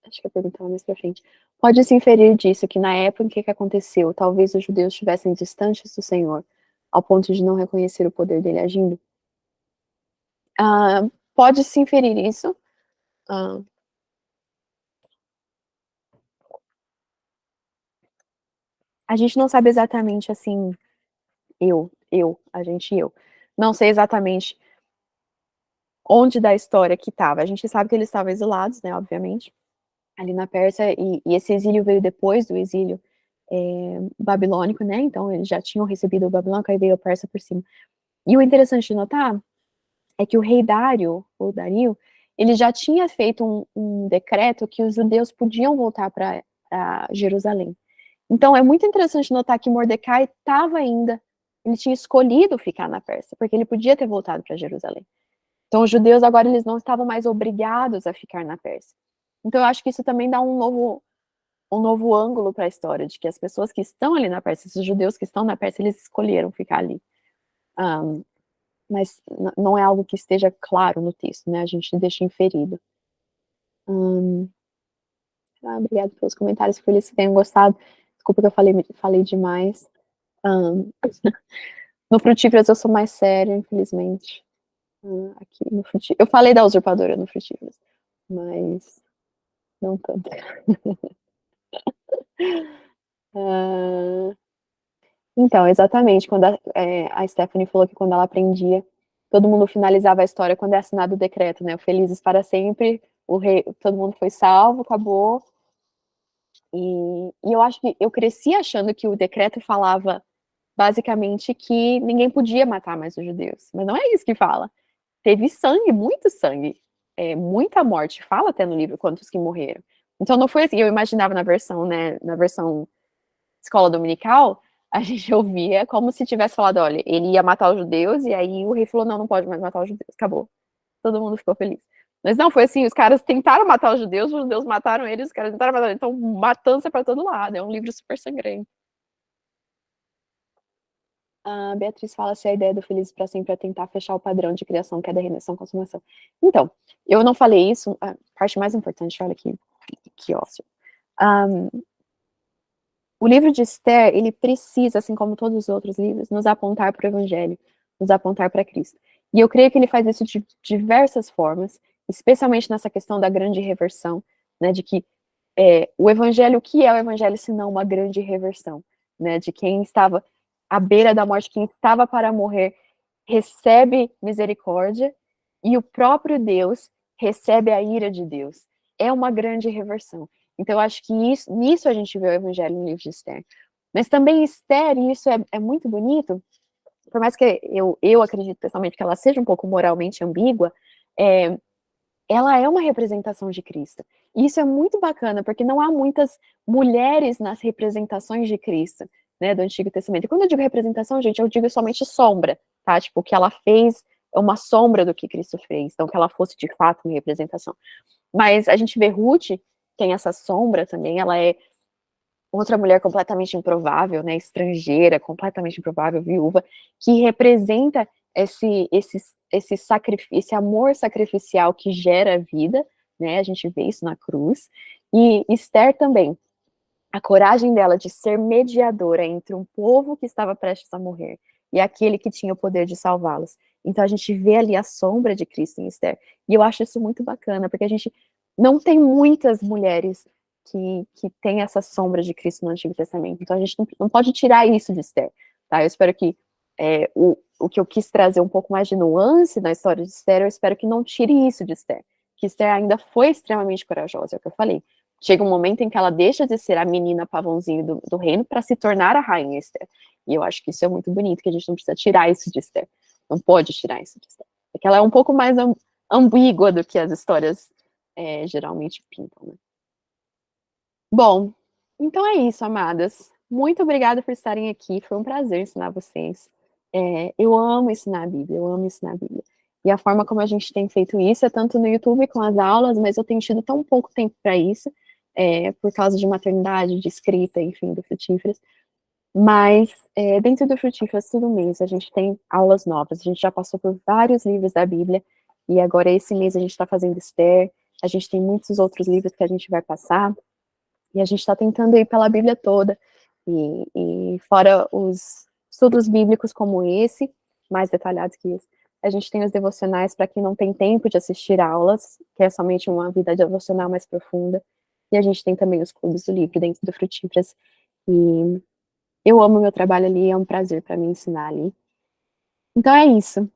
Acho que eu perguntava mais pra frente. Pode-se inferir disso que na época em que aconteceu, talvez os judeus estivessem distantes do Senhor, ao ponto de não reconhecer o poder dele agindo? Pode-se inferir isso. A gente não sabe exatamente, assim, eu. Não sei exatamente onde da história que estava. A gente sabe que eles estavam exilados, né, obviamente, ali na Pérsia, e esse exílio veio depois do exílio babilônico, né, então eles já tinham recebido o babilônico, aí veio a Pérsia por cima. E o interessante de notar é que o rei Dário, ou Dario, ele já tinha feito um decreto que os judeus podiam voltar para Jerusalém. Então, é muito interessante notar que Mordecai estava ainda, ele tinha escolhido ficar na Pérsia, porque ele podia ter voltado para Jerusalém. Então, os judeus agora eles não estavam mais obrigados a ficar na Pérsia. Então, eu acho que isso também dá um novo ângulo para a história, de que as pessoas que estão ali na Pérsia, esses judeus que estão na Pérsia, eles escolheram ficar ali. Mas não é algo que esteja claro no texto, né? A gente deixa inferido. Obrigada pelos comentários, feliz que tenham gostado. Desculpa que eu falei demais. No Frutíferas eu sou mais séria, infelizmente. Aqui no eu falei da usurpadora no Frutíferas, mas não tanto. Então, exatamente, quando a Stephanie falou que quando ela aprendia, todo mundo finalizava a história quando é assinado o decreto, né? O Felizes para sempre, o rei, todo mundo foi salvo, acabou. E eu acho que eu cresci achando que o decreto falava basicamente que ninguém podia matar mais os judeus. Mas não é isso que fala. Teve sangue, muita morte. Fala até no livro quantos que morreram. Então não foi assim, eu imaginava na versão, né, na versão escola dominical, a gente ouvia como se tivesse falado, olha, ele ia matar os judeus, e aí o rei falou, não, não pode mais matar os judeus, acabou. Todo mundo ficou feliz. Mas não, foi assim, os caras tentaram matar os judeus mataram eles, os caras tentaram matar, então matança para todo lado, é um livro super sangrento. A Beatriz fala se a ideia do Felizes para Sempre é tentar fechar o padrão de criação, que é da remissão, consumação. Então, eu não falei isso, a parte mais importante, olha aqui, que ócio. O livro de Esther, ele precisa, assim como todos os outros livros, nos apontar para o Evangelho, nos apontar para Cristo. E eu creio que ele faz isso de diversas formas, especialmente nessa questão da grande reversão, né, de que o Evangelho, o que é o Evangelho se não uma grande reversão, né, de quem estava à beira da morte, quem estava para morrer, recebe misericórdia, e o próprio Deus recebe a ira de Deus. É uma grande reversão. Então, eu acho que nisso a gente vê o Evangelho no livro de Esther. Mas também Esther, e isso é muito bonito, por mais que eu acredito pessoalmente que ela seja um pouco moralmente ambígua, ela é uma representação de Cristo. E isso é muito bacana, porque não há muitas mulheres nas representações de Cristo, né, do Antigo Testamento. E quando eu digo representação, gente, eu digo somente sombra, tá? Tipo, o que ela fez é uma sombra do que Cristo fez, então que ela fosse de fato uma representação. Mas a gente vê Ruth, tem essa sombra também, ela é outra mulher completamente improvável, né, estrangeira, completamente improvável, viúva, que representa esse amor sacrificial que gera vida, né, a gente vê isso na cruz, e Esther também, a coragem dela de ser mediadora entre um povo que estava prestes a morrer e aquele que tinha o poder de salvá-los. Então a gente vê ali a sombra de Cristo em Esther, e eu acho isso muito bacana, porque a gente não tem muitas mulheres que têm essa sombra de Cristo no Antigo Testamento, então a gente não pode tirar isso de Esther, tá? Eu espero que o que eu quis trazer um pouco mais de nuance na história de Esther, eu espero que não tire isso de Esther, que Esther ainda foi extremamente corajosa, é o que eu falei. Chega um momento em que ela deixa de ser a menina pavãozinho do reino para se tornar a rainha Esther. E eu acho que isso é muito bonito, que a gente não precisa tirar isso de Esther. Não pode tirar isso de Esther. Porque ela é um pouco mais ambígua do que as histórias geralmente pintam, né? Bom, então é isso, amadas. Muito obrigada por estarem aqui. Foi um prazer ensinar vocês. Eu amo ensinar a Bíblia, eu amo ensinar a Bíblia. E a forma como a gente tem feito isso é tanto no YouTube com as aulas, mas eu tenho tido tão pouco tempo para isso, por causa de maternidade, de escrita, enfim, do Frutíferas. Mas dentro do Frutíferas, todo mês a gente tem aulas novas. A gente já passou por vários livros da Bíblia, e agora esse mês a gente está fazendo Esther. A gente tem muitos outros livros que a gente vai passar. E a gente está tentando ir pela Bíblia toda, e fora os estudos bíblicos como esse, mais detalhados que esse, a gente tem os devocionais para quem não tem tempo de assistir aulas, que é somente uma vida devocional mais profunda, e a gente tem também os clubes do livro dentro do Frutíferas, e eu amo meu trabalho ali, é um prazer para mim ensinar ali. Então é isso.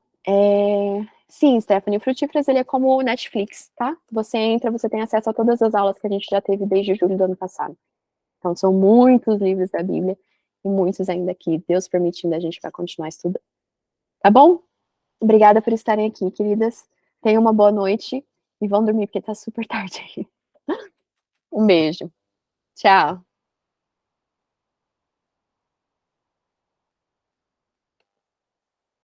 Sim, Stephanie, o Frutíferas ele é como o Netflix, tá? Você entra, você tem acesso a todas as aulas que a gente já teve desde julho do ano passado. Então, são muitos livros da Bíblia, e muitos ainda que Deus permitindo a gente vai continuar estudando. Tá bom? Obrigada por estarem aqui, queridas. Tenham uma boa noite, E vão dormir porque tá super tarde aí. Um beijo. Tchau.